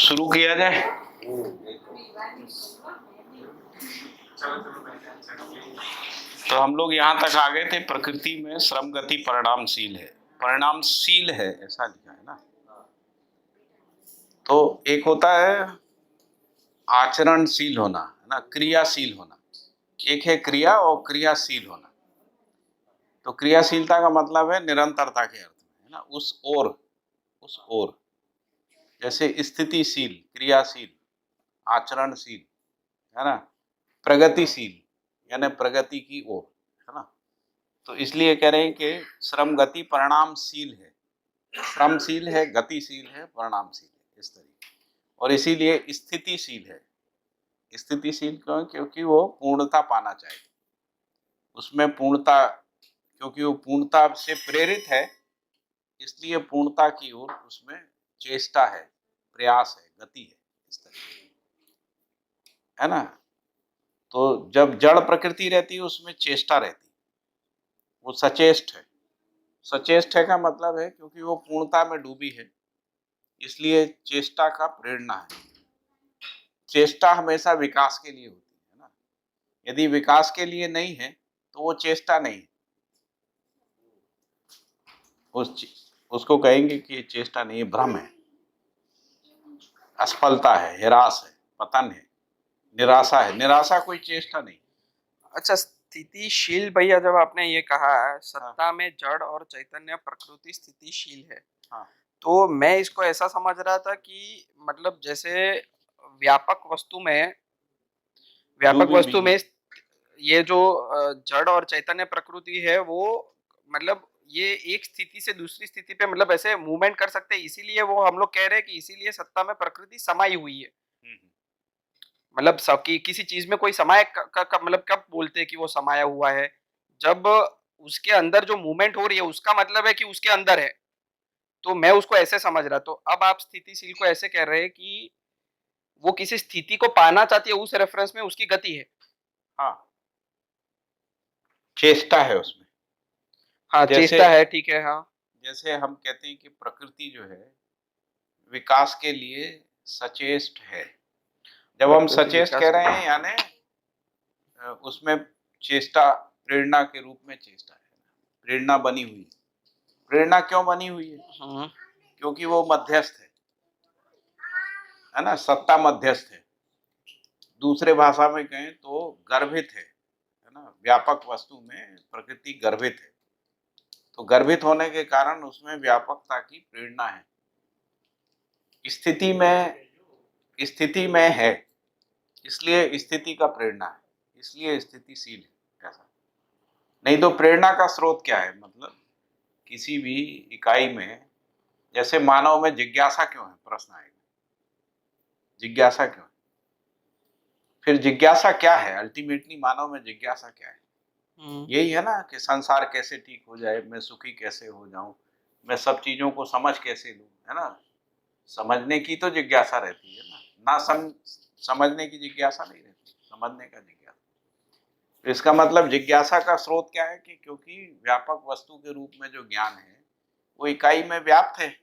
शुरू किया जाए। तो हम लोग यहाँ तक आ गए थे, प्रकृति में श्रम गति परिणामशील है। परिणामशील है ऐसा लिखा है ना। तो एक होता है आचरणशील होना, है ना, क्रियाशील होना। एक है क्रिया और क्रियाशील होना। तो क्रियाशीलता का मतलब है निरंतरता के अर्थ में, है ना, उस ओर जैसे स्थितिशील, क्रियाशील, आचरणशील, है ना, प्रगतिशील यानी प्रगति की ओर, है ना। तो इसलिए कह रहे हैं कि श्रम गति परिणामशील है। श्रमशील है, गतिशील है, परिणामशील है, इस तरीके। और इसीलिए स्थितिशील है। स्थितिशील क्यों? क्योंकि वो पूर्णता पाना चाहिए, उसमें पूर्णता, क्योंकि वो पूर्णता से प्रेरित है, इसलिए पूर्णता की ओर उसमें चेष्टा है, प्रयास है, गति है, इस तरीके, है ना। तो जब जड़ प्रकृति रहती है उसमें चेष्टा रहती है, वो सचेष्ट है। सचेष्ट है का मतलब है क्योंकि वो पूर्णता में डूबी है, इसलिए चेष्टा का प्रेरणा है। चेष्टा हमेशा विकास के लिए होती है ना। यदि विकास के लिए नहीं है तो वो चेष्टा नहीं है। उसको कहेंगे कि ये चेष्टा नहीं है, भ्रम है, असफलता है, हिरास है, पतन है, निराशा है। निराशा कोई चेष्टा नहीं। अच्छा, स्थितिशील भैया, जब आपने ये कहा है सत्ता में जड़ और चैतन्य प्रकृति स्थितिशील है, हाँ। तो मैं इसको ऐसा समझ रहा था कि मतलब जैसे व्यापक वस्तु में ये जो जड़ और चैतन्य प्रकृति है वो मतलब ये एक स्थिति से दूसरी स्थिति पे मतलब ऐसे मूवमेंट कर सकते हैं, इसीलिए वो हम लोग कह रहे हैं कि इसीलिए सत्ता में प्रकृति समाई हुई है। मतलब सबकी किसी चीज में कोई समाय मतलब कब बोलते हैं कि वो समाया हुआ है? जब उसके अंदर जो मूवमेंट हो रही है उसका मतलब है कि उसके अंदर है। तो मैं उसको ऐसे समझ रहा, तो अब आप स्थितिशील को ऐसे कह रहे हैं कि वो किसी स्थिति को पाना चाहती है, उस रेफरेंस में उसकी गति है। हाँ, चेष्टा है उसमें। हाँ, चेष्टा है, ठीक है। हाँ, जैसे हम कहते हैं कि प्रकृति जो है विकास के लिए सचेष्ट है। जब हम सचेष्ट कह रहे हैं यानी उसमें चेष्टा प्रेरणा के रूप में चेष्टा है, प्रेरणा बनी हुई है। प्रेरणा क्यों बनी हुई है? क्योंकि वो मध्यस्थ है ना, सत्ता मध्यस्थ है। दूसरे भाषा में कहें तो गर्भित है ना। व्यापक वस्तु में प्रकृति गर्भित है, तो गर्भित होने के कारण उसमें व्यापकता की प्रेरणा है। स्थिति में है, इसलिए स्थिति का प्रेरणा है, इसलिए स्थितिशील है। ऐसा नहीं तो प्रेरणा का स्रोत क्या है? मतलब किसी भी इकाई में, जैसे मानव में जिज्ञासा क्यों है, प्रश्न आएगा, जिज्ञासा क्यों है? फिर जिज्ञासा क्या है? अल्टीमेटली मानव में जिज्ञासा क्या है? यही है ना कि संसार कैसे ठीक हो जाए, मैं सुखी कैसे हो जाऊं, मैं सब चीजों को समझ कैसे लूं, है ना। समझने की तो जिज्ञासा रहती है ना, समझने की जिज्ञासा नहीं रहती, समझने का जिज्ञासा। तो इसका मतलब जिज्ञासा का स्रोत क्या है कि क्योंकि व्यापक वस्तु के रूप में जो ज्ञान है वो इकाई में व्याप्त है,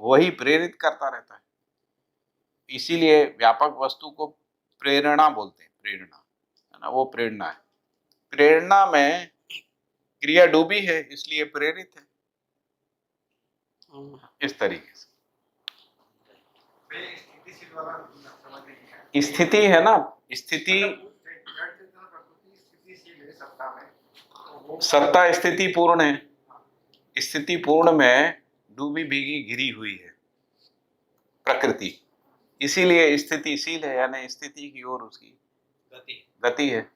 वही प्रेरित करता रहता है। इसीलिए व्यापक वस्तु को प्रेरणा बोलते हैं, प्रेरणा, है ना, वो प्रेरणा है। प्रेरणा में क्रिया डूबी है इसलिए प्रेरित है, इस तरीके से। स्थिति है ना, स्थिति सत्ता स्थिति पूर्ण है। स्थिति पूर्ण में डूबी भीगी घिरी हुई है प्रकृति, इसीलिए स्थितिशील है, यानी स्थिति की ओर उसकी गति है।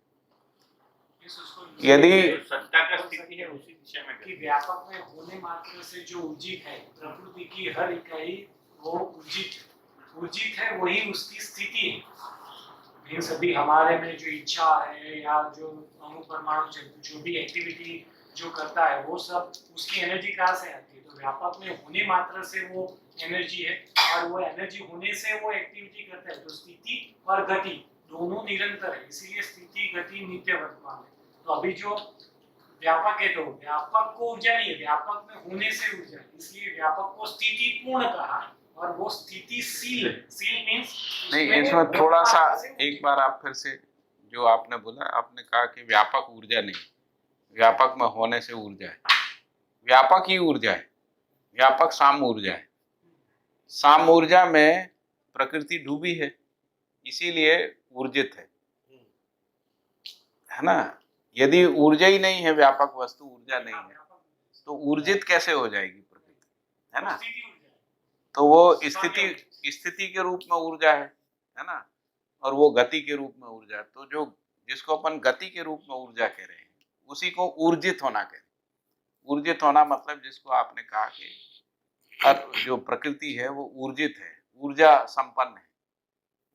यदि सत्ता का स्थिति है उसी दिशा में कि व्यापक में होने मात्र से जो ऊर्जित है, प्रकृति की हर इकाई वो ऊर्जित है, वही उसकी स्थिति है। सभी हमारे में जो इच्छा है या जो अणु परमाणु जो भी एक्टिविटी जो करता है वो सब उसकी एनर्जी कहाँ से आती है? तो व्यापक में होने मात्र से वो एनर्जी है, और वो एनर्जी होने से वो एक्टिविटी करता है। तो स्थिति और गति दोनों निरंतर है, इसीलिए स्थिति गति नित्य वर्तमान है। तो अभी जो व्यापक है, तो व्यापक को ऊर्जा नहीं है, व्यापक में होने से ऊर्जा है, इसलिए व्यापक को स्थिति पूर्ण कहा है। और वो स्थितिशील, सील मीन्स नहीं, इसमें थोड़ा सा एक बार आप फिर से जो आपने बोला, आपने कहा कि व्यापक ऊर्जा नहीं, व्यापक में होने से ऊर्जा है, व्यापक ही ऊर्जा है, व्यापक साम ऊर्जा है। साम ऊर्जा में प्रकृति डूबी है, इसीलिए ऊर्जित है ना। यदि ऊर्जा ही नहीं है, व्यापक वस्तु ऊर्जा नहीं है, तो ऊर्जित कैसे हो जाएगी प्रकृति, है ना। तो वो स्थिति के रूप में ऊर्जा है ना, और वो गति के रूप में ऊर्जा। तो जो जिसको अपन गति के रूप में ऊर्जा कह रहे हैं, उसी को ऊर्जित होना कहते हैं। ऊर्जित होना मतलब जिसको आपने कहा कि हर जो प्रकृति है वो ऊर्जित है, ऊर्जा संपन्न है,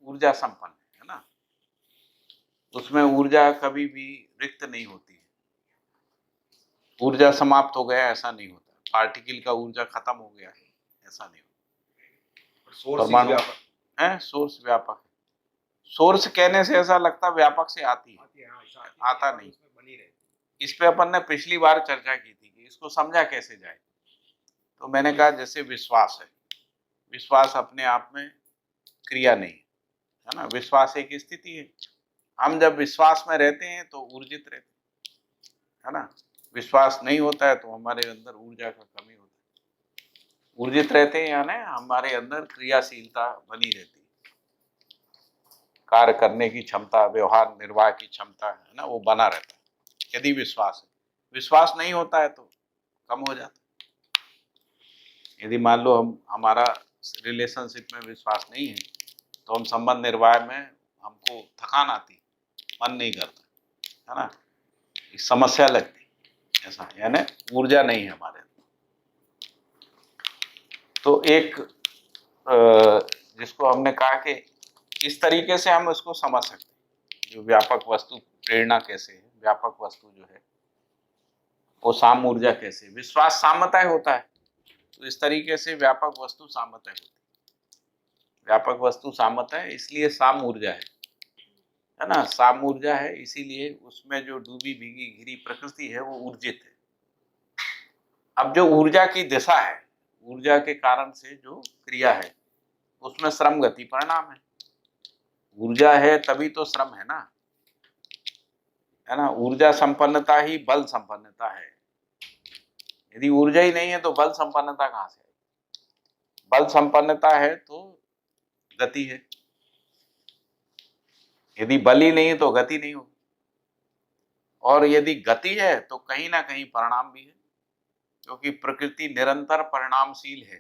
ऊर्जा संपन्न है ना। उसमें ऊर्जा कभी भी रिक्त नहीं होती है, ऊर्जा समाप्त हो गया ऐसा नहीं होता, पार्टिकल का ऊर्जा खत्म हो गया है ऐसा नहीं होता। परमाणु है सोर्स व्यापक है। सोर्स कहने से ऐसा लगता व्यापक से आती है, आता नहीं। इस पे अपन ने पिछली बार चर्चा की थी कि इसको समझा कैसे जाए। तो मैंने कहा जैसे विश्वास है, विश्वास अपने आप में क्रिया नहीं है ना, विश्वास एक स्थिति है। हम जब विश्वास में रहते हैं तो ऊर्जित रहते हैं, है ना। विश्वास नहीं होता है तो हमारे अंदर ऊर्जा का कमी होता है। ऊर्जित रहते हैं यानी हमारे अंदर क्रियाशीलता बनी रहती है, कार्य करने की क्षमता, व्यवहार निर्वाह की क्षमता है ना, वो बना रहता है यदि विश्वास है। विश्वास नहीं होता है तो कम हो जाता है। यदि मान लो हमारा रिलेशनशिप में विश्वास नहीं है तो हम संबंध निर्वाह में हमको थकान आती, मन नहीं करता, है ना, एक समस्या लगती, ऐसा यानी ऊर्जा नहीं है हमारे अंदर। तो एक जिसको हमने कहा कि इस तरीके से हम इसको समझ सकते हैं, जो व्यापक वस्तु प्रेरणा कैसे है, व्यापक वस्तु जो है वो साम ऊर्जा कैसे, विश्वास सामतय होता है, तो इस तरीके से व्यापक वस्तु सामतय होती है। व्यापक वस्तु सामतय इसलिए साम ऊर्जा है ना, साम ऊर्जा है, इसीलिए उसमें जो डूबी भीगी घिरी प्रकृति है वो ऊर्जित है। अब जो ऊर्जा की दिशा है, ऊर्जा के कारण से जो क्रिया है, उसमें श्रम गति परिणाम है। ऊर्जा है तभी तो श्रम है ना। ऊर्जा संपन्नता ही बल संपन्नता है। यदि ऊर्जा ही नहीं है तो बल संपन्नता कहाँ से आएगी। बल संपन्नता है तो गति है, यदि बल ही नहीं है तो गति नहीं होगी, और यदि गति है तो कहीं ना कहीं परिणाम भी है, क्योंकि प्रकृति निरंतर परिणामशील है।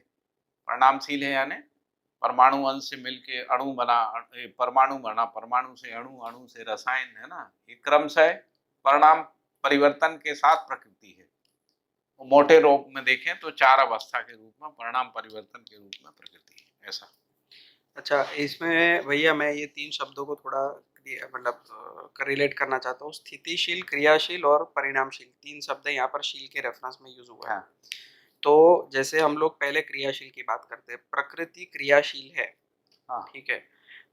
परिणामशील है यानी परमाणु अंश से मिलके अणु बना, परमाणु बना, परमाणु से अणु, अणु से रसायन, है ना। ये क्रमशः परिणाम परिवर्तन के साथ प्रकृति है। मोटे रूप में देखें तो चार अवस्था के रूप में, परिणाम परिवर्तन के रूप में प्रकृति है, ऐसा। अच्छा, इसमें भैया मैं ये 3 शब्दों को थोड़ा मतलब रिलेट करना चाहता हूँ। स्थितिशील, क्रियाशील और परिणामशील, 3 शब्द यहाँ पर शील के रेफरेंस में यूज हुआ है। हाँ। तो जैसे हम लोग पहले क्रियाशील की बात करते हैं, प्रकृति क्रियाशील है, हाँ। ठीक है,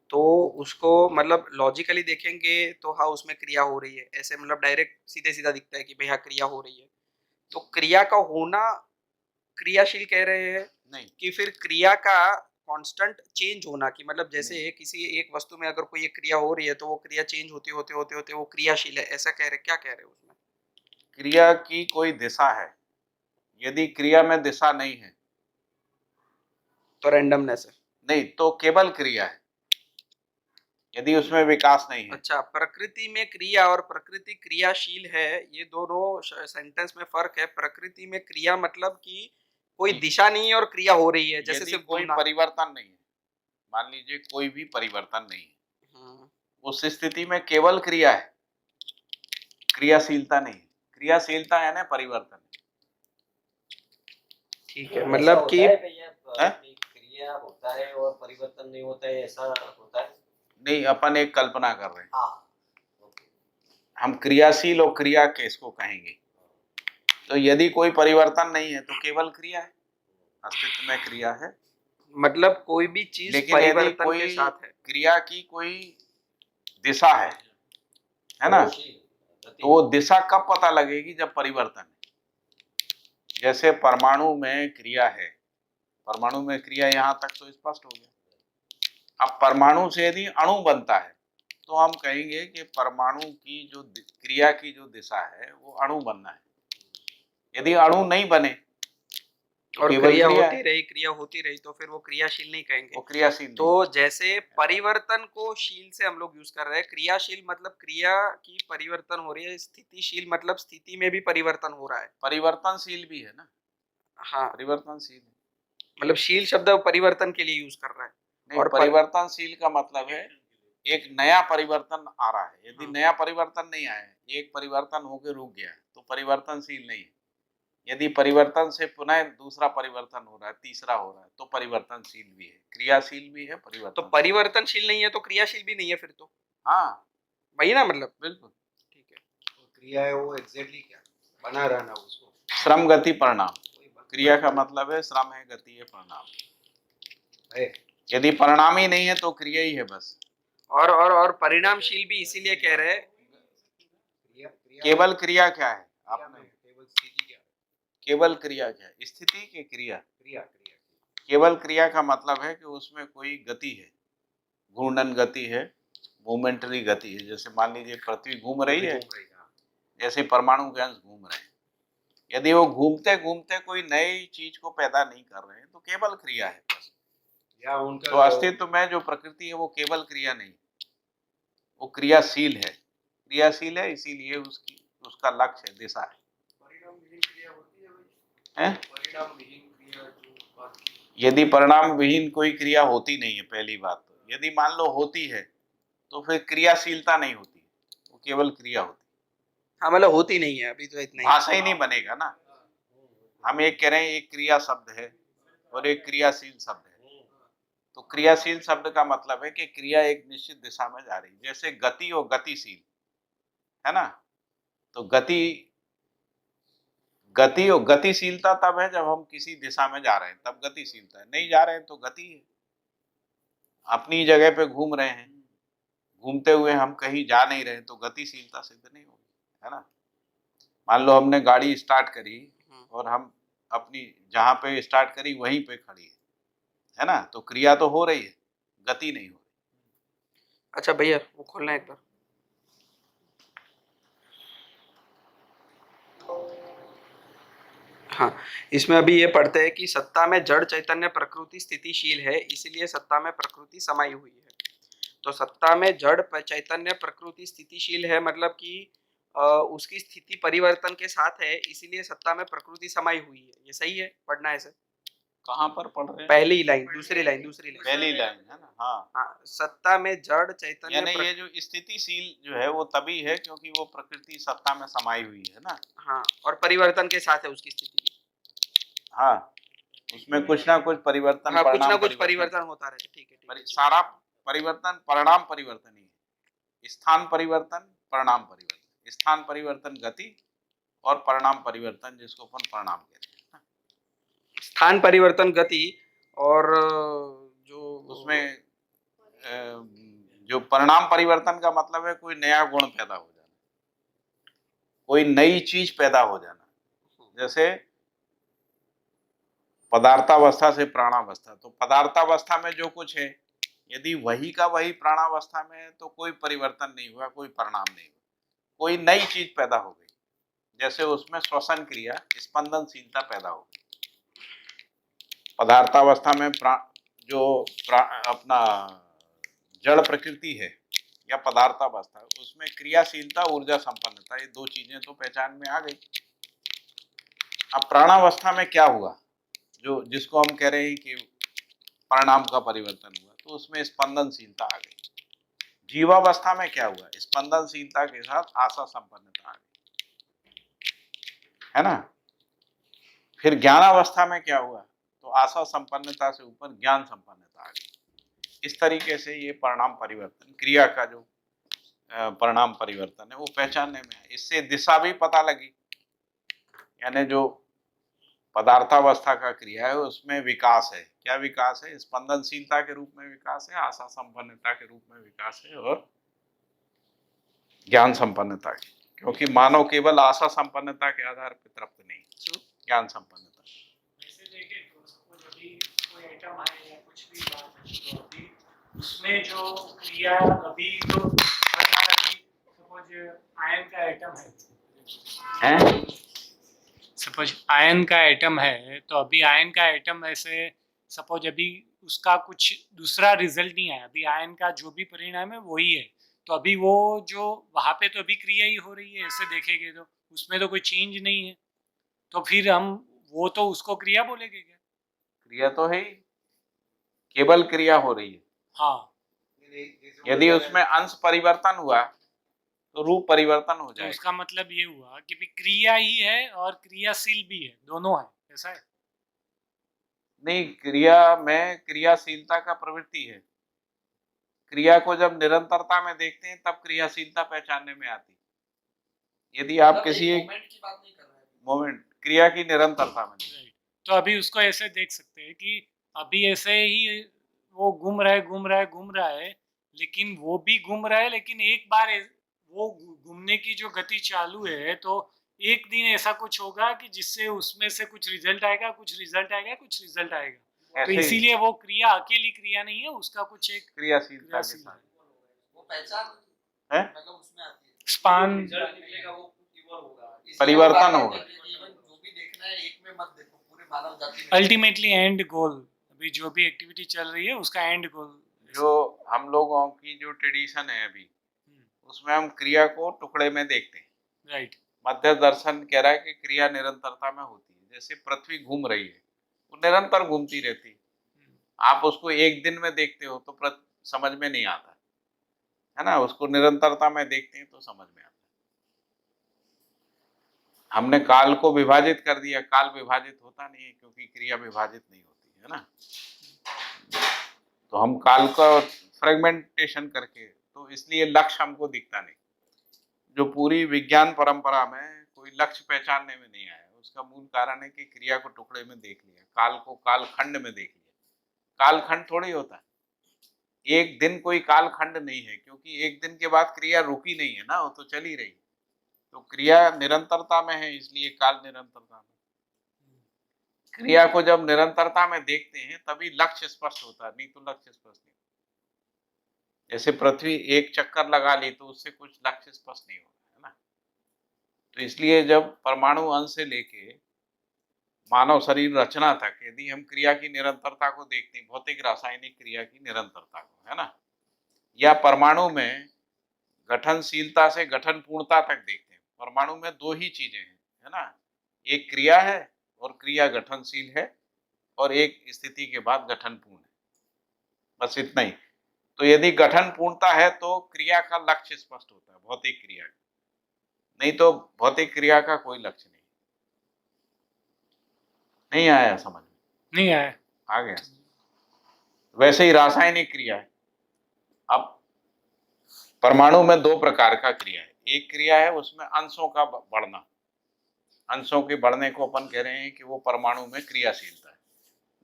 तो उसको मतलब लॉजिकली देखेंगे तो हाँ उसमें क्रिया हो रही है, ऐसे मतलब डायरेक्ट सीधे सीधा दिखता है कि भाई हाँ क्रिया हो रही है। तो क्रिया का होना क्रियाशील कह रहे हैं नहीं, कि फिर क्रिया का कांस्टेंट चेंज होना, कि मतलब जैसे किसी एक वस्तु में अगर कोई एक क्रिया हो रही है तो वो क्रिया चेंज होते होते होते होते वो क्रियाशील है, ऐसा कह रहे, क्या कह रहे हैं उसमें? क्रिया की कोई दिशा है, यदि क्रिया में दिशा नहीं है तो रैंडमनेस है। नहीं तो केवल क्रिया है, यदि उसमें विकास नहीं है। अच्छा, प्रकृति में क्रिया और प्रकृति क्रियाशील है, ये दोनों सेंटेंस में फर्क है। प्रकृति में क्रिया मतलब कि कोई दिशा नहीं है और क्रिया हो रही है, जैसे यदि सिर्फ कोई घूमना। परिवर्तन नहीं है, मान लीजिए कोई भी परिवर्तन नहीं है, हम्म, उस स्थिति में केवल क्रिया है, क्रियाशीलता नहीं है। क्रियाशीलता है ना परिवर्तन। ठीक है, मतलब कि क्रिया होता है और परिवर्तन नहीं होता है, ऐसा होता है? नहीं, अपन एक कल्पना कर रहे हैं। हाँ, हम क्रियाशील और क्रिया किसको कहेंगे, तो यदि कोई परिवर्तन नहीं है तो केवल क्रिया है, अस्तित्व में क्रिया है। मतलब कोई भी चीज लेकिन यदि परिवर्तन कोई के साथ है। क्रिया की कोई दिशा है ना, तो वो दिशा कब पता लगेगी, जब परिवर्तन है। जैसे परमाणु में क्रिया है, परमाणु में क्रिया यहाँ तक तो स्पष्ट हो गया। अब परमाणु से यदि अणु बनता है तो हम कहेंगे कि परमाणु की जो क्रिया की जो दिशा है वो अणु बनना है। यदि अणु नहीं बने तो और केवल क्रिया क्रिया होती है, रही, क्रिया होती रही तो फिर वो क्रियाशील नहीं कहेंगे। वो क्रियाशील तो नहीं। जैसे परिवर्तन को शील से हम लोग यूज कर रहे हैं, क्रियाशील मतलब क्रिया की परिवर्तन हो रही है, स्थितिशील मतलब स्थिति में भी परिवर्तन हो रहा है। परिवर्तनशील भी है ना, हाँ, परिवर्तनशील है। मतलब शील शब्द परिवर्तन के लिए यूज कर रहा है। नहीं, और परिवर्तनशील का मतलब है एक नया परिवर्तन आ रहा है। यदि हाँ। नया परिवर्तन नहीं आया, एक परिवर्तन होकर रुक गया तो परिवर्तनशील नहीं है। यदि परिवर्तन से पुनः दूसरा परिवर्तन हो रहा है, तीसरा हो रहा है, तो परिवर्तनशील भी है, क्रियाशील भी है, तो परिवर्तन। परिवर्तनशील नहीं है तो क्रियाशील भी नहीं है फिर तो, हाँ वही ना मतलब। बिल्कुल। ठीक है। तो क्रिया है वो एग्जैक्टली क्या बना रहना उसको श्रम गति परिणाम, वही बात- क्रिया का मतलब है श्रम है, गति है, परिणाम है। यदि परिणाम ही नहीं है तो क्रिया ही है बस। और परिणामशील भी इसीलिए कह रहे हैं। क्रिया केवल क्रिया क्या है क्रिया आपने, में केवल स्थिति क्या है केवल क्रिया क्या है, स्थिति की क्रिया। क्रिया क्रिया केवल क्रिया का मतलब है कि उसमें कोई गति है, घूर्णन गति है, मोमेंटरी गति है। जैसे मान लीजिए पृथ्वी घूम रही है, हाँ। जैसे परमाणु के अंश घूम रहे हैं। यदि वो घूमते घूमते कोई नई चीज को पैदा नहीं कर रहे हैं तो केवल क्रिया है बस। या उनका तो अस्तित्व में जो प्रकृति है वो केवल क्रिया नहीं, वो क्रियाशील है। क्रियाशील है इसीलिए उसकी उसका लक्ष्य है, दिशा है। हैं? यदि परिणाम विहीन कोई क्रिया होती नहीं है, पहली बात तो यदि मान लो होती है तो फिर क्रियाशीलता नहीं होती, वो केवल क्रिया होती हाँ, मतलब होती नहीं है अभी तो है। इतना ही। भाषा ही नहीं बनेगा ना। हम एक कह रहे हैं एक क्रिया शब्द है और एक क्रियाशील शब्द है, तो क्रियाशील शब्द का मतलब है कि क्रिया एक निश्चित दिशा में जा रही है। जैसे गति और गतिशील है ना, तो गति और गतिशीलता तब है जब हम किसी दिशा में जा रहे हैं, तब गतिशीलता है। नहीं जा रहे हैं तो गति है, अपनी जगह पे घूम रहे हैं, घूमते हुए हम कहीं जा नहीं रहे तो गतिशीलता सिद्ध नहीं होगी, है ना। मान लो हमने गाड़ी स्टार्ट करी और हम अपनी जहाँ पे स्टार्ट करी वहीं पे खड़ी है ना, तो क्रिया तो हो रही है, गति नहीं हो रही। अच्छा भैया वो खोलना है एक बार। हाँ, इसमें अभी ये पढ़ते हैं कि सत्ता में जड़ चैतन्य प्रकृति स्थितिशील है, इसीलिए सत्ता में प्रकृति समाई हुई है। तो सत्ता में जड़ चैतन्य प्रकृति स्थितिशील है मतलब कि उसकी स्थिति परिवर्तन के साथ है, इसीलिए सत्ता में प्रकृति समाई हुई है। ये सही है, पढ़ना है इसे। कहाँ पर पढ़ रहे हैं? पहली लाइन, दूसरी लाइन। पहली लाइन है ना। हाँ, हाँ, सत्ता में जड़ चैतन्य यानी ये जो स्थितिशील जो है वो तभी है क्योंकि वो प्रकृति सत्ता में समाई हुई है ना। हाँ, और परिवर्तन के साथ है उसकी स्थिति भी। हाँ, उसमें कुछ ना कुछ परिवर्तन, हाँ, कुछ परिणाम ना कुछ परिवर्तन होता रहता है। ठीक है, ठीक है। सारा परिवर्तन परिणाम परिवर्तन ही है। स्थान परिवर्तन, परिणाम परिवर्तन, स्थान परिवर्तन गति और परिणाम परिवर्तन जिसको अपन परिणाम कहते हैं ना। स्थान परिवर्तन गति और जो उसमें जो परिणाम परिवर्तन का मतलब है कोई नया गुण पैदा हो जाना, कोई नई चीज पैदा हो जाना। जैसे पदार्थावस्था से प्राणावस्था, तो पदार्थावस्था में जो कुछ है यदि वही का वही प्राणावस्था में है तो कोई परिवर्तन नहीं हुआ, कोई परिणाम नहीं हुआ, कोई नई चीज पैदा हो गई। जैसे उसमें श्वसन क्रिया, स्पंदनशीलता पैदा हो गई। पदार्थावस्था में अपना जड़ प्रकृति है या पदार्थावस्था, उसमें क्रियाशीलता, ऊर्जा संपन्नता, ये दो चीजें तो पहचान में आ गई। अब प्राणावस्था में क्या हुआ, जो जिसको हम कह रहे हैं कि परिणाम का परिवर्तन हुआ, तो उसमें स्पंदनशीलता आ गई। जीवावस्था में क्या हुआ, स्पंदनशीलता के साथ आशा संपन्नता आ गई, है ना। फिर ज्ञानावस्था में क्या हुआ, तो आशा संपन्नता से ऊपर ज्ञान संपन्नता आ गई। इस तरीके से ये परिणाम परिवर्तन, क्रिया का जो परिणाम परिवर्तन है वो पहचानने में है। इससे दिशा भी पता लगी, यानी जो पदार्थावस्था का क्रिया है उसमें विकास है। क्या विकास है? स्पंदनशीलता के रूप में विकास है, आशा संपन्नता के रूप में विकास है और ज्ञान संपन्नता की, क्योंकि मानव केवल आशा संपन्नता के आधार पर तृप्त नहीं, ज्ञान संपन्नता। वैसे देखें तो सपोज अभी एटम है या कुछ भी बात है, तो अभी उसमें जो क्रिया अभी तो सपोज आयन का एटम है, सपोज आयन का एटम है, तो अभी आयन का एटम ऐसे सपोज अभी उसका कुछ दूसरा रिजल्ट नहीं आया, अभी आयन का जो भी परिणाम है वही है, तो अभी वो जो वहाँ पे तो अभी क्रिया ही हो रही है, ऐसे देखेंगे तो उसमें तो कोई चेंज नहीं है, तो फिर हम वो तो उसको क्रिया बोलेंगे क्या? क्रिया तो है ही, केवल क्रिया हो रही है। हाँ, यदि उसमें अंश परिवर्तन हुआ तो रूप परिवर्तन हो तो जाएगा। उसका मतलब ये हुआ कि भी क्रिया ही है और क्रियाशील भी है, दोनों है, ऐसा है? नहीं, क्रिया में क्रियाशीलता का प्रवृत्ति है। क्रिया को जब निरंतरता में देखते हैं तब क्रियाशीलता पहचानने में आती है। यदि आप किसी एक मोमेंट की बात नहीं कर रहे हैं। मोमेंट, क्रिया की निरंतरता में नहीं। Right. तो अभी उसको ऐसे देख सकते हैं कि अभी ऐसे ही वो घूम रहा है घूम रहा है घूम रहा है, लेकिन वो भी घूम रहा है, लेकिन एक बार वो घूमने की जो गति चालू है, तो एक दिन ऐसा कुछ होगा कि जिससे उसमें से कुछ रिजल्ट आएगा, कुछ रिजल्ट आएगा, कुछ रिजल्ट आएगा, तो ऐसे ही इसीलिए वो क्रिया अकेली क्रिया नहीं है, उसका कुछ एक क्रियाशीलता के क्रियाशील साथ वो पहचान है, मतलब उसमें आती है। स्पान रिजल्ट निकलेगा वो इवॉल्व होगा। परिवर्तन होगा। इवन जो भी देखना है एक में मत देखो, पूरे मानव जाति में। अल्टीमेटली एंड गोल, अभी जो भी एक्टिविटी चल रही है उसका एंड गोल। जो हम लोगों की जो ट्रेडिशन है अभी, उसमें हम क्रिया को टुकड़े में देखते हैं। राइट, मध्य दर्शन कह रहा है कि क्रिया निरंतरता में होती है। जैसे पृथ्वी घूम रही है, वो निरंतर घूमती रहती है। आप उसको एक दिन में देखते हो तो समझ में नहीं आता है ना, उसको निरंतरता में देखते हैं तो समझ में आता है। हमने काल को विभाजित कर दिया, काल विभाजित होता नहीं है क्योंकि क्रिया विभाजित नहीं होती है ना। तो हम काल का फ्रेगमेंटेशन करके, तो इसलिए लक्ष्य हमको दिखता नहीं। जो पूरी विज्ञान परंपरा में कोई लक्ष्य पहचानने में नहीं आया, उसका मूल कारण है कि क्रिया को टुकड़े में देख लिया, काल को कालखंड में देख लिया। कालखंड थोड़ी होता है, एक दिन कोई कालखंड नहीं है, क्योंकि एक दिन के बाद क्रिया रुकी नहीं है ना, वो तो चल ही रही। तो क्रिया निरंतरता में है, इसलिए काल निरंतरता में। क्रिया को जब निरंतरता में देखते हैं तभी लक्ष्य स्पष्ट होता है, नहीं तो लक्ष्य स्पष्ट नहीं। जैसे पृथ्वी एक चक्कर लगा ली तो उससे कुछ लक्ष्य स्पष्ट नहीं होता है ना। तो इसलिए जब परमाणु अंश से लेके मानव शरीर रचना तक यदि हम क्रिया की निरंतरता को देखते हैं, भौतिक रासायनिक क्रिया की निरंतरता को, है ना, या परमाणु में गठनशीलता से गठन पूर्णता तक देखते हैं। परमाणु में दो ही चीजें हैं, है ना, एक क्रिया है और क्रिया गठनशील है, और एक स्थिति के बाद गठन पूर्ण है, बस इतना ही। तो यदि गठन पूर्णता है तो क्रिया का लक्ष्य स्पष्ट होता है, भौतिक क्रिया का, नहीं तो भौतिक क्रिया का कोई लक्ष्य नहीं आया समझ में? नहीं आया। आ गया। वैसे ही रासायनिक क्रिया है। अब परमाणु में दो प्रकार का क्रिया है। एक क्रिया है उसमें अंशों का बढ़ना, अंशों के बढ़ने को अपन कह रहे हैं कि वो परमाणु में क्रियाशीलता है।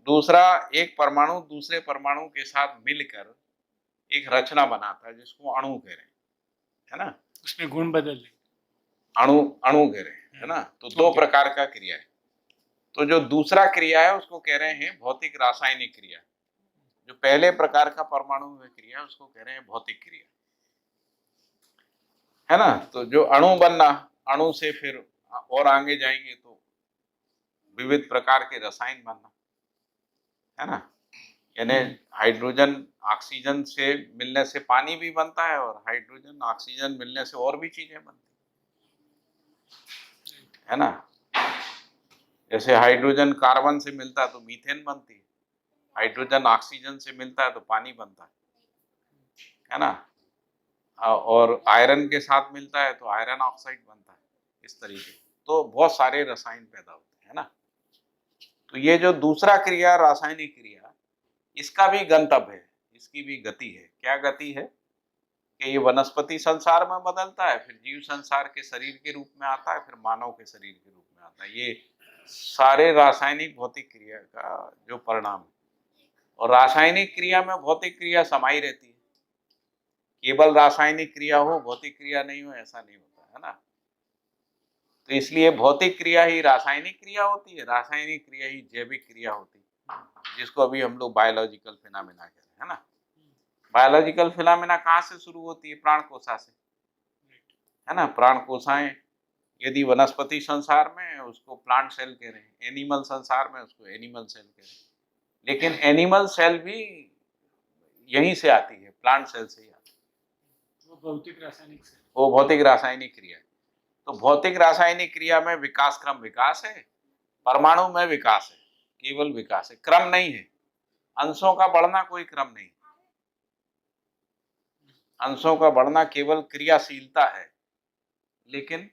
दूसरा, एक परमाणु दूसरे परमाणु के साथ मिलकर एक रचना बनाता है जिसको अणु कह रहे हैं, है ना, उसमें गुण बदल ले। अणु अणु कह रहे हैं, है ना। तो दो प्रकार का क्रिया है। तो जो दूसरा क्रिया है उसको कह रहे हैं भौतिक रासायनिक क्रिया। जो पहले प्रकार का परमाणु में क्रिया है उसको कह रहे हैं भौतिक क्रिया, है ना। तो जो अणु बनना, अणु से फिर और आगे जाएंगे तो विविध प्रकार के रसायन बनना, है ना। यानी हाइड्रोजन ऑक्सीजन से मिलने से पानी भी बनता है, और हाइड्रोजन ऑक्सीजन मिलने से और भी चीजें बनती है ना। जैसे हाइड्रोजन कार्बन से मिलता है तो मीथेन बनती है, हाइड्रोजन ऑक्सीजन से मिलता है तो पानी बनता है ना। और आयरन के साथ मिलता है तो आयरन ऑक्साइड बनता है, इस तरीके। तो बहुत सारे रसायन पैदा होते हैं ना। तो ये जो दूसरा क्रिया रासायनिक क्रिया, इसका भी गंतव्य है, इसकी भी गति है। क्या गति है कि ये वनस्पति संसार में बदलता है, फिर जीव संसार के शरीर के रूप में आता है, फिर मानव के शरीर के रूप में आता है। ये सारे रासायनिक भौतिक क्रिया का जो परिणाम है। और रासायनिक क्रिया में भौतिक क्रिया समाई रहती है। केवल रासायनिक क्रिया हो भौतिक क्रिया नहीं हो, ऐसा नहीं होता है ना। तो इसलिए भौतिक क्रिया ही रासायनिक क्रिया होती है, रासायनिक क्रिया ही जैविक क्रिया होती है। जिसको अभी हम लोग बायोलॉजिकल फिनोमेना कह रहे हैं, है ना। बायोलॉजिकल फिनोमेना कहाँ से शुरू होती है? प्राण कोशा से, है ना। प्राण कोशाएं यदि वनस्पति संसार में उसको प्लांट सेल कह रहे हैं, एनिमल संसार में उसको एनिमल सेल कह रहे हैं, लेकिन एनिमल सेल भी यहीं से आती है, प्लांट सेल से ही आती है। वो भौतिक रासायनिक से, वो भौतिक रासायनिक क्रिया है। तो भौतिक रासायनिक क्रिया में विकास क्रम विकास है, परमाणु में विकास है, केवल विकास है, क्रम नहीं है। अंशों का बढ़ना कोई क्रम नहीं, अंशों का बढ़ना केवल क्रियाशीलता है। लेकिन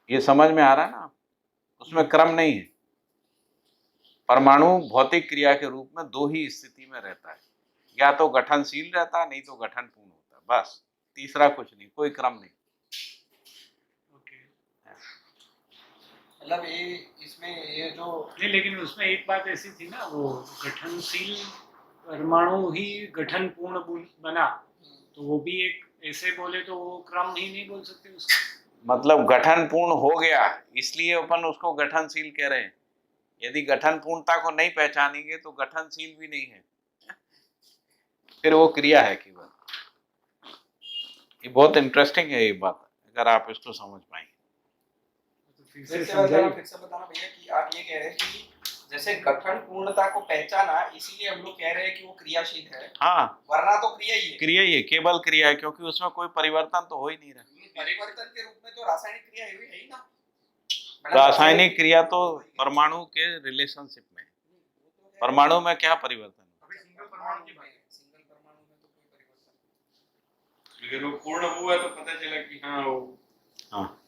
ये समझ में आ रहा है ना, उसमें क्रम नहीं है। परमाणु भौतिक क्रिया के रूप में दो ही स्थिति में रहता है, या तो गठनशील रहता है, नहीं तो गठनपूर्ण होता है, बस। तीसरा कुछ नहीं, कोई क्रम नहीं। ओके। मतलब ये इसमें ये जो नहीं, लेकिन उसमें एक बात ऐसी थी ना, वो गठनशील परमाणु ही गठन पूर्ण बना, तो वो भी एक ऐसे बोले तो वो क्रम ही नहीं बोल सकते उसका। मतलब गठन पूर्ण हो गया, इसलिए अपन उसको गठनशील कह रहे हैं। यदि गठन पूर्णता को नहीं पहचानेंगे तो गठनशील भी नहीं है, फिर वो क्रिया है केवल। ये बहुत इंटरेस्टिंग है ये बात, अगर आप इसको समझ पाएंगे। तो फिर फिर से से समझाइए। बताना भैया कि आप ये कह रहे हैं कि जैसे गठन पूर्णता को पहचाना, इसीलिए हम लोग कह रहे हैं कि वो क्रियाशील है, हाँ, वरना तो क्रिया ही है। क्रिया ही है, केवल क्रिया है, क्योंकि उसमें कोई परिवर्तन तो हो ही नहीं रहा। परिवर्तन के रूप में तो रासायनिक क्रिया है ही ना। रासायनिक क्रिया तो परमाणु के रिलेशनशिप में है। परमाणु में क्या परिवर्तन है? अभी सिंगल परमाणु की बात है, सिंगल परमाणु में तो कोई परिवर्तन। लेकिन वो पूर्ण हुआ तो पता चला कि हाँ वो हाँ,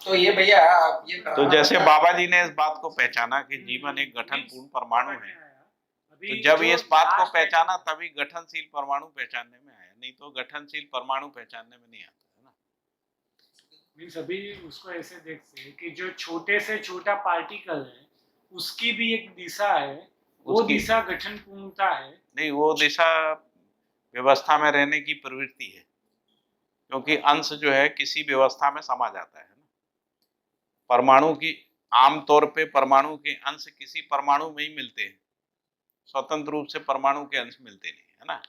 तो ये भैया आप ये तो जैसे बाबा जी ने इस बात को पहचाना कि जीवन एक गठनपूर्ण परमाणु है, तो जब ये इस बात को पहचाना तभी गठनशील परमाणु पहचानने में आया, नहीं तो गठनशील परमाणु पहचानने में नहीं आता है ना। मीन्स अभी उसको ऐसे देखते हैं कि जो छोटे से छोटा पार्टिकल है उसकी भी एक दिशा है, वो उसकी- दिशा गठन पूर्णता है। नहीं, वो दिशा व्यवस्था में रहने की प्रवृत्ति है, क्योंकि अंश जो है किसी व्यवस्था में समा जाता है ना। परमाणु की आमतौर पे परमाणु के अंश किसी परमाणु में ही मिलते हैं, स्वतंत्र रूप से परमाणु के अंश मिलते नहीं, है ना।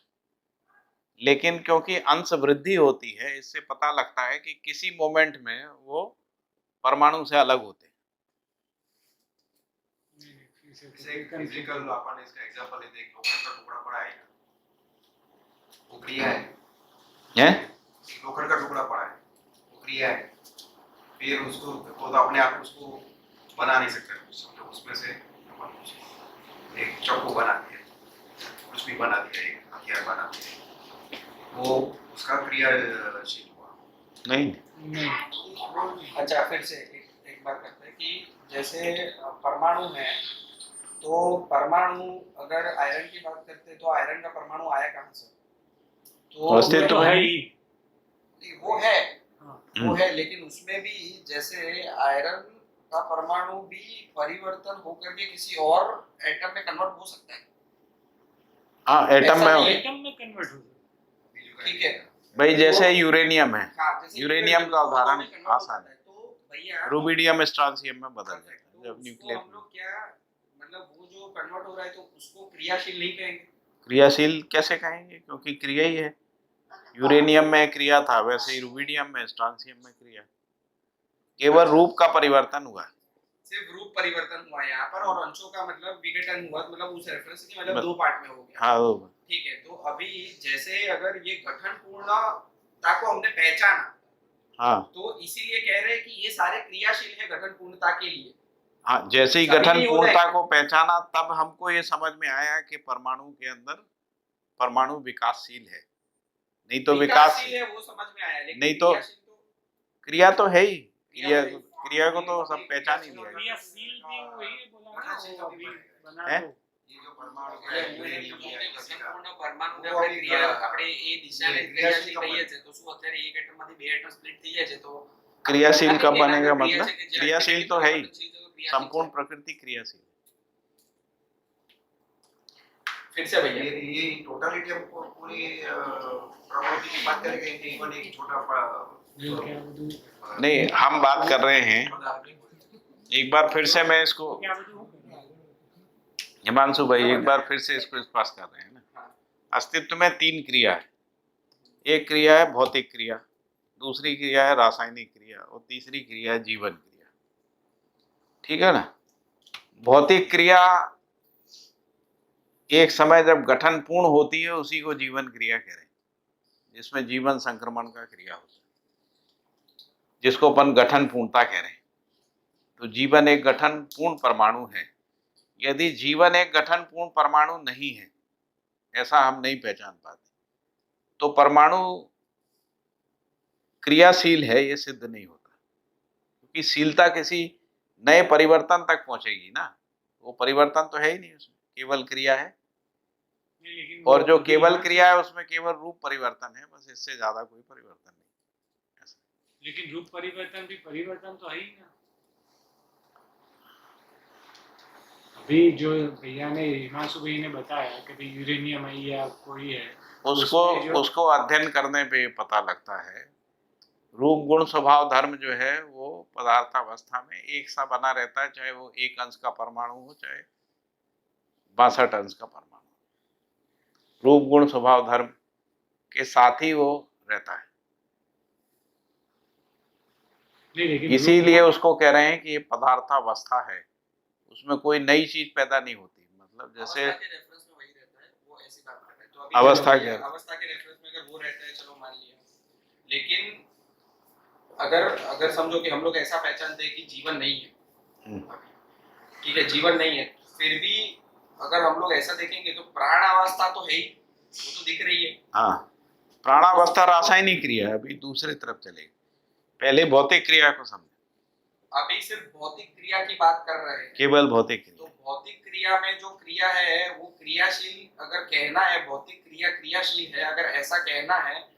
लेकिन क्योंकि अंश वृद्धि होती है, इससे पता लगता है कि किसी मोमेंट में वो परमाणु से अलग होते हैं। फिजिकल अपन इसका एग्जांपल लेते हैं, लोखंड का टुकड़ा पड़ा है, वो क्रिया है। एक लोखंड का टुकड़ा पड़ा है, वो क्रिया है। फिर उसको वो तो अपने आप उसको बना नहीं सकते, समझो उसमें से अपन कुछ एक चाकू बना दिया, कुछ भी बना दिया, एक हथियार बना दिया, वो उसका क्रियाशील हुआ नहीं, अच्छा फिर से एक बार करते हैं कि जैसे परमाणु में, तो परमाणु अगर आयरन की बात करते हैं तो आयरन का परमाणु आया कहाँ से? तो अस्तित्व तो है ही। वो है, हाँ। वो है, लेकिन उसमें भी जैसे आयरन का परमाणु भी परिवर्तन होकर के किसी और एटम में कन्वर्ट हो सकता है। हाँ, एटम ऐसा नहीं में, है। एटम में कन्वर्ट हो जाता ठीक है भाई जैसे यूरेनियम है, हाँ, जैसे यूरेनियम का उदाहरण में convert आसान होता है, तो भैया रूबिडियम स्ट्रांसियम में बदल जाता है तो जब उसको न्यूक्लियर हम लोग क्या, मतलब वो जो कन्वर्ट हो रहा है तो उसको क्रियाशील नहीं कहेंगे। क्रियाशील कैसे कहेंगे, क्योंकि क्रिया ही है। यूरेनियम में क्रिया था, वैसे ही रूबिडियम में स्ट्रांसियम में क्रिया, केवल रूप का परिवर्तन हुआ। सिर्फ रूप परिवर्तन हुआ यहाँ पर, और अंशों का मतलब विघटन हुआ, मतलब उस रेफरेंस की मतलब बस- दो पार्ट में हो गया। हाँ, वो ठीक है, तो अभी जैसे अगर ये गठन पूर्णता को हमने पहचाना, हाँ तो इसीलिए कह रहे हैं कि ये सारे क्रियाशील है गठन पूर्णता के लिए। हाँ, जैसे ही सभी गठन नहीं हो पूर्णता जाएगा। को पहचाना तब हमको ये समझ में आया कि परमाणु के अंदर परमाणु विकासशील है, नहीं तो विकासशील है वो समझ में आया, लेकिन नहीं तो क्रियाशील तो क्रिया तो है ही, क्रिया क्रिया को तो सब पहचान ही लिया है। क्रियाशील भी वही बोला ना, गठनशील वो का अभी भी बना है? दो। ये जो परमाणु है, यूरेनियम है, किसी का ગઠનપૂર્ણ પરમાણુને वो આપણે अभी ક્રિયા આપણે એ દિશાને ये ક્રિયાશીલ क्रियाशील कब કહીએ છે, તો શું અત્યારે એક એટમમાંથી બે એટમ સ્પ્લિટ થઈ જાય છે, તો क्रियाशील कब એના बनेगा, અંદર क्रिયા मतलब છે કે જે क्रियाशील तो है ही, गठनशील तो क्रियाशील संपूर्ण છે। प्रकृति क्रियाशील। फिर से भैया ये टोटलिटी हमको पूरी प्रकृति की बात करेंगे कि केवल एक छोटा जो क्या બધું नहीं, हम बात कर रहे हैं, एक बार फिर से मैं इसको क्या બધું हिमांशु भाई एक बार फिर से इसको स्पष्ट कर रहे हैं ना। अस्तित्व में 3 क्रिया है। एक क्रिया है भौतिक क्रिया, दूसरी क्रिया है रासायनिक क्रिया और तीसरी क्रिया है जीवन क्रिया। ठीक है ना। भौतिक क्रिया एक समय जब गठन पूर्ण होती है उसी को जीवन क्रिया कह रहे हैं, जिसमें जीवन संक्रमण का क्रिया होता है, जिसको अपन गठन पूर्णता कह रहे हैं। तो जीवन एक गठन पूर्ण परमाणु है। यदि जीवन एक गठन पूर्ण परमाणु नहीं है, ऐसा हम नहीं पहचान पाते, तो परमाणु क्रियाशील है ये सिद्ध नहीं होता, क्योंकि शीलता किसी नए परिवर्तन तक पहुंचेगी ना। वो परिवर्तन तो है ही नहीं उसमें, केवल क्रिया है। नहीं, लेकिन और जो वो केवल यहाँ- क्रिया है उसमें केवल रूप परिवर्तन है, बस इससे ज्यादा कोई परिवर्तन नहीं। ऐसा। लेकिन रूप परिवर्तन भी परिवर्तन तो है ही ना। अभी जो भैया ने हिमांशु भैया ने बताया कि भाई यूरेनियम है या कोई है, उसको उसमें जो- उसको अध्ययन करने पे पता लगता है। रूप गुण स्वभाव धर्म जो है वो पदार्थावस्था में एक सा बना रहता है, चाहे वो 1 अंश का परमाणु हो चाहे 62 अंश का परमाणु। रूप गुण स्वभाव धर्म के साथ ही वो रहता है। नहीं, लेकिन इसीलिए उसको कह रहे हैं कि ये पदार्थावस्था है, उसमें कोई नई चीज पैदा नहीं होती। मतलब जैसे अवस्था के रेफरेंस में वही रहता है, वो ऐसी बात कर रहे हैं। तो अभी अवस्था चलो, के- अवस्था के रेफरेंस में अगर वो रहता है चलो मान लिया, लेकिन अगर समझो कि हम लोग ऐसा पहचानते हैं कि जीवन नहीं है, हम्म। ठीक है जीवन नहीं है, फिर भी अगर हम लोग ऐसा देखेंगे तो प्राण अवस्था तो है ही, वो तो दिख रही है। हाँ, प्राणावस्था रासायनिक क्रिया है, अभी दूसरी तरफ चलेगी। पहले भौतिक क्रिया को समझे। अभी सिर्फ भौतिक क्रिया की बात कर रहे हैं, केवल भौतिक तो क्रिया। भौतिक क्रिया में जो क्रिया है वो क्रियाशील, अगर कहना है भौतिक क्रिया क्रियाशील है, अगर ऐसा कहना है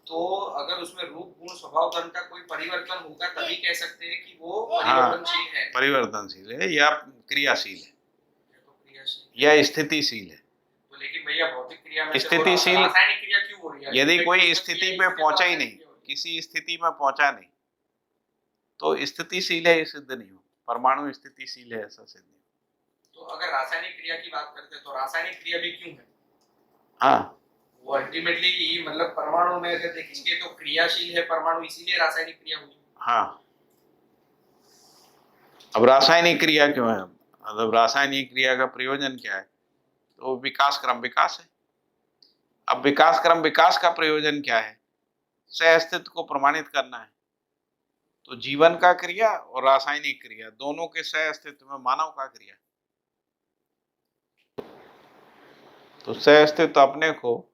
तो अगर उसमें रूप गुण स्वभाव धर्म का कोई परिवर्तन होगा तभी कह सकते हैं कि वो परिवर्तनशील है। परिवर्तनशील है या क्रियाशील है तो क्रियाशील या स्थितिशील है। तो लेकिन भैया भौतिक क्रिया में स्थितिशील- रासायनिक क्रिया क्यों हो रही है? यदि क्योंकि कोई उसमें स्थिति क्रिया में इसलिए पहुंचा ही रासायनिक नहीं, क्रिया हो रही है। किसी स्थिति में पहुंचा नहीं, तो स्थितिशील है ये सिद्ध नहीं हो। परमाणु स्थितिशील है ऐसा सिद्ध नहीं। तो अगर रासायनिक क्रिया की बात करते हैं तो रासायनिक क्रिया भी क्यों है? हाँ, वो अल्टीमेटली मतलब परमाणु में अगर देखेंगे तो क्रियाशील है परमाणु, इसीलिए रासायनिक क्रिया हुई। हाँ। अब रासायनिक क्रिया क्यों है? मतलब रासायनिक क्रिया का प्रयोजन क्या है? तो विकास क्रम विकास है। अब विकास क्रम विकास का प्रयोजन क्या है? सह अस्तित्व को प्रमाणित करना है। तो जीवन का क्रिया और रासायनिक क्रिया दोनों के सह अस्तित्व में मानव का क्रिया। तो सह अस्तित्व अपने को,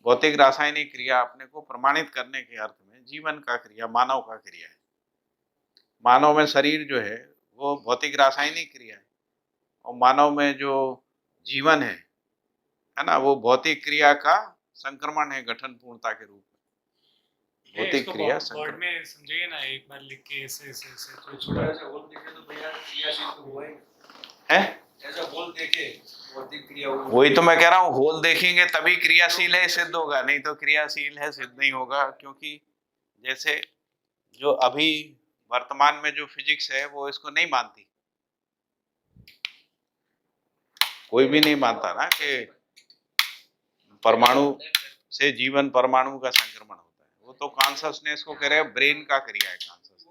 भौतिक रासायनिक क्रिया अपने को प्रमाणित करने के अर्थ में जीवन का क्रिया, मानव का क्रिया है। मानव में शरीर जो है वो भौतिक रासायनिक क्रिया है, और मानव में जो जीवन है ना, वो भौतिक क्रिया का संक्रमण है गठन पूर्णता के रूप में। भौतिक इसको क्रिया बोर्ड संक्रमण में समझिए ना, एक बार लिख के ऐसे ऐसे ऐसे तो छोटा सा होल देखे तो भैया क्रियाशील तो हुआ ही। है। ऐसा होल देखे भौतिक क्रिया हुई। वही तो मैं कह रहा हूँ, होल देखेंगे तभी क्रियाशील है सिद्ध होगा, नहीं तो क्रियाशील है सिद्ध नहीं होगा। क्योंकि जैसे जो अभी वर्तमान में जो फिजिक्स है वो इसको नहीं मानती। कोई भी नहीं मानता ना कि परमाणु से जीवन, परमाणु का संक्रमण होता है। वो तो कॉन्शसनेस को कह रहे हैं, ब्रेन का क्रिया है कॉन्शसनेस।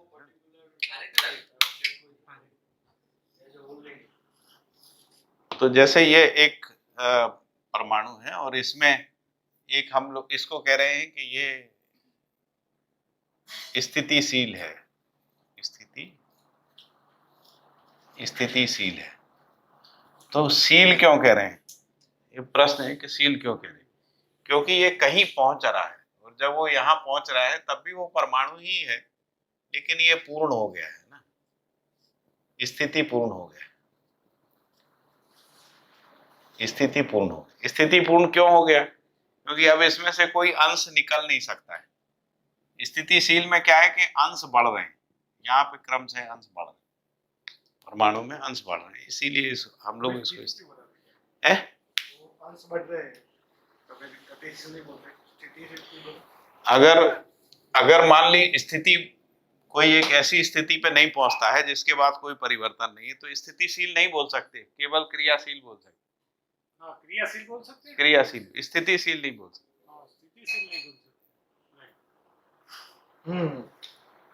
तो जैसे ये एक परमाणु है और इसमें एक हम लोग इसको कह रहे हैं कि ये स्थितिशील है। स्थितिशील है। तो शील क्यों कह रहे हैं? ये प्रश्न है कि शील क्यों कह रहे हैं? क्योंकि ये कहीं पहुंच रहा है, और जब वो यहाँ पहुंच रहा है तब भी वो परमाणु ही है, लेकिन ये पूर्ण हो गया है ना, स्थिति पूर्ण हो गया। स्थिति पूर्ण हो गया। स्थिति पूर्ण क्यों हो गया? क्योंकि अब इसमें से कोई अंश निकल नहीं सकता है। स्थितिशील में क्या है कि अंश बढ़ रहे हैं, यहाँ पे क्रम से अंश बढ़ रहे हैं, परमाणु में अंश बढ़ रहे हैं, इसीलिए हम लोग इसको अंश बढ़ रहे हैं। अगर अगर मान ली स्थिति कोई एक ऐसी स्थिति पे नहीं पहुंचता है जिसके बाद कोई परिवर्तन नहीं है, तो स्थितिशील नहीं बोल सकते, केवल क्रियाशील बोल सकते। हाँ, क्रियाशील बोल सकते हैं। क्रियाशील, स्थितिशील नहीं बोल सकते। हाँ, स्थितिशील नहीं बोल सकते।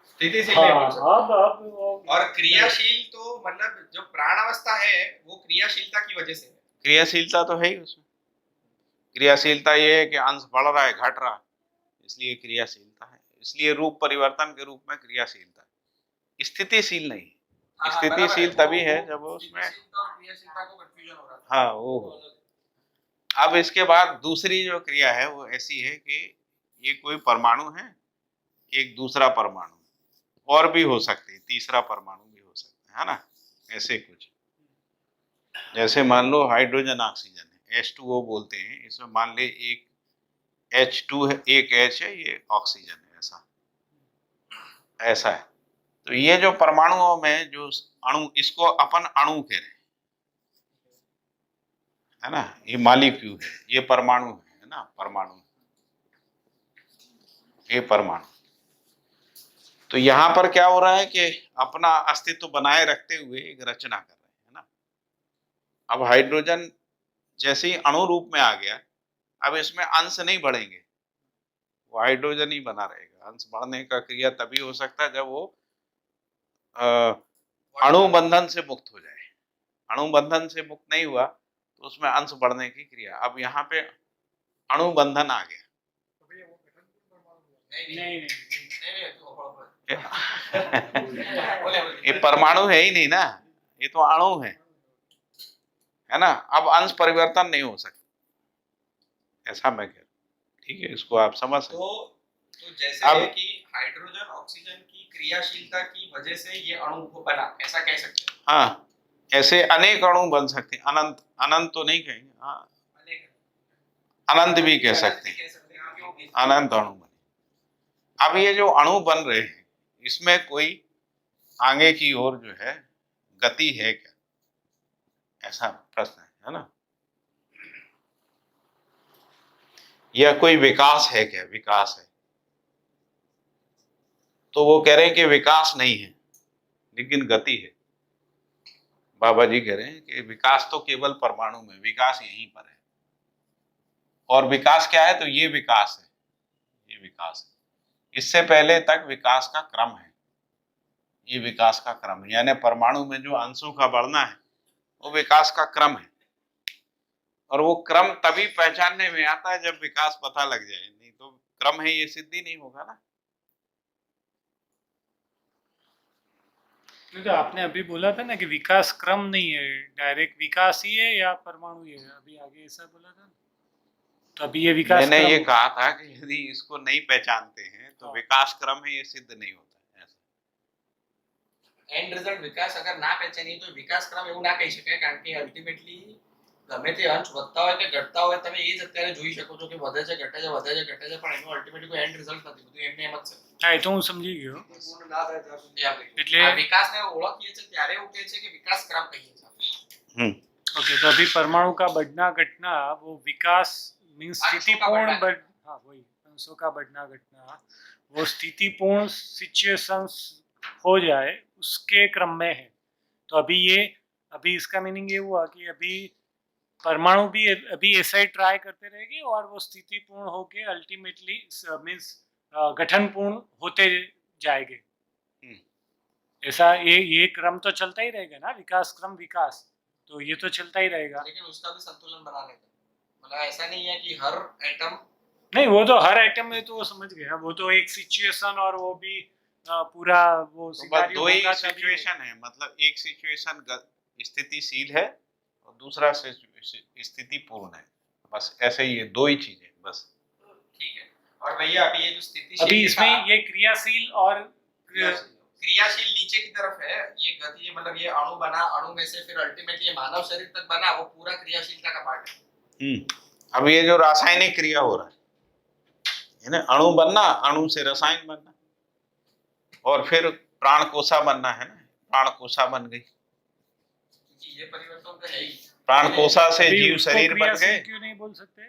स्थितिशील नहीं बोल सकते। अब वो और क्रियाशील तो मतलब जो प्राण अवस्था है वो क्रियाशीलता की वजह से है। क्रियाशीलता तो है ही उसमें। क्रियाशीलता ये है कि अंश बढ़ रहा है, घट रहा है, इसलिए क्रियाशीलता है। इसलिए रूप परिवर्तन के रूप में क्रियाशीलता है, स्थितिशील नहीं। स्थितिशील तभी है जब उसमें, क्रियाशीलता को कंफ्यूजन हो रहा था। हाँ वो। अब इसके बाद दूसरी जो क्रिया है वो ऐसी है कि ये कोई परमाणु है, एक दूसरा परमाणु और भी हो सकते हैं, तीसरा परमाणु भी हो सकता है ना, ऐसे कुछ। जैसे मान लो हाइड्रोजन ऑक्सीजन है, H2O बोलते हैं, इसमें मान ले एक H2 है, एक H है, ये ऑक्सीजन है, ऐसा ऐसा है। तो ये जो परमाणुओं में जो अणु, इसको अपन अणु कह रहे हैं, है ना, ये मॉलिक्यूल है, ये परमाणु है ना, परमाणु, ये परमाणु। तो यहाँ पर क्या हो रहा है कि अपना अस्तित्व बनाए रखते हुए एक रचना कर रहे हैं, है ना। अब हाइड्रोजन जैसे ही अणु रूप में आ गया, अब इसमें अंश नहीं बढ़ेंगे, वो हाइड्रोजन ही बना रहेगा। अंश बढ़ने का क्रिया तभी हो सकता है जब वो अणु बंधन से मुक्त हो जाए। अणु बंधन से मुक्त नहीं हुआ तो उसमें अंश बढ़ने की क्रिया। अब यहाँ पे अणु बंधन आ गया, नहीं ये परमाणु है ही नहीं ना, ये तो अणु है ना। अब अंश परिवर्तन नहीं हो सकता, ऐसा मैं कह रहा हूं। ठीक है, इसको आप समझ सकते। तो जैसे अब- है कि हाइड्रोजन ऑक्सीजन की क्रियाशीलता की वजह से ये अणु को बना, ऐसा कह सकते हैं। हाँ, ऐसे अनेक अणु बन सकते हैं, अनंत, अनंत तो नहीं कहेंगे, हाँ अनंत भी कह सकते हैं, अनंत अणु बने। अब ये जो अणु बन रहे हैं, इसमें कोई आगे की ओर जो है गति है क्या, ऐसा प्रश्न है ना। या कोई विकास है क्या, विकास है, तो वो कह रहे हैं कि विकास नहीं है लेकिन गति है। बाबा जी कह रहे हैं कि विकास तो केवल परमाणु में, विकास यहीं पर है। और विकास क्या है, तो ये विकास है, ये विकास है। इससे पहले तक विकास का क्रम है, ये विकास का क्रम है, यानी परमाणु में जो अंशों का बढ़ना है वो विकास का क्रम है। और वो क्रम तभी पहचानने में आता है जब विकास पता लग जाए, नहीं तो क्रम है ये सिद्धि नहीं होगा ना। तो आपने अभी बोला था ना कि विकास क्रम नहीं है, डायरेक्ट विकास ही है या परमाणु ही है, अभी आगे ऐसा बोला था। तो अभी ये विकास मैंने क्रम ये कहा था कि यदि इसको नहीं पहचानते हैं तो विकास क्रम है ये सिद्ध नहीं होता है, ऐसा। એન્ડ રિઝલ્ટ વિકાસ અગર ના પહેચાની તો વિકાસ ક્રમ એવું ના કહી શકાય, કારણ કે અલ્ટિમેટલી ગમે તે અંશ વધતા હોય કે ઘટતા હોય તમે એ જ અત્યારે જોઈ શકો છો કે વધે છે ઘટે છે વધે છે ઘટે છે, પણ એનો અલ્ટિમેટલી કોઈ એન્ડ રિઝલ્ટ નથી, બધું એમને એમ જ છે. હા, એ તો હું સમજી ગયો. પૂર્ણ ના થાય ત્યાં સુધી એટલે- આ વિકાસને ઓળખીએ છીએ ત્યારે એવું કહે છે કે વિકાસ ક્રમ કહીએ છીએ. ओके, तो अभी परमाणु का बढ़ना घटना वो विकास मीन्स अंशों का स्थितिपूर्ण बढ़ना। हाँ वही अंशों का बढ़ना घटना, वो स्थितिपूर्ण सिचुएशंस हो जाए उसके क्रम में है। तो अभी इसका मीनिंग ये हुआ कि अभी परमाणु भी अभी ऐसा ही ट्राई करते रहेगी और वो स्थितिपूर्ण होके अल्टीमेटली मीन्स गठनपूर्ण होते जाएंगे। ऐसा ये क्रम तो चलता ही रहेगा ना, विकास क्रम विकास, तो ये तो चलता ही रहेगा। लेकिन उसका भी संतुलन बना लेते हैं, मतलब ऐसा नहीं है कि हर एटम नहीं, वो तो हर आइटम में तो वो समझ गया, वो तो एक सिचुएशन और वो भी पूरा वो तो बस सिनेरियो दो ही होगा तभी सिचुएशन है, मतलब एक सिचुएशन स्थितिशील है और दूसरा स्थिति पूर्ण है, बस ऐसे ही है, दो ही चीजें बस। ठीक है। और भैया अभी ये जो स्थितिशील अभी लिखा, इसमें ये क्रियाशील और क्रियाशील नीचे की तरफ है, ये गति है, मतलब ये अणु बना, अणु में से फिर अल्टीमेटली ये मानव शरीर तक बना, वो पूरा क्रियाशीलता का पार्ट है. अब ये जो रासायनिक क्रिया हो रहा है ना, अणु बनना, अणु से रसायन बनना, और फिर प्राण कोशा बनना है ना, प्राण कोशा बन गई, क्योंकि ये परिवर्तन तो है ही. प्राण कोशा से अभी जीव उसको शरीर बन क्रियाशील गए, क्यों नहीं बोल सकते?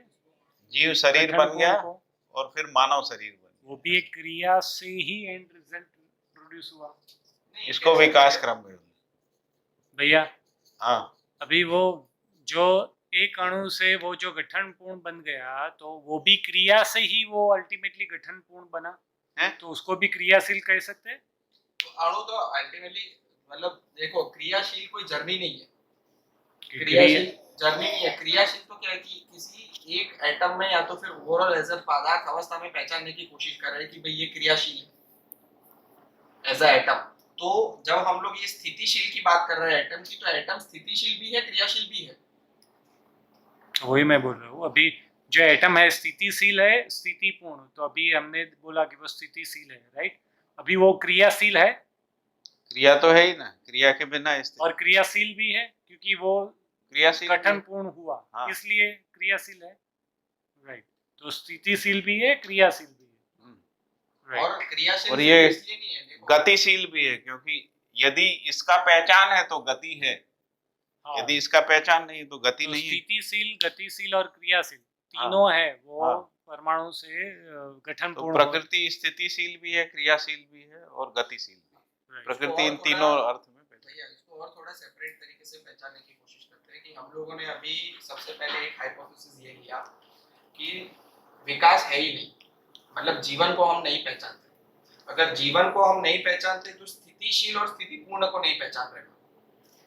जीव शरीर गठन बन गया को- और फिर मानव शरीर बन वो भी एक क्रिया से ही एंड रिजल्ट प्रोड्यूस हुआ। इसको विकास क्रम में, भैया हाँ अभी वो जो एक अणु से वो जो गठन पूर्ण बन गया, तो वो भी क्रिया से ही वो अल्टीमेटली गठन पूर्ण बना है? तो उसको भी क्रियाशील कह सकते हैं। तो अणु तो अल्टीमेटली मतलब देखो क्रियाशील कोई जर्नी नहीं है, क्रियाशील जर्नी नहीं है। क्रियाशील तो क्या है कि किसी एक एटम में या तो फिर ओवरऑल एज अ पदार्थ अवस्था में पहचानने की कोशिश कर रहे हैं कि भाई ये क्रियाशील है एज अ एटम। तो जब हम लोग ये स्थितिशील की बात कर रहे हैं एटम की, तो एटम स्थितिशील भी है क्रियाशील भी है। वही मैं बोल रहा हूँ, अभी जो एटम है स्थितिशील है, स्थिति पूर्ण, तो अभी हमने बोला कि वो स्थितिशील है, राइट। अभी वो क्रियाशील है, क्रिया तो है ही ना, क्रिया के बिना स्थिति, और क्रियाशील भी है क्योंकि वो क्रियाशील भी गठन है। पूर्ण हुआ, हाँ। इसलिए क्रियाशील है, राइट। तो स्थितिशील भी है, क्रियाशील भी है, हम्म। राइट। और क्रियाशील और ये इसलिए नहीं है, देखो गतिशील भी है, क्योंकि यदि इसका पहचान है तो गति है, हाँ, यदि इसका पहचान नहीं तो गति तो नहीं है। स्थितिशील, गतिशील और क्रियाशील हाँ। तीनों है वो हाँ। परमाणु से गठन तो पूर्ण हो- प्रकृति स्थितिशील भी है, क्रियाशील भी है और गतिशील भी है। राइट। प्रकृति इन और तीनों थोड़ा- अर्थ में पहचान। भैया इसको और थोड़ा सेपरेट तरीके से पहचानने की कोशिश करते हैं कि हम लोगों ने अभी सबसे पहले एक हाइपोथेसिस ये लिया कि विकास है ही नहीं, मतलब जीवन को हम नहीं पहचानते। अगर जीवन को हम नहीं पहचानते तो स्थितिशील और स्थिति पूर्ण को नहीं पहचान रहे,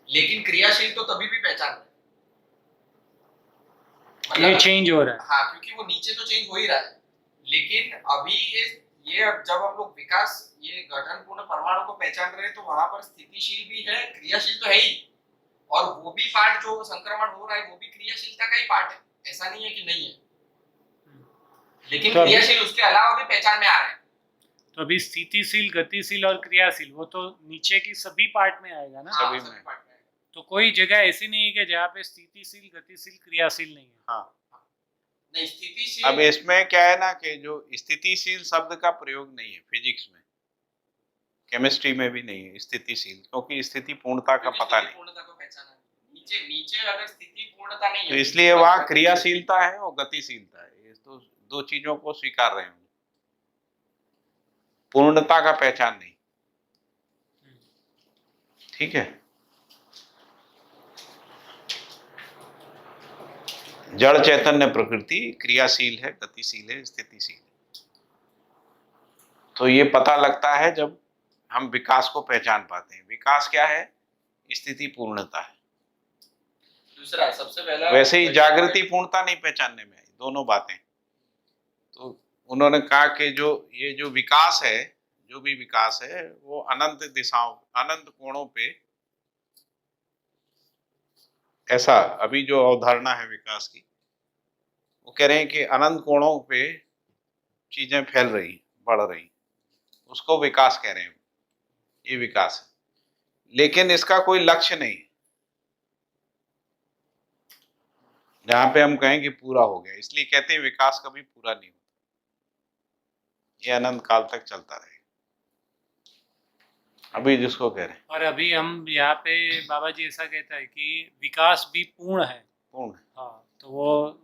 लेकिन क्रियाशील तो तभी भी पहचान रहे। ये चेंज हो रहा है। हाँ, क्योंकि वो नीचे तो चेंज हो ही रहा है, लेकिन अभी ये अब जब हम लोग विकास ये गठन पूर्ण परमाणु को पहचान रहे हैं तो वहां पर स्थितिशील भी है, क्रियाशील तो है ही, और वो भी पार्ट जो संक्रमण हो रहा है वो भी क्रियाशीलता का ही पार्ट है, ऐसा नहीं है कि नहीं है, लेकिन तो क्रियाशील उसके अलावा भी पहचान में आ रहे हैं। तो अभी स्थितिशील, गतिशील और क्रियाशील वो तो नीचे की सभी पार्ट में आएगा ना। हाँ, सभी सभी में। पार्ट में आएगा। तो कोई जगह ऐसी नहीं है कि जहाँ पे स्थितिशील, गतिशील, क्रियाशील नहीं है। हाँ, नहीं स्थितिशील अब इसमें क्या है ना कि जो स्थितिशील शब्द का प्रयोग नहीं है फिजिक्स में, केमिस्ट्री में भी नहीं है स्थितिशील, क्योंकि स्थिति पूर्णता का पता नहीं, पूर्णता को पहचाना है। नीचे नीचे अगर स्थिति पूर्णता नहीं तो है इसलिए वहाँ क्रियाशीलता है और गतिशीलता है, ये तो दो चीजों को स्वीकार रहे हैं, पूर्णता का पहचान नहीं। ठीक है, जड़ चैतन्य प्रकृति क्रियाशील है, गतिशील है, स्थितिशील है। तो ये पता लगता है जब हम विकास को पहचान पाते हैं। विकास क्या है? स्थिति पूर्णता है। दूसरा सबसे पहला वैसे ही जागृति पूर्णता नहीं पहचानने में आई, दोनों बातें। तो उन्होंने कहा कि जो ये जो विकास है, जो भी विकास है वो अनंत दिशाओं, अनंत कोणों पे, ऐसा अभी जो अवधारणा है विकास की, वो कह रहे हैं कि अनंत कोणों पे चीजें फैल रही, बढ़ रही, उसको विकास कह रहे हैं। ये विकास है, लेकिन इसका कोई लक्ष्य नहीं, जहां पे हम कहें कि पूरा हो गया, इसलिए कहते हैं विकास कभी पूरा नहीं होता, ये अनंत काल तक चलता रहेगा। अभी जिसको कह रहे हैं और अभी हम यहाँ पे बाबा जी ऐसा कहता है कि विकास भी पूर्ण है। पूर्ण है, हाँ, तो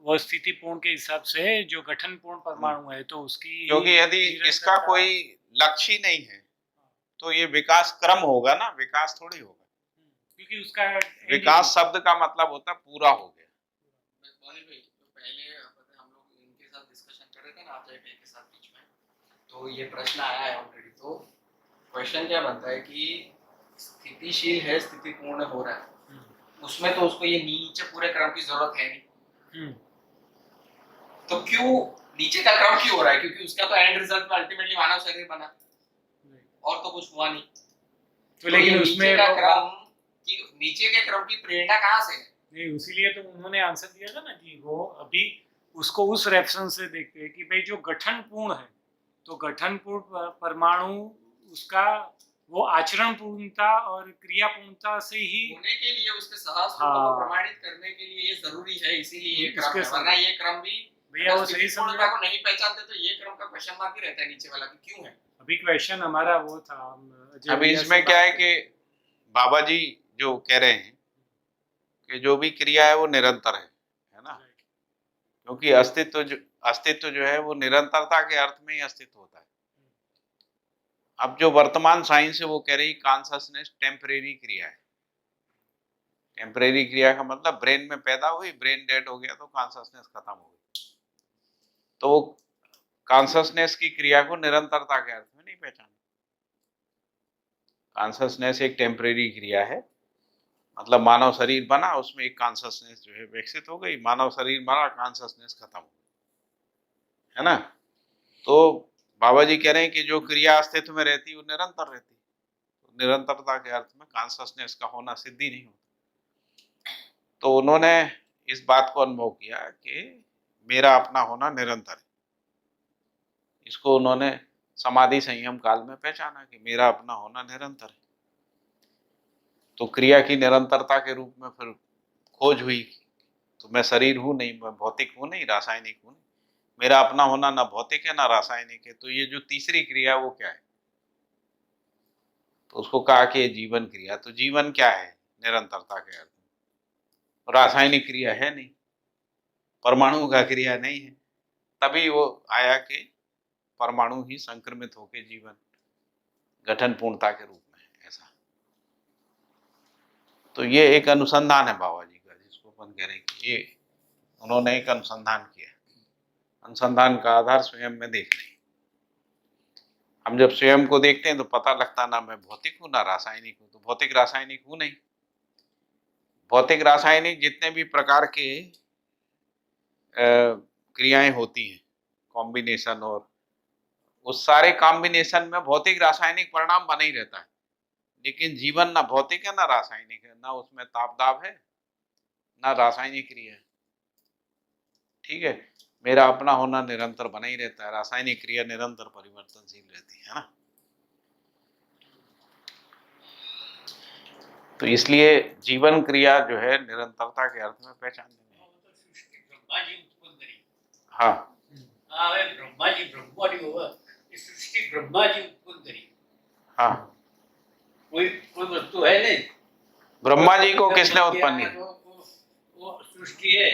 वो स्थिति पूर्ण के हिसाब से जो गठन पूर्ण परमाणु है तो उसकी, क्योंकि यदि इसका कोई लक्ष्य ही नहीं है तो ये विकास क्रम होगा ना, विकास थोड़ी होगा। क्योंकि उसका विकास शब्द का मतलब होता है पूरा हो गया। मोहित भाई तो पहले हम लोग इनके साथ डिस्कशन कर रहे थे ना आचार्य भाई के साथ बीच में, तो ये प्रश्न आया है ऑलरेडी। तो क्वेश्चन क्या बनता है कि स्थितिशील है, स्थिति पूर्ण हो रहा है, उसमें तो उसको ये नीचे पूरे क्रम की जरूरत है नहीं, तो क्यों नीचे का क्रम क्यों हो रहा है? क्योंकि उसका तो एंड रिजल्ट में अल्टीमेटली मानव शरीर बना और तो कुछ हुआ नहीं। तो लेकिन ये उसमें नीचे का क्रम की, नीचे के क्रम की प्रेरणा कहाँ से है? नहीं, उसीलिए तो उन्होंने आंसर दिया था ना कि वो अभी उसको उस रेफरेंस से देखते हैं कि भाई जो गठन पूर्ण है, तो गठन पूर्ण परमाणु उसका वो आचरण पूर्णता और क्रिया पूर्णता से ही होने के लिए उसके सहस्त्र हाँ। को प्रमाणित करने के लिए ये जरूरी है, इसीलिए ये क्रम इसके है। साथ- वरना ये क्रम भी भैया वो अगर सही स्थिति पूर्णता समझा। को नहीं पहचानते तो ये क्रम का क्वेश्चन मार्क ही रहता है नीचे वाला कि क्यों है। अभी क्वेश्चन हमारा वो था, अजय अभी भैया से इसमें क्या बात है कि बाबा जी जो कह रहे हैं कि जो भी क्रिया है वो निरंतर है ना, क्योंकि अस्तित्व जो है वो निरंतरता के अर्थ में ही अस्तित्व होता है। अब जो वर्तमान साइंस है वो कह रही कॉन्शसनेस टेम्परेरी क्रिया है। टेम्परेरी क्रिया का मतलब ब्रेन में पैदा हुई, ब्रेन डेड हो गया तो कॉन्शसनेस खत्म हो गई। तो कॉन्शसनेस की क्रिया को निरंतरता के अर्थ में नहीं पहचाना। कॉन्शसनेस एक टेम्परेरी क्रिया है, मतलब मानव शरीर बना, उसमें एक कॉन्शसनेस जो है विकसित हो गई, मानव शरीर बना, कॉन्शसनेस खत्म हो गई, है ना। तो बाबा जी कह रहे हैं कि जो क्रिया अस्तित्व में रहती है वो निरंतर रहती है। तो निरंतरता के अर्थ में कॉन्शसनेस का होना सिद्धि नहीं होता। तो उन्होंने इस बात को अनुभव किया कि मेरा अपना होना निरंतर है। इसको उन्होंने समाधि संयम काल में पहचाना कि मेरा अपना होना निरंतर है। तो क्रिया की निरंतरता के रूप में फिर खोज हुई। तो मैं शरीर हूँ नहीं, मैं भौतिक हूँ नहीं, रासायनिक हूँ नहीं, मेरा अपना होना ना भौतिक है ना रासायनिक है। तो ये जो तीसरी क्रिया वो क्या है? तो उसको कहा कि जीवन क्रिया। तो जीवन क्या है निरंतरता के अर्थ में? रासायनिक क्रिया है नहीं, परमाणु का क्रिया नहीं है। तभी वो आया कि परमाणु ही संक्रमित होकर जीवन गठन पूर्णता के रूप में है, ऐसा। तो ये एक अनुसंधान है बाबा जी का, जिसको अपन कह रहे हैं कि ये उन्होंने एक अनुसंधान किया। अनुसंधान का आधार स्वयं में देख लें। हम जब स्वयं को देखते हैं तो पता लगता ना मैं भौतिक हूँ ना रासायनिक हूँ। तो भौतिक रासायनिक हूँ नहीं। भौतिक रासायनिक जितने भी प्रकार के क्रियाएं होती हैं, कॉम्बिनेशन, और उस सारे कॉम्बिनेशन में भौतिक रासायनिक परिणाम बना ही रहता है। लेकिन जीवन ना भौतिक है ना रासायनिक है, ना उसमें ताप दाब है ना रासायनिक क्रिया है। ठीक है, मेरा अपना होना निरंतर बना ही रहता है, रासायनिक क्रिया निरंतर परिवर्तनशील रहती है ना। तो इसलिए जीवन क्रिया जो है निरंतरता के अर्थ में पहचान लेंगे। ब्रह्माजी उत्पन्न करी। हाँ, હવે બ્રહ્માજી બ્રહ્માજી હોવે એ સૃષ્ટિ બ્રહ્માજી उत्पन्न करी। हाँ, कोई कोई वस्तु है नहीं। ब्रह्मा जी को किसने उत्पन्न किया? वो सृष्टि है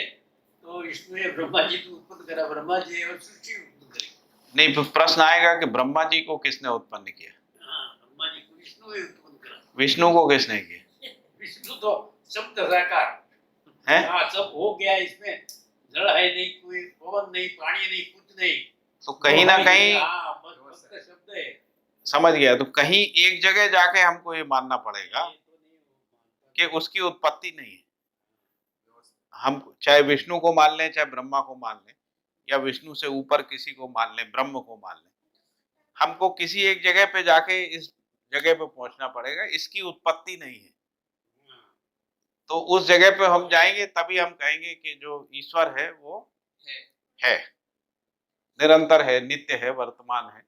तो इसमें ब्रह्मा जी को उत्पन्न करा, ब्रह्मा जी और सृष्टि उत्पन्न करी। नहीं, तो प्रश्न आएगा कि ब्रह्मा जी को किसने उत्पन्न किया? हाँ, ब्रह्मा जी को विष्णु ने उत्पन्न करा। विष्णु को किसने किया? विष्णु तो शब्द साकार है। हाँ, सब हो गया। इसमें जल है नहीं, कोई पवन नहीं, पानी नहीं, कुछ नहीं। तो कहीं ना कहीं हाँ, बस शब्द है। समझ गया। तो कहीं एक जगह जाके हमको ये मानना पड़ेगा कि उसकी उत्पत्ति नहीं है। हम चाहे विष्णु को मान लें, चाहे ब्रह्मा को मान लें, या विष्णु से ऊपर किसी को मान लें, ब्रह्म को मान लें, हमको किसी एक जगह पे जाके इस जगह पे पहुंचना पड़ेगा, इसकी उत्पत्ति नहीं है। तो उस जगह पे हम जाएंगे तभी हम कहेंगे कि जो ईश्वर है वो है, निरंतर है, नित्य है, वर्तमान है,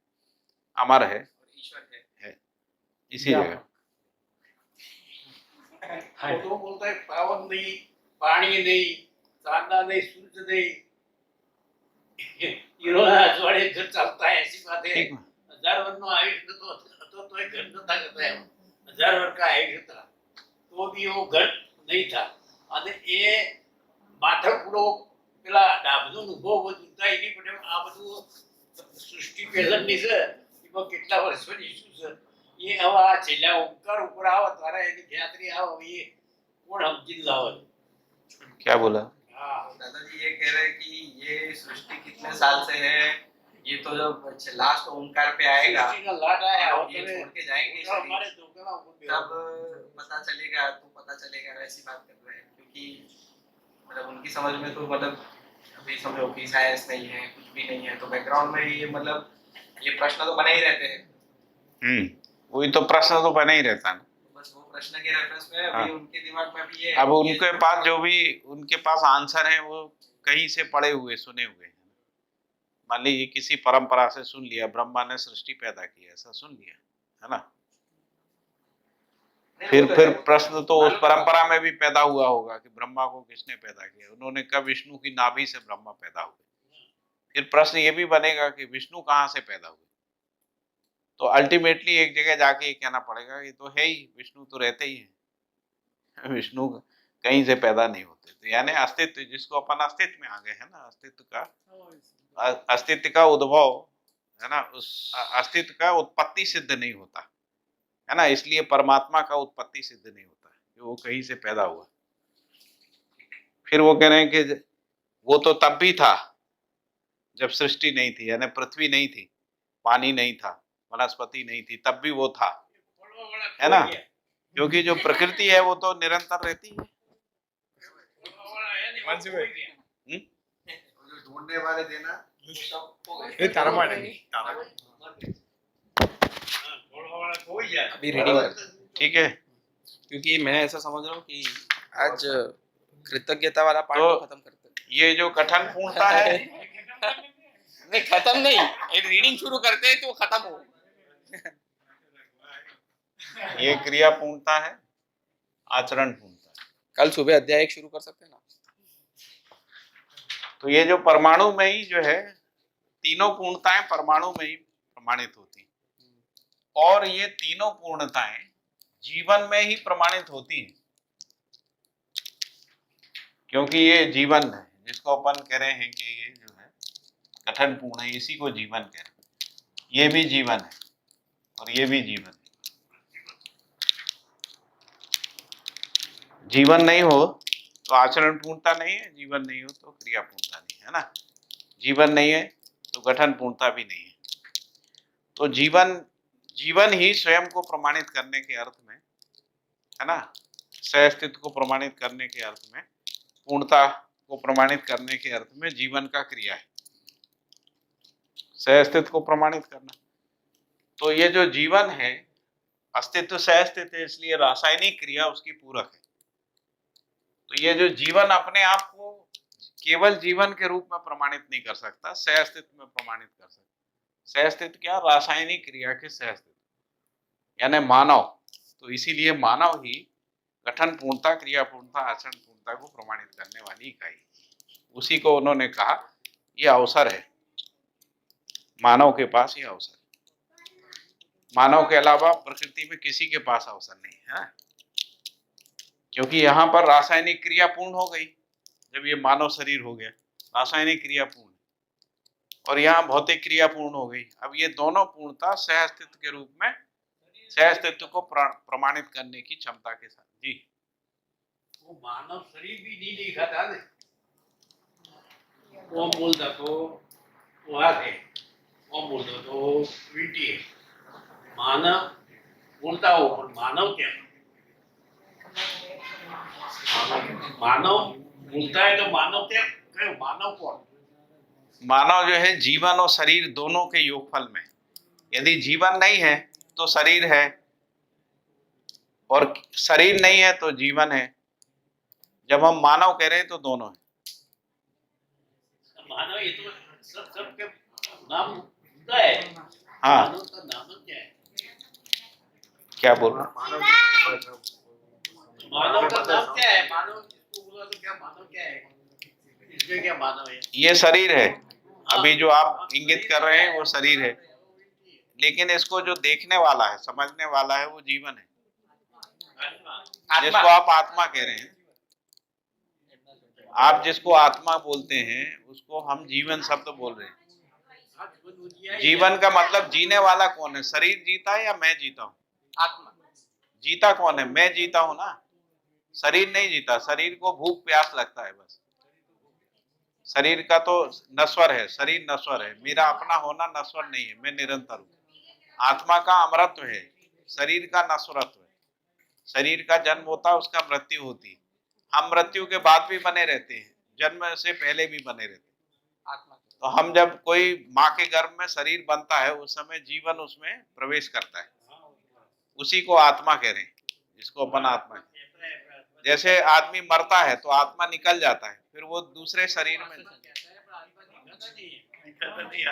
अमर है, ईश्वर है इसी जगह। वो तो बोलता है पावन नहीं, पानी नहीं, चांदा नहीं, सूरज नहीं। इन्होंने अजवाड़े घर चलता है, ऐसी बात है। ठीक है। 1000 वर्ष નો આયુષ્ય તો એ ઘર નતા કરતા એમ। 1000 વર્ષ का आयुष्य था तो भी वो घर नहीं था। અને એ માથા પૂરો પેલા ડાબનો ઉભો ઉતા એની પડે આ બધું સૃષ્ટિ પહેલાની છે એમાં કેટલા વર્ષોની ઇશ્યુ છે એ હવે આ છેલ્લા ઓમકાર ઉપર આવે ત્યારે એની ખ્યાતરી આવે એ કોણ સમજી લાવે। क्या बोला? हाँ, दादाजी ये कह रहे हैं कि ये सृष्टि कितने साल से है, ये तो जब लास्ट ओमकार पे आएगा सृष्टिનો લાટ આયા और ये छोड़ के जाएंगे तो हमारे दोगला ऊपर तब पता चलेगा, तो पता चलेगा, ऐसी बात कर रहे हैं। क्योंकि मतलब उनकी समझ में तो मतलब अभी समझो कि साइंस नहीं है, कुछ भी नहीं है, तो बैकग्राउंड में ये मतलब ये प्रश्न तो बने ही रहते हैं। वही तो प्रश्न तो बना ही रहता है। बस वो प्रश्न के रेफरेंस में अभी हाँ। उनके दिमाग में भी ये अब उनके पास जो भी उनके पास आंसर है वो कहीं से पढ़े हुए, सुने हुए हैं। मान लीजिए किसी परंपरा से सुन लिया, ब्रह्मा ने सृष्टि पैदा की, ऐसा सुन लिया, है ना। फिर प्रश्न तो उस परंपरा में भी पैदा हुआ होगा कि ब्रह्मा को किसने पैदा किया। उन्होंने कहा विष्णु की नाभि से ब्रह्मा पैदा हुए। फिर प्रश्न ये भी बनेगा कि विष्णु कहाँ से पैदा हुए। तो अल्टीमेटली एक जगह जाके ये कहना पड़ेगा कि तो है ही, विष्णु तो रहते ही हैं, विष्णु कहीं से पैदा नहीं होते। तो यानी अस्तित्व, जिसको अपन अस्तित्व में आ गए हैं ना, अस्तित्व का उद्भव, है ना, उस अस्तित्व का उत्पत्ति सिद्ध नहीं होता, है ना, इसलिए परमात्मा का उत्पत्ति सिद्ध नहीं होता कि वो कहीं से पैदा हुआ। फिर वो कह रहे हैं कि वो तो तब भी था जब सृष्टि नहीं थी, यानी पृथ्वी नहीं थी, पानी नहीं था, वनस्पति नहीं थी, तब भी वो था, है ना, क्योंकि जो प्रकृति है वो तो निरंतर रहती है। हम्म? जो ढूंढने वाले देना अभी रीडिंग ठीक है, क्योंकि मैं ऐसा समझ रहा हूँ कि आज कृतज्ञता वाला पार्ट तो को खत्म करते हैं। ये जो कठन पूर्णता है, नहीं खत्म नहीं, रीडिंग शुरू करते हैं तो खत्म हो। ये क्रिया पूर्णता है, आचरण पूर्णता है। कल सुबह अध्याय 1 शुरू कर सकते हैं ना। तो ये जो परमाणु में ही जो है, तीनों पूर्णताएं परमाणु में ही प्रमाणित होती हैं, और ये तीनों पूर्णताएं जीवन में ही प्रमाणित होती हैं, क्योंकि ये जीवन है जिसको अपन कह रहे हैं कि ये जो है कठन पूर्ण है, इसी को जीवन कह रहे हैं। ये भी जीवन है और ये भी जीवन है। जीवन नहीं हो तो आचरण पूर्णता नहीं है, जीवन नहीं हो तो क्रिया पूर्णता नहीं है ना, जीवन नहीं है तो गठन पूर्णता भी नहीं है। तो जीवन ही स्वयं को प्रमाणित करने के अर्थ में, है ना, सहअस्तित्व को प्रमाणित करने के अर्थ में, पूर्णता को प्रमाणित करने के अर्थ में जीवन का क्रिया है, सहअस्तित्व को प्रमाणित करना। तो ये जो जीवन है, अस्तित्व सहअस्तित्व है, इसलिए रासायनिक क्रिया उसकी पूरक है। तो ये जो जीवन अपने आप को केवल जीवन के रूप में प्रमाणित नहीं कर सकता, सहअस्तित्व में प्रमाणित कर सकता। सहअस्तित्व क्या? रासायनिक क्रिया के सहअस्तित्व, यानी मानव। तो इसीलिए मानव ही गठन पूर्णता, क्रिया पूर्णता, आचरण पूर्णता को प्रमाणित करने वाली इकाई, उसी को उन्होंने कहा ये अवसर है, मानव के पास ये अवसर है। मानव के अलावा प्रकृति में किसी के पास अवसर नहीं है, क्योंकि यहाँ पर रासायनिक क्रिया पूर्ण हो गई जब ये मानव शरीर हो गया, रासायनिक क्रिया पूर्ण, और यहाँ भौतिक क्रिया पूर्ण हो गई। अब ये दोनों पूर्णता सहअस्तित्व के रूप में सहअस्तित्व को प्रमाणित करने की क्षमता के साथ। जी, वो मानव शरीर भी नहीं देखा था ने, वो बोलता तो वहाँ थे, वो बोलता तो वीटी है, मानव बोलता हो, पर मानव क्या है? मानव बोलता है तो मानव क्या? मानव कौन? मानव जो है जीवन और शरीर दोनों के योगफल में, यदि जीवन नहीं है तो शरीर है, और शरीर नहीं है तो जीवन है। जब हम मानव कह रहे हैं तो दोनों है। मानव ये तो सब के नाम होता है। हाँ, मानव का नाम क्या है? क्या बोल रहा? मानव का नाम क्या है? मानव जिसको बोला तो क्या मानव क्या है? इसमें क्या मानव है? ये शरीर है, अभी जो आप इंगित कर रहे हैं वो शरीर है, लेकिन इसको जो देखने वाला है, समझने वाला है, वो जीवन है, जिसको आप आत्मा कह रहे हैं। आप जिसको आत्मा बोलते हैं उसको हम जीवन शब्द बोल रहे हैं। जीवन का मतलब जीने वाला कौन है? शरीर जीता है या मैं जीता हूँ? आत्मा जीता कौन है? मैं जीता हूँ ना, शरीर नहीं जीता। शरीर को भूख प्यास लगता है बस। शरीर का तो नश्वर है, शरीर नश्वर है, मेरा अपना होना नश्वर नहीं है, मैं निरंतर हूँ। आत्मा का अमरत्व है, शरीर का नश्वरत्व है। शरीर का जन्म होता है, उसका मृत्यु होती है। हम मृत्यु के बाद भी बने रहते हैं, जन्म से पहले भी बने रहते हैं। आत्मा तो हम जब कोई माँ के गर्भ में शरीर बनता है, उस समय जीवन उसमें प्रवेश करता है, उसी को आत्मा कह रहे हैं, जिसको अपन आत्मा है। जैसे आदमी मरता है तो आत्मा निकल जाता है, फिर वो दूसरे शरीर में।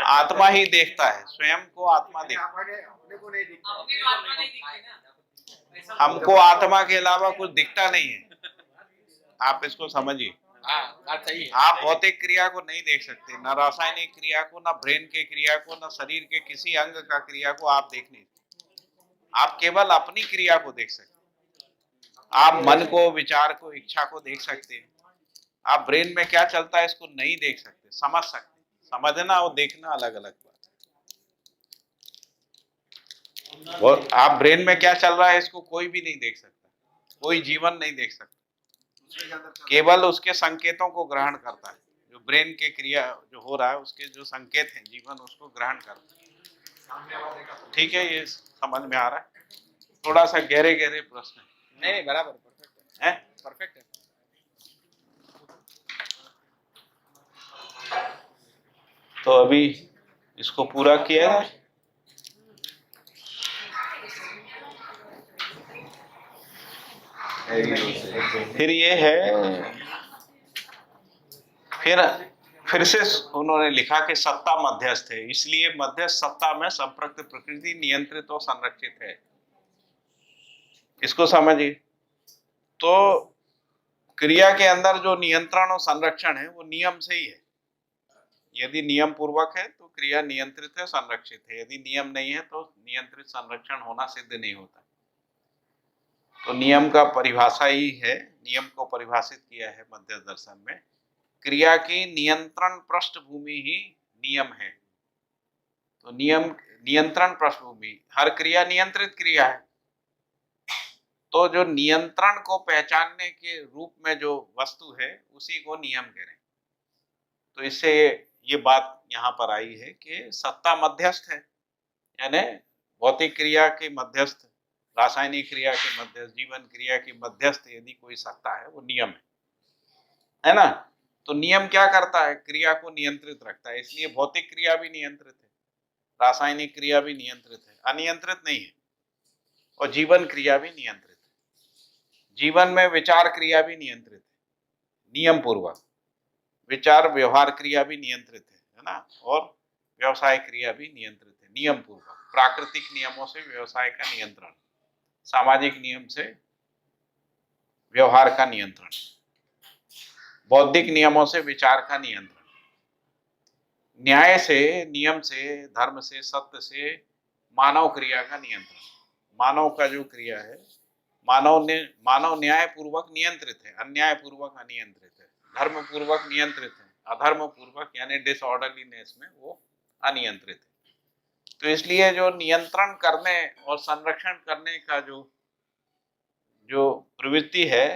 आत्मा ही देखता है, स्वयं को आत्मा देखता है। हमको आत्मा के अलावा कुछ दिखता नहीं है, आप इसको समझिए। बात सही है। आप भौतिक क्रिया को नहीं देख सकते, न रासायनिक क्रिया को, न ब्रेन के क्रिया को, न शरीर के किसी अंग का क्रिया को आप देख नहीं सकते। आप केवल अपनी क्रिया को देख सकते। आप मन को, विचार को, इच्छा को देख सकते हैं। आप ब्रेन में क्या चलता है इसको नहीं देख सकते, समझ सकते। समझना और देखना अलग अलग बात है। वो आप ब्रेन में क्या चल रहा है इसको कोई भी नहीं देख सकता, कोई जीवन नहीं देख सकता, दूसरे के अंदर केवल उसके संकेतों को ग्रहण करता है। जो ब्रेन के क्रिया जो हो रहा है उसके जो संकेत हैं जीवन उसको ग्रहण करता है। सामने वाले का ठीक है, ये समझ में आ रहा है। थोड़ा सा गहरे गहरे प्रश्न नहीं बराबर परफेक्ट है। है, परफेक्ट है। तो अभी इसको पूरा किया है। फिर ये है, फिर से उन्होंने लिखा कि सत्ता मध्यस्थ है, इसलिए मध्यस्थ सत्ता में संप्रक्त प्रकृति नियंत्रित और संरक्षित है। इसको समझिए। तो क्रिया के अंदर जो नियंत्रण और संरक्षण है वो नियम से ही है। यदि नियम पूर्वक है तो क्रिया नियंत्रित है, संरक्षित है। यदि नियम नहीं है तो नियंत्रित संरक्षण होना सिद्ध नहीं होता। तो नियम का परिभाषा ही है, नियम को परिभाषित किया है मध्यस्थ दर्शन में। क्रिया की नियंत्रण पृष्ठभूमि ही नियम है। तो नियम नियंत्रण पृष्ठभूमि, हर क्रिया नियंत्रित क्रिया है। तो जो नियंत्रण को पहचानने के रूप में जो वस्तु है उसी को नियम कह रहे हैं। तो इससे ये बात यहाँ पर आई है कि सत्ता मध्यस्थ है, यानी भौतिक क्रिया के मध्यस्थ, रासायनिक क्रिया के मध्यस्थ, जीवन क्रिया के मध्यस्थ यदि कोई सत्ता है वो नियम है ना। तो नियम क्या करता है? क्रिया को नियंत्रित रखता है। इसलिए भौतिक क्रिया भी नियंत्रित है, रासायनिक क्रिया भी नियंत्रित है, अनियंत्रित नहीं है। और जीवन क्रिया भी नियंत्रित है। जीवन में विचार क्रिया भी नियंत्रित है, नियम पूर्वक। विचार व्यवहार क्रिया भी नियंत्रित है ना। और व्यवसाय क्रिया भी नियंत्रित है, नियम पूर्वक। प्राकृतिक नियमों से व्यवसाय का नियंत्रण, सामाजिक नियम से व्यवहार का नियंत्रण, बौद्धिक नियमों से विचार का नियंत्रण, न्याय से, नियम से, धर्म से, सत्य से मानव क्रिया का नियंत्रण। मानव का जो क्रिया है, मानव न्याय पूर्वक नियंत्रित है, अन्याय पूर्वक अनियंत्रित है, धर्म पूर्वक नियंत्रित है, अधर्म पूर्वक यानी डिसऑर्डरलीनेस में वो अनियंत्रित है। तो इसलिए जो नियंत्रण करने और संरक्षण करने का जो प्रवृत्ति है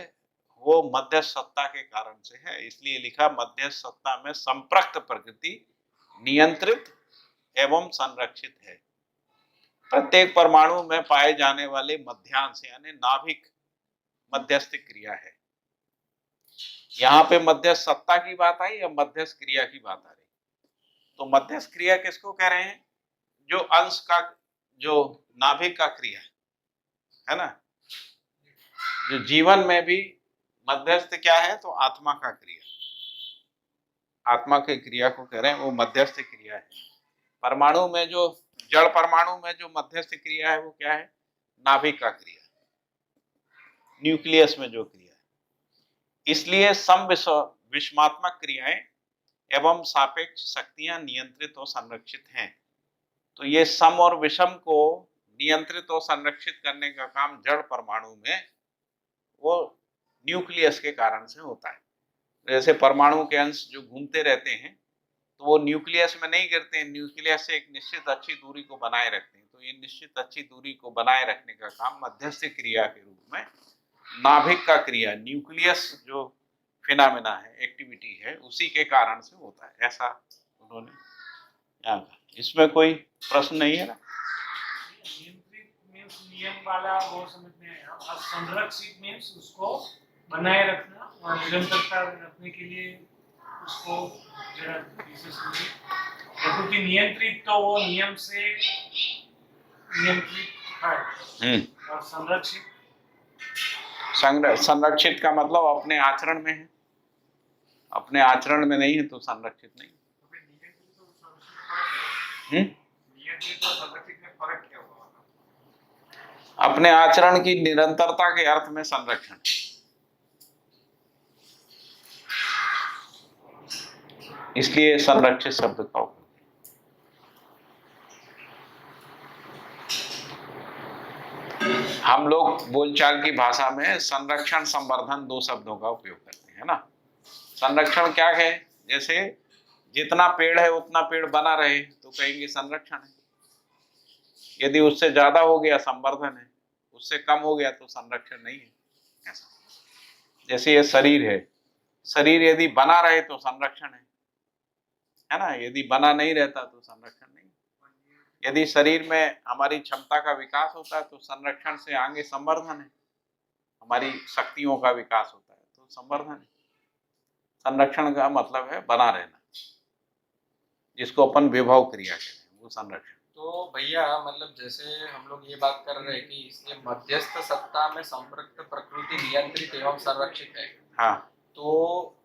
वो मध्यस्थ सत्ता के कारण से है। इसलिए लिखा मध्यस्थ सत्ता में संप्रक्त प्रकृति नियंत्रित एवं संरक्षित है। प्रत्येक परमाणु में पाए जाने वाले मध्यांश यानी नाभिक मध्यस्थ क्रिया है। यहाँ पे मध्यस्थ सत्ता की बात आई या मध्यस्थ क्रिया की बात आ रही? तो मध्यस्थ क्रिया किसको कह रहे हैं? जो अंश का, जो नाभिक का क्रिया है ना। जो जीवन में भी मध्यस्थ क्या है? तो आत्मा का क्रिया, आत्मा के क्रिया को कह रहे हैं, वो मध्यस्थ क्रिया है। परमाणु में जो, जड़ परमाणु में जो मध्यस्थ क्रिया है वो क्या है? नाभिक का क्रिया, न्यूक्लियस में जो क्रिया है। इसलिए सम विषमात्मक क्रियाएं एवं सापेक्ष शक्तियां नियंत्रित और संरक्षित हैं। तो ये सम और विषम को नियंत्रित और संरक्षित करने का काम जड़ परमाणु में वो न्यूक्लियस के कारण से होता है। जैसे परमाणु के अंश जो घूमते रहते हैं तो वो न्यूक्लियस में नहीं गिरते हैं, न्यूक्लियस से एक निश्चित अच्छी दूरी को बनाए रखते हैं। तो ये निश्चित अच्छी दूरी को बनाए रखने का काम मध्यस्थ क्रिया के रूप में नाभिक का क्रिया, न्यूक्लियस जो फिनोमेना है, एक्टिविटी है, उसी के कारण से होता है। ऐसा उन्होंने यहाँ कहा। इसमें कोई प्रश्न नहीं है ना? नियंत्रित मीन्स नियम वाला वो समझ में आया, और संरक्षित मीन्स उसको बनाए रखना और निरंतरता रखने के लिए उसको जरा विशेष प्रकृति नियंत्रित, तो वो नियम से नियंत्रित है। और संरक्षित, संरक्षित का मतलब अपने आचरण में है, अपने आचरण में नहीं है तो संरक्षित नहीं। नियंत्रित और संरक्षित में फर्क क्या हुआ? अपने आचरण की निरंतरता के अर्थ में संरक्षण। इसलिए संरक्षित शब्द का उपयोग। हम लोग बोलचाल की भाषा में संरक्षण संवर्धन दो शब्दों का उपयोग करते हैं ना। संरक्षण क्या है? जैसे जितना पेड़ है उतना पेड़ बना रहे तो कहेंगे संरक्षण है। यदि उससे ज्यादा हो गया संवर्धन है, उससे कम हो गया तो संरक्षण नहीं है। ऐसा जैसे ये शरीर है, शरीर यदि बना रहे तो संरक्षण है ना, यदि बना नहीं रहता तो संरक्षण नहीं। यदि शरीर में हमारी क्षमता का विकास होता है तो संरक्षण से आगे संवर्धन है, हमारी शक्तियों का विकास होता है तो संवर्धन है। संरक्षण का मतलब है बना रहना, जिसको अपन विभव क्रिया कहते हैं, वो संरक्षण। तो भैया मतलब जैसे हम लोग ये बात कर रहे हैं कि इसलिए मध्यस्थ सत्ता में संपृक्त प्रकृति नियंत्रित एवं संरक्षित है। हाँ, तो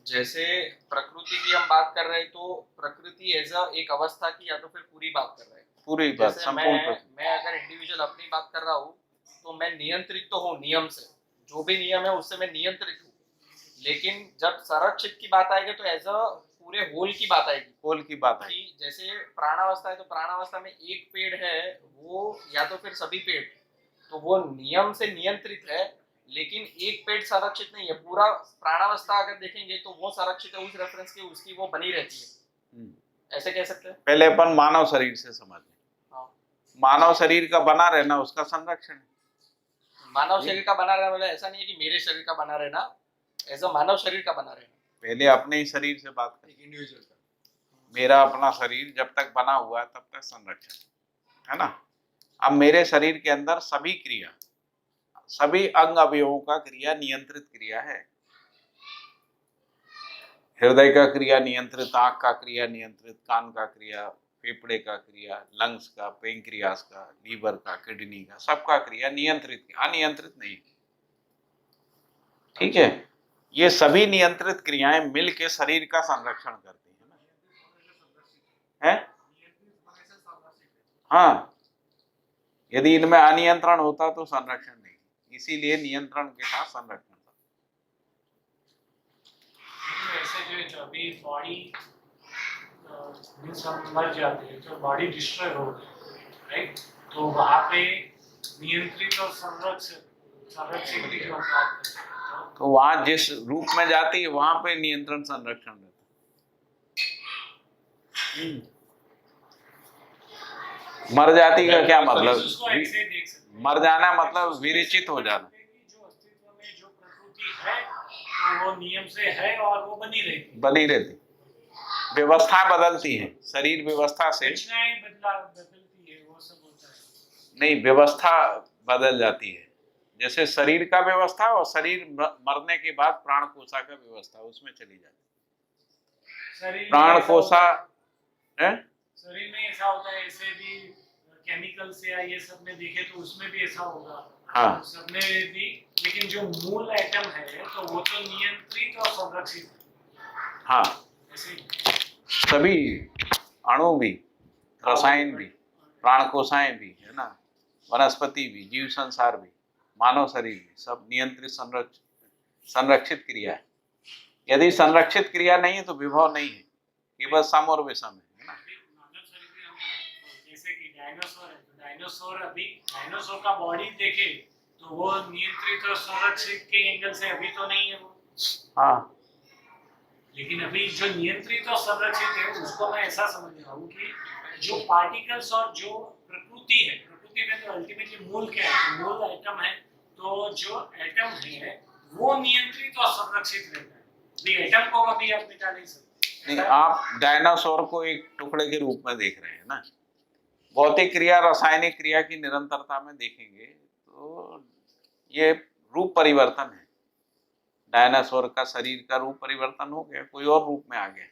जैसे प्रकृति की हम बात कर रहे हैं तो प्रकृति एज एक अवस्था की या तो फिर पूरी बात कर रहे हैं। पूरी बात जैसे संपूर्ण। मैं अगर इंडिविजुअल अपनी बात कर रहा हूँ तो मैं नियंत्रित तो हूँ नियम से, जो भी नियम है उससे मैं नियंत्रित हूँ, लेकिन जब संरक्षित की बात आएगी तो एज अ पूरे होल की बात आएगी। होल की बात है। कि जैसे प्राणावस्था है तो प्राणावस्था में एक पेड़ है वो या तो फिर सभी पेड़, तो वो नियम से नियंत्रित है, लेकिन एक पेड़ संरक्षित नहीं है। पूरा प्राणावस्था अगर देखेंगे तो वो संरक्षित है, उस रेफरेंस के उसकी वो बनी रहती है। ऐसे कह सकते हैं। पहले अपन मानव शरीर से समझ लें। हाँ। मानव शरीर का बना रहना उसका संरक्षण है। मानव शरीर का बना रहना मतलब ऐसा नहीं है कि मेरे शरीर का बना रहना, एज अ मानव शरीर का बना रहना। पहले अपने ही शरीर से बात करें, इंडिविजुअल का। मेरा अपना शरीर जब तक बना हुआ है तब तक संरक्षण है ना। अब मेरे शरीर के अंदर सभी क्रिया, सभी अंग अवयवों का क्रिया नियंत्रित क्रिया है। हृदय का क्रिया नियंत्रित, आंख का क्रिया नियंत्रित, कान का क्रिया, फेफड़े का क्रिया, लंग्स का, पेंक्रियास का, लीवर का, किडनी का, सबका क्रिया नियंत्रित, अनियंत्रित नहीं। ठीक है, ये सभी नियंत्रित क्रियाएं मिल के शरीर का संरक्षण करती है ना। है? हाँ, यदि इनमें अनियंत्रण होता तो संरक्षण नहीं, इसीलिए नियंत्रण के साथ संरक्षण था। ऐसे जो अभी बॉडी मर जाती है तो बॉडी डिस्ट्रॉय हो गई, राइट, तो वहाँ पे नियंत्रित और संरक्षित की जो बात करते हैं, तो वहां जिस रूप में जाती है वहां पे नियंत्रण संरक्षण रहता है। मर जाती का क्या मतलब? उसको ऐसे देख सकते हैं। मर जाना मतलब विरचित हो जाना। जो अस्तित्व में जो प्रकृति है तो वो नियम से है और वो बनी रहती, व्यवस्था बदलती है, शरीर व्यवस्था से रचनाएं बदलती है, वो सब होता है। नहीं, व्यवस्था बदल जाती है। जैसे शरीर का व्यवस्था और शरीर मरने के बाद प्राण कोशा का व्यवस्था उसमें चली जाती है। प्राण कोशा है, शरीर में ऐसा होता है, ऐसे भी केमिकल से या ये सब में देखे तो उसमें भी ऐसा होगा। हाँ, सब में भी, लेकिन जो मूल एटम है तो वो तो नियंत्रित और संरक्षित है। हाँ, ऐसे सभी अणु भी, रसायन भी, प्राण कोशाएं भी है ना, वनस्पति भी, जीव संसार भी, मानव शरीर भी, सब नियंत्रित संरक्षित क्रिया है। यदि संरक्षित क्रिया नहीं है तो विभव नहीं है, केवल सम और विषम है ना। मानव शरीर में हम जैसे कि डायनासोर है, तो डायनासोर अभी डायनासोर का बॉडी देखे तो वो नियंत्रित और संरक्षित के एंगल से अभी तो नहीं है वो। हाँ, लेकिन अभी जो नियंत्रित और संरक्षित है उसको मैं ऐसा समझ रहा हूँ कि जो पार्टिकल्स और जो प्रकृति है, प्रकृति में तो अल्टीमेटली मूल क्या है, तो मूल एटम है, तो जो एटम है वो नियंत्रित और संरक्षित रहता है। भी एटम को कभी आप मिटा नहीं सकते। नहीं, आप डायनासोर को एक टुकड़े के रूप में देख रहे हैं ना। भौतिक क्रिया, रासायनिक क्रिया की निरंतरता में देखेंगे तो ये रूप परिवर्तन है। डायनासोर का शरीर का रूप परिवर्तन हो गया, कोई और रूप में आ गया।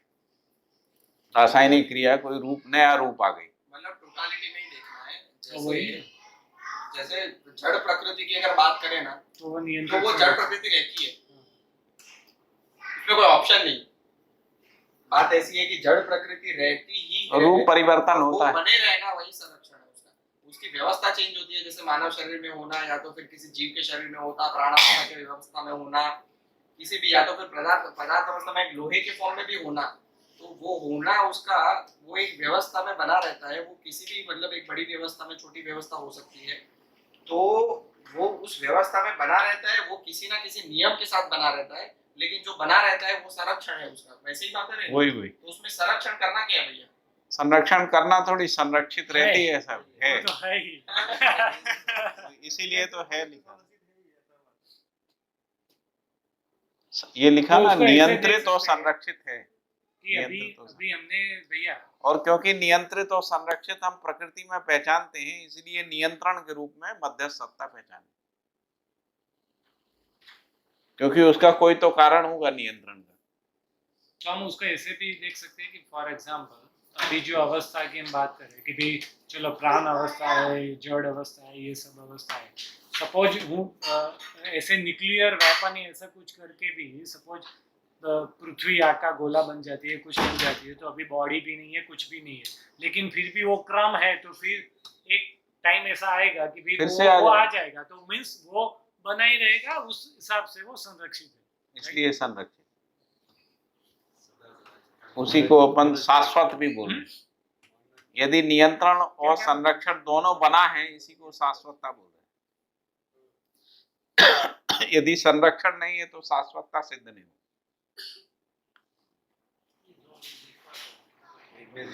रासायनिक क्रिया कोई रूप, नया रूप आ गई। मतलब टोटालिटी में ही देखना है। जैसे जड़ प्रकृति की अगर बात करें ना तो वो जड़ प्रकृति रहती है, उसमें कोई ऑप्शन नहीं। बात ऐसी है कि जड़ प्रकृति रहती ही है, रूप परिवर्तन होता है, बने रहना वही संरक्षण है उसका। उसकी व्यवस्था चेंज होती है, जैसे मानव शरीर में होना या तो फिर किसी जीव के शरीर में होता, प्राणावस्था के व्यवस्था में होना, किसी भी या तो फिर पदार्थ अवस्था में लोहे के फॉर्म में भी होना, तो वो होना उसका वो एक व्यवस्था में बना रहता है। वो किसी भी मतलब एक बड़ी व्यवस्था में छोटी व्यवस्था हो सकती है, तो वो उस व्यवस्था में बना रहता है, वो किसी ना किसी नियम के साथ बना रहता है, लेकिन जो बना रहता है वो संरक्षण है उसका। वैसे ही बात है, वही तो उसमें संरक्षण करना क्या है भैया? संरक्षण करना थोड़ी संरक्षित रहती है, सब है, वो तो है ही। इसीलिए तो है लिखा, ये लिखा तो ना, उसको ऐसे नियंत्रित देख और सकते हैं संरक्षित है। कि अभी नियंत्रित और अभी हमने भैया और क्योंकि नियंत्रित और संरक्षित हम प्रकृति में पहचानते हैं, इसलिए नियंत्रण के रूप में मध्यस्थ सत्ता पहचाने, क्योंकि उसका कोई तो कारण होगा नियंत्रण का। तो हम उसको ऐसे भी देख सकते हैं कि फॉर एग्जांपल अभी जो अवस्था की हम बात करें कि भाई चलो प्राण अवस्था है, जड़ अवस्था है, ये सब अवस्था है। सपोज ऐसे न्यूक्लियर वेपन ऐसा कुछ करके भी सपोज पृथ्वी आग का गोला बन जाती है, कुछ बन जाती है, तो अभी बॉडी भी नहीं है, कुछ भी नहीं है, लेकिन फिर भी वो क्रम है, तो फिर एक टाइम ऐसा आएगा कि फिर फिर से वो आ आ जाएगा, तो मीन्स वो बना ही रहेगा, उस हिसाब से वो संरक्षित है। इसलिए संरक्षित, उसी को अपन शाश्वत भी बोलते हैं। यदि नियंत्रण और संरक्षण दोनों बना है, इसी को शाश्वतता बोल रहे हैं। यदि संरक्षण नहीं है तो शाश्वतता सिद्ध नहीं होगी।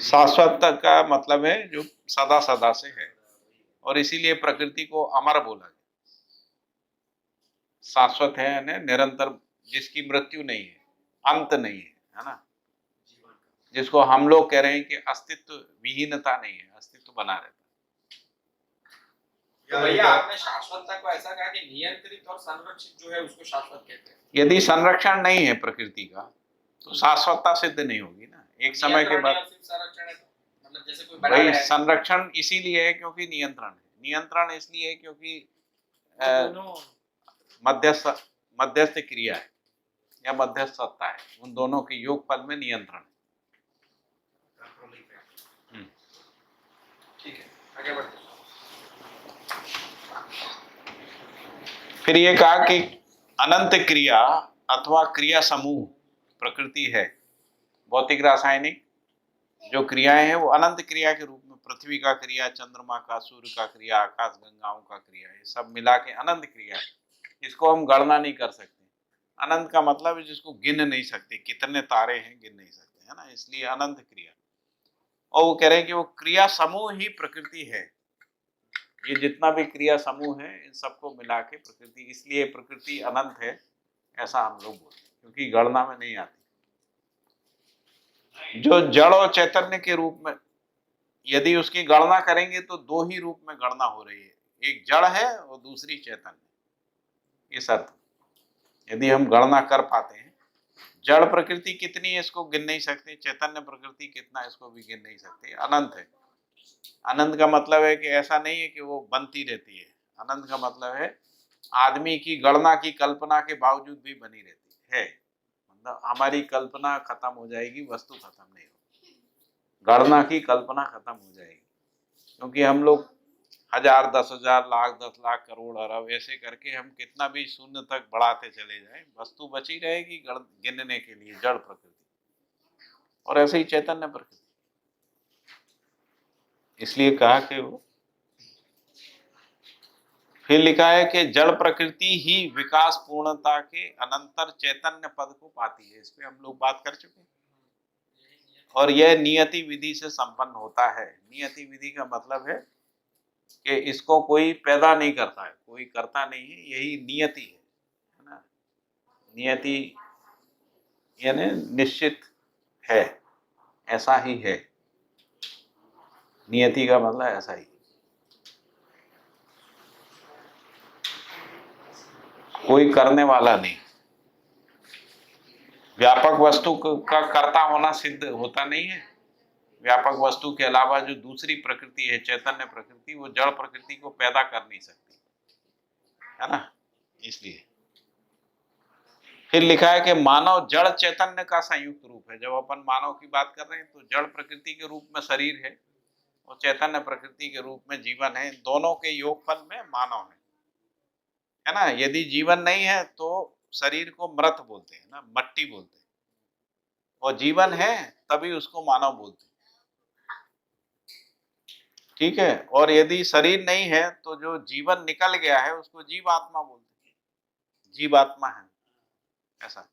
शाश्वतता का मतलब है जो सदा सदा से है, और इसीलिए प्रकृति को अमर बोला गया। शाश्वत है यानी निरंतर, जिसकी मृत्यु नहीं है, अंत नहीं है ना, जिसको हम लोग कह रहे हैं कि अस्तित्व विहीनता नहीं है, अस्तित्व बना रहता है। तो भैया आपने शाश्वतता को ऐसा कहा कि नियंत्रित और संरक्षित जो है उसको शाश्वत कहते हैं। यदि संरक्षण नहीं है प्रकृति का तो शाश्वतता सिद्ध नहीं होगी ना, एक समय के बाद। संरक्षण है मतलब जैसे कोई बड़ा भाई है। संरक्षण इसीलिए है क्योंकि नियंत्रण है, नियंत्रण इसलिए है क्योंकि दोनों मध्यस्थ क्रिया है या मध्यस्थ सत्ता है, उन दोनों के योग फल में नियंत्रण है। ठीक है, आगे बढ़ते हैं। फिर ये कहा कि अनंत क्रिया अथवा क्रिया समूह प्रकृति है। भौतिक रासायनिक जो क्रियाएं हैं वो अनंत क्रिया के रूप में, पृथ्वी का क्रिया, चंद्रमा का, सूर्य का क्रिया, आकाश गंगाओं का क्रिया, ये सब मिला के अनंत क्रिया है। इसको हम गणना नहीं कर सकते। अनंत का मतलब है जिसको गिन नहीं सकते, कितने तारे हैं गिन नहीं सकते, है ना, इसलिए अनंत क्रिया। और वो कह रहे हैं कि वो क्रिया समूह ही प्रकृति है। ये जितना भी क्रिया समूह है इन सबको मिला के प्रकृति, इसलिए प्रकृति अनंत है ऐसा हम लोग बोलते हैं, क्योंकि गणना में नहीं आती। जो जड़ और चैतन्य के रूप में यदि उसकी गणना करेंगे तो दो ही रूप में गणना हो रही है, एक जड़ है और दूसरी चैतन्य। इस अर्थ यदि हम गणना कर पाते हैं, जड़ प्रकृति कितनी है इसको गिन नहीं सकते, चैतन्य प्रकृति कितना इसको भी गिन नहीं सकते, अनंत है। अनंत का मतलब है कि ऐसा नहीं है कि वो बनती रहती है, अनंत का मतलब है आदमी की गणना की कल्पना के बावजूद भी बनी रहती है। मतलब हमारी कल्पना खत्म हो जाएगी, वस्तु खत्म नहीं होगी, गणना की कल्पना खत्म हो जाएगी, क्योंकि हम लोग 1000, 10,000, लाख, 10 लाख, करोड़, अरब ऐसे करके हम कितना भी शून्य तक बढ़ाते चले जाएं, वस्तु बची रहेगी गिनने के लिए, जड़ प्रकृति। और ऐसे ही चैतन्य प्रकृति। इसलिए कहा कि वो फिर लिखा है कि जड़ प्रकृति ही विकास पूर्णता के अनंतर चैतन्य पद को पाती है। इस पे हम लोग बात कर चुके हैं। और यह नियति विधि से संपन्न होता है। नियति विधि का मतलब है कि इसको कोई पैदा नहीं करता है, कोई करता नहीं है, यही नियति है ना। नियति यानी निश्चित है, ऐसा ही है। नियति का मतलब ऐसा ही, कोई करने वाला नहीं। व्यापक वस्तु का कर्ता होना सिद्ध होता नहीं है। व्यापक वस्तु के अलावा जो दूसरी प्रकृति है, चैतन्य प्रकृति, वो जड़ प्रकृति को पैदा कर नहीं सकती, है ना। इसलिए फिर लिखा है कि मानव जड़ चैतन्य का संयुक्त रूप है। जब अपन मानव की बात कर रहे हैं तो जड़ प्रकृति के रूप में शरीर है और चैतन्य प्रकृति के रूप में जीवन है। दोनों के योगफल में मानव है ना। यदि जीवन नहीं है तो शरीर को मृत बोलते हैं ना, मट्टी बोलते हैं, और जीवन है तभी उसको मानव बोलते हैं, ठीक है। और यदि शरीर नहीं है तो जो जीवन निकल गया है उसको जीवात्मा बोलते हैं, जीवात्मा है ऐसा।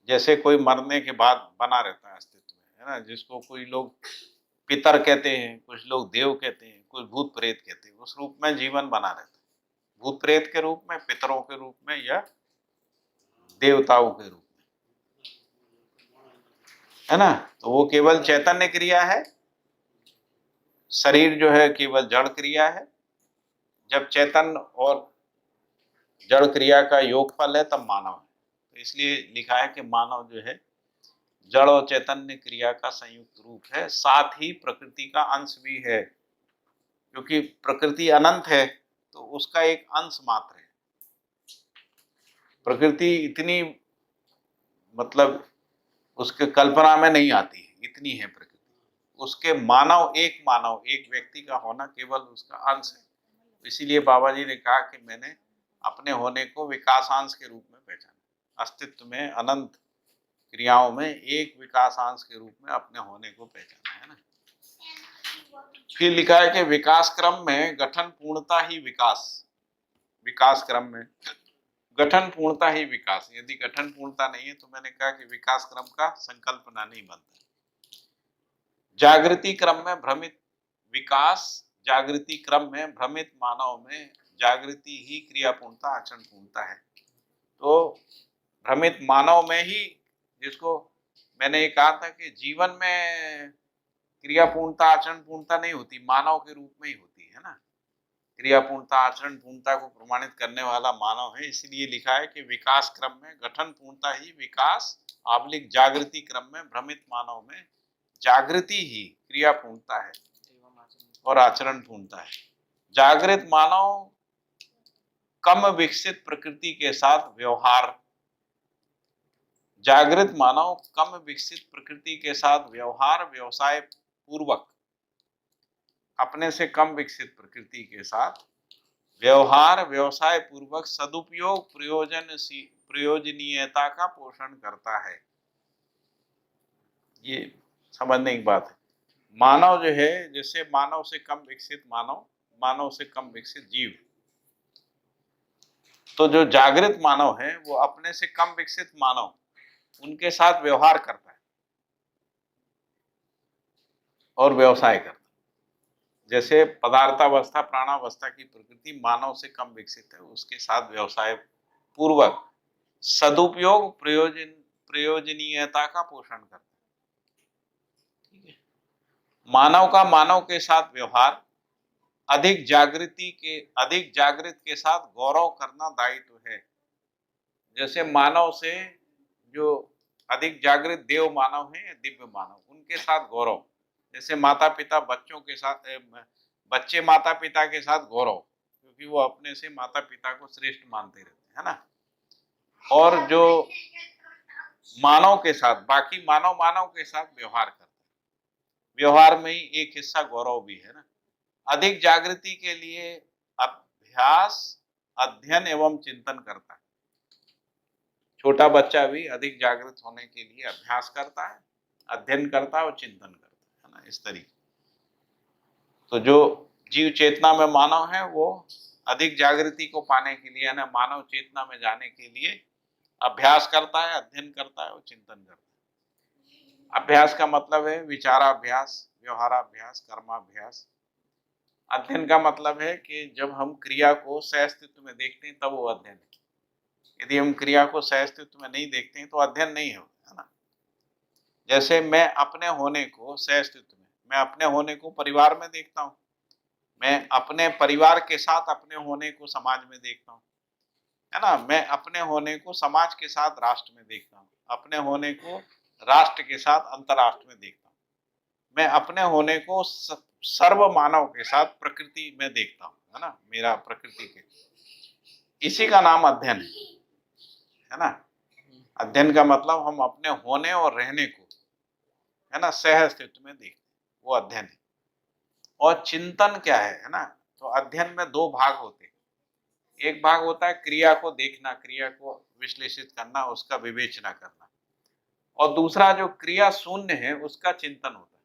जैसे कोई मरने के बाद बना रहता है अस्तित्व में, है ना, जिसको कोई लोग पितर कहते हैं, कुछ लोग देव कहते हैं, कुछ भूत प्रेत कहते हैं, उस रूप में जीवन बना रहता है, भूत प्रेत के रूप में, पितरों के रूप में या देवताओं के रूप में, है ना। तो वो केवल चैतन्य क्रिया है, शरीर जो है केवल जड़ क्रिया है। जब चैतन्य और जड़ क्रिया का योगफल है तब मानव है। तो इसलिए लिखा है कि मानव जो है जड़ और चैतन्य क्रिया का संयुक्त रूप है, साथ ही प्रकृति का अंश भी है, क्योंकि प्रकृति अनंत है तो उसका एक अंश मात्र है। प्रकृति इतनी मतलब उसके कल्पना में नहीं आती है, इतनी है प्रकृति। उसके मानव, एक व्यक्ति का होना केवल उसका अंश है। इसीलिए बाबा जी ने कहा कि मैंने अपने होने को विकासांश के रूप में पहचाना, अस्तित्व में अनंत क्रियाओं में एक विकासांश के रूप में अपने होने को पहचाना, है ना। फिर लिखा है कि विकास क्रम में गठन पूर्णता ही विकास, विकास क्रम में गठन पूर्णता ही विकास। यदि गठन पूर्णता नहीं है तो मैंने कहा कि विकास क्रम का संकल्पना नहीं बनता। जागृति क्रम में भ्रमित विकास, जागृति क्रम में भ्रमित मानव में जागृति ही क्रिया पूर्णता आचरण पूर्णता है। तो भ्रमित मानव में ही, जिसको मैंने ये कहा था कि जीवन में क्रिया पूर्णता आचरण पूर्णता नहीं होती, मानव के रूप में ही होती है ना। क्रिया पूर्णता आचरण पूर्णता को प्रमाणित करने वाला मानव है। इसीलिए लिखा है कि विकास क्रम में गठन पूर्णता ही विकास आबलिक जागृति क्रम में भ्रमित मानव में जागृति ही क्रिया पूर्णता है और आचरण पूर्णता है। जागृत मानव कम विकसित प्रकृति के साथ व्यवहार, जागृत मानव कम विकसित प्रकृति के साथ व्यवहार व्यवसाय पूर्वक, अपने से कम विकसित प्रकृति के साथ व्यवहार व्यवसाय पूर्वक सदुपयोग प्रयोजनीयता का पोषण करता है। ये समझने की बात है। मानव जो है, जैसे मानव से कम विकसित मानव, मानव से कम विकसित जीव, तो जो जागृत मानव है वो अपने से कम विकसित मानव, उनके साथ व्यवहार करता है और व्यवसाय करता है। जैसे पदार्थावस्था प्राणावस्था की प्रकृति मानव से कम विकसित है, उसके साथ व्यवसाय पूर्वक सदुपयोग प्रयोजनीयता का पोषण करता है। ठीक है। मानव का मानव के साथ व्यवहार अधिक जागृत के साथ गौरव करना दायित्व है। जैसे मानव से जो अधिक जागृत देव मानव है या दिव्य मानव, उनके साथ गौरव, जैसे माता पिता बच्चों के साथ, बच्चे माता पिता के साथ गौरव, क्योंकि वो अपने से माता पिता को श्रेष्ठ मानते रहते हैं, है ना। और जो मानव के साथ, बाकी मानव के साथ व्यवहार करता है, व्यवहार में ही एक हिस्सा गौरव भी है ना। अधिक जागृति के लिए अभ्यास अध्ययन एवं चिंतन करता है। छोटा बच्चा भी अधिक जागृत होने के लिए अभ्यास करता है, अध्ययन करता है और चिंतन करता है ना, इस तरीके। तो जो जीव चेतना में मानव है वो अधिक जागृति को पाने के लिए, ना मानव चेतना में जाने के लिए अभ्यास करता है, अध्ययन करता है और चिंतन करता है। अभ्यास का मतलब है विचाराभ्यास, व्यवहाराभ्यास, कर्माभ्यास। अध्ययन का मतलब है कि जब हम क्रिया को सहअस्तित्व में देखते हैं तब वो अध्ययन है। यदि हम क्रिया को सहअस्तित्व में नहीं देखते हैं तो अध्ययन नहीं है ना। जैसे मैं अपने होने को सहअस्तित्व में, मैं अपने होने को परिवार में देखता हूँ, मैं अपने परिवार के साथ अपने होने को समाज में देखता हूँ, है ना। मैं अपने होने को समाज के साथ राष्ट्र में देखता हूँ, अपने होने को राष्ट्र के साथ अंतर्राष्ट्र में देखता हूँ, मैं अपने होने को सर्व मानव के साथ प्रकृति में देखता हूँ, है ना, मेरा प्रकृति के। इसी का नाम अध्ययन है ना। अध्ययन का मतलब हम अपने होने और रहने को, है ना, सह अस्तित्व में देखते हैं, वो अध्ययन है। और चिंतन क्या है ना। तो अध्ययन में दो भाग होते हैं। एक भाग होता है क्रिया को देखना, क्रिया को विश्लेषित करना, उसका विवेचना करना, और दूसरा जो क्रिया शून्य है उसका चिंतन होता है।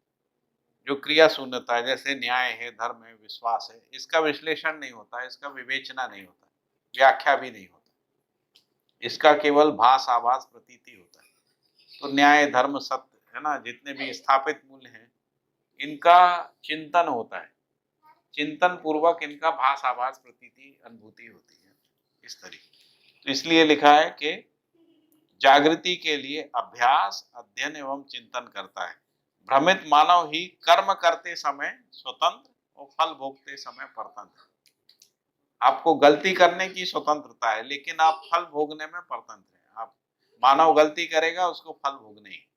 जो क्रिया शून्यता है, जैसे न्याय है, धर्म है, विश्वास है, इसका विश्लेषण नहीं होता है, इसका विवेचना नहीं होता, व्याख्या भी नहीं होता, इसका केवल भास आभास प्रतीति होता है। तो न्याय धर्म सत्य है ना, जितने भी स्थापित मूल्य हैं, इनका चिंतन होता है, चिंतन पूर्वक इनका भास आभास प्रतीति अनुभूति होती है, इस तरीके। तो इसलिए लिखा है कि जागृति के लिए अभ्यास, अध्ययन एवं चिंतन करता है। भ्रमित मानव ही कर्म करते समय स्वतंत्र और फल भोगते समय परतंत्र। आपको गलती करने की स्वतंत्रता है, लेकिन आप फल भोगने में परतंत्र हैं। आप मानव गलती करेगा, उसको फल भोगने ही,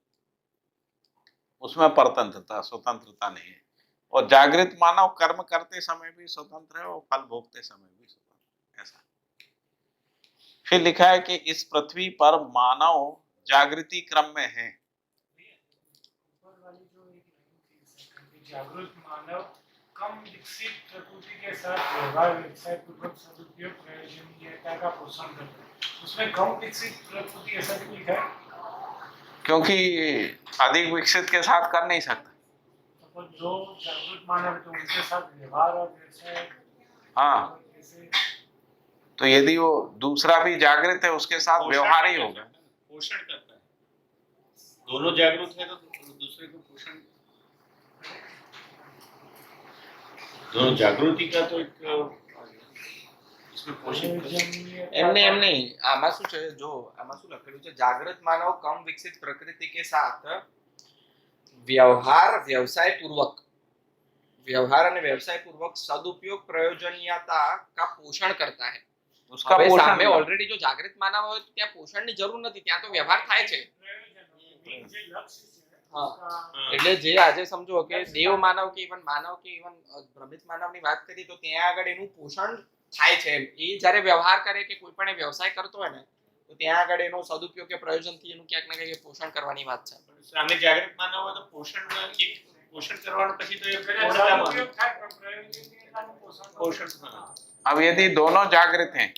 उसमें परतंत्रता, स्वतंत्रता नहीं है। और जागृत मानव कर्म करते समय भी स्वतंत्र है और फल भोगते समय भी स्वतंत्र, ऐसा। फिर लिखा है कि इस पृथ्वी पर मानव जागृति क्रम में है। ऊपर वाली जो एक लाइन थी second की, जागरूक मानव कम विकसित प्रकृति के साथ व्यवहार, व्यवसाय पूर्वक सदुपयोग, प्रयोजनीयता का पोषण करता है। उसमें कम विकसित प्रकृति ऐसा भी लिखा है, क्योंकि अधिक विकसित के साथ कर नहीं सकता। तो जो जागरूक मानव है तो उनके साथ व्यवहार और व्यवसाय हाँ, कैसे, तो यदि वो दूसरा भी जागृत है, उसके साथ व्यवहार ही होगा। पोषण करता है, दोनों जागरूक है तो दूसरे को पोषण, दोनों जागृति का तो एक इसमें पोषण એમને આમાં શું છે, જો આમાં શું લખેલું છે, જાગૃત માનવ કમ વિકસિત પ્રકૃતિ કે સાથ વ્યવહાર અને વ્યવસાય પૂર્વક સદુપयोग પ્રયોજनीयता का पोषण करता है। उसका હવે पोषण સામે भी- ઓલરેડી જો જાગૃત માનવ હોય તો ત્યાં પોષણની જરૂર નથી, ત્યાં તો વ્યવહાર થાય છે। प्रयोजन जे लक्ष्य है हाँ। उसका એટલે જે આજે સમજો કે દેવ માનવ કે ઇવન ભ્રમિત માનવની વાત કરી તો ત્યાં આગળ એનું પોષણ થાય છે। એ જ્યારે વ્યવહાર કરે કે કોઈ પણ વ્યવસાય કરતો હોય ને તો ત્યાં આગળ એનો સદુપયોગ કે પ્રયોજનથી એનું ક્યાંક ને ક્યાંક પોષણ કરવાની વાત છે। સામે જાગૃત માનવ હોય તો પોષણ કરવાનું પછી તો એ पहले પૂર્ણતામાં सदुपयोग था, पर प्रयोजनीयता में पोषण पोषण, हाँ। अब यदि दोनों जागृत हैं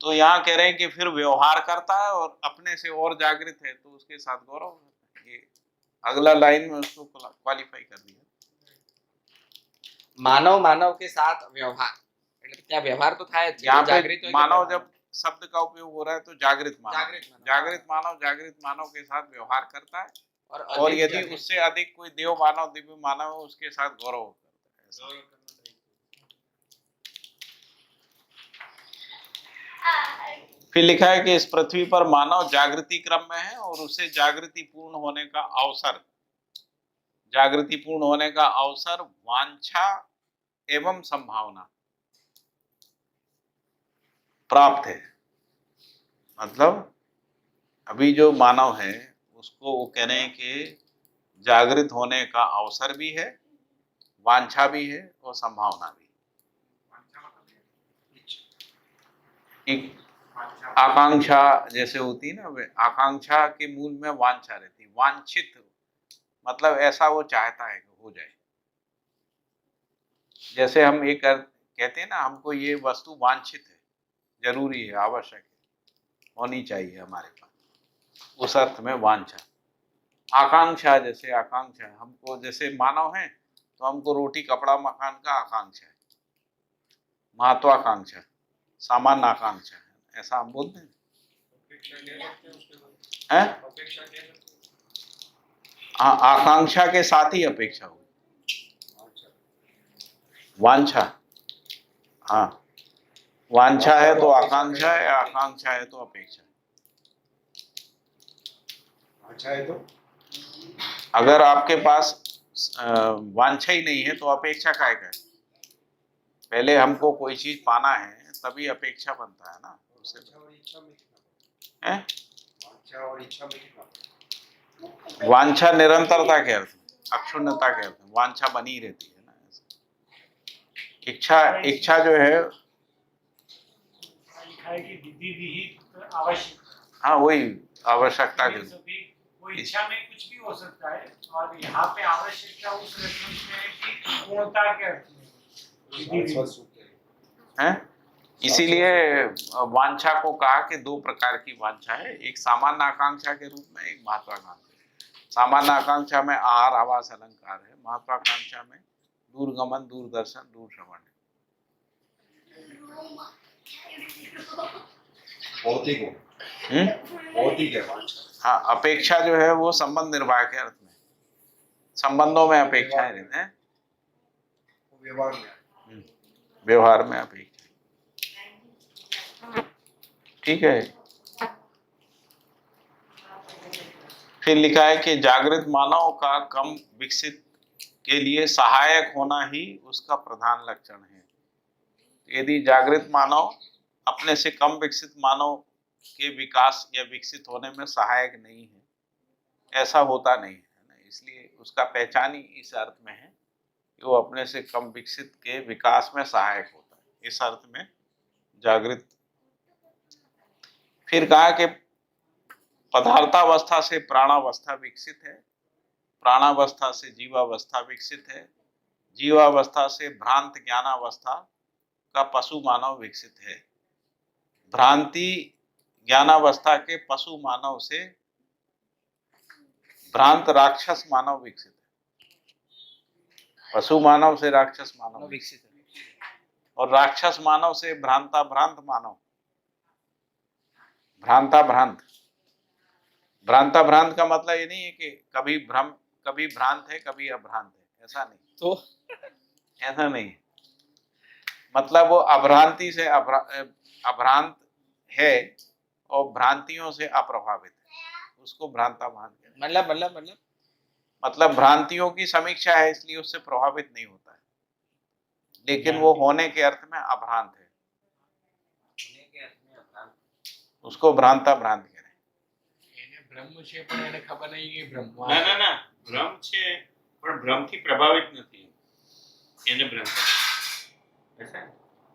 तो यहाँ कह रहे हैं कि फिर व्यवहार करता है और अपने से और जागृत है तो उसके साथ गौरव होता है। ये अगला लाइन में उसको क्वालिफाई कर दिया। માનવ के साथ व्यवहार એટલે ત્યાં વ્યવહાર તો થાય જ છે। यहाँ જાગૃત पे હોય કે मानव વ્યવહાર? जब शब्द का उपयोग हो रहा है तो जागृत मानव, जागृत मानव के साथ व्यवहार करता है, और अधिक यदि जागृत- उससे अधिक कोई देव मानव, दिव्य मानव है, उसके साथ गौरव करता है, ऐसा। फिर लिखा है कि इस पृथ्वी पर मानव जागृति क्रम में है और उसे जागृति पूर्ण होने का अवसर, जागृति पूर्ण होने का अवसर, वांछा एवं संभावना प्राप्त है। मतलब अभी जो मानव है उसको वो कह रहे हैं कि जागृत होने का अवसर भी है, वांछा भी है और संभावना भी। एक आकांक्षा जैसे होती है ना, वे आकांक्षा के मूल में वांछा रहती है, वांछित मतलब ऐसा वो चाहता है कि हो जाए। जैसे हम ये कहते हैं ना, हमको ये वस्तु वांछित है, जरूरी है, आवश्यक है, होनी चाहिए हमारे पास, उस अर्थ में वांछा। आकांक्षा जैसे आकांक्षा, हमको जैसे मानव है तो हमको रोटी कपड़ा मकान का आकांक्षा है, महत्वाकांक्षा, सामान्य आकांक्षा है, ऐसा हम बोलते हैं। हाँ, आकांक्षा के साथ ही अपेक्षा हुई, वांछा। हाँ, वांछा है तो आकांक्षा है, आकांक्षा है तो अपेक्षा है। अच्छा है तो अगर आपके पास वांछा ही नहीं है तो अपेक्षा काहे का है? पहले हमको कोई चीज पाना है तभी अपेक्षा बनता है ना, उससे हैं? वांछा निरंतरता के अर्थ में, अक्षुण्णता के अर्थ में वांछा बनी रहती है ना। इच्छा जो है, लिखा है कि विधि विहित आवश्यक, हाँ वही आवश्यकता के, सभी वो इच्छा में कुछ भी हो सकता है, और यहाँ पे आवश्यकता उस रेफरेंस में है कि पूर्णता के अर्थ में विधि विहित। हैं? इसीलिए वांछा को कहा कि दो प्रकार की वांछा है, एक सामान्य आकांक्षा के रूप में, एक महत्वाकांक्षा। सामान्य आकांक्षा में आहार आवास अलंकार है, महत्वाकांक्षा में दूरगमन, दूरदर्शन, दूर श्रवण है। भौतिक है वांछा। हाँ, अपेक्षा जो है वो संबंध निर्वाह के अर्थ में, संबंधों में अपेक्षाएं रहते हैं, वो व्यवहार में व्यवहार में अपेक्षा। ठीक है। फिर लिखा है कि जागृत मानव का कम विकसित के लिए सहायक होना ही उसका प्रधान लक्षण है। यदि जागृत मानव अपने से कम विकसित मानव के विकास या विकसित होने में सहायक नहीं है, ऐसा होता नहीं है, इसलिए उसका पहचान ही इस अर्थ में है कि वो अपने से कम विकसित के विकास में सहायक होता है, इस अर्थ में जागृत। फिर कहा कि पदार्थावस्था से प्राणावस्था विकसित है, प्राणावस्था से जीवावस्था विकसित है, जीवावस्था से भ्रांत ज्ञानावस्था का पशु मानव विकसित है, भ्रांति ज्ञानावस्था के पशु मानव से भ्रांत राक्षस मानव विकसित है, पशु मानव से राक्षस मानव विकसित है, और राक्षस मानव से भ्रांता भ्रांत मानव, भ्रांता भ्रांत। भ्रांता भ्रांत का मतलब ये नहीं है कि कभी भ्रांत है कभी अभ्रांत है, ऐसा नहीं, तो ऐसा नहीं है। मतलब वो अभ्रांति से अभ्रांत है और भ्रांतियों से अप्रभावित है, उसको भ्रांता भ्रांत कहते हैं। मतलब भ्रांतियों की समीक्षा है इसलिए उससे प्रभावित नहीं होता है, लेकिन वो होने के अर्थ में अभ्रांत है, उसको भ्रांता भ्रांत कह रहे हैं। બ્રહ્મ છે પણ એને ખબર નહીં કે બ્રહ્મ ના ભ્રમ છે પણ ભ્રમથી પ્રભાવિત નથી, એને ભ્રમ ऐसा है?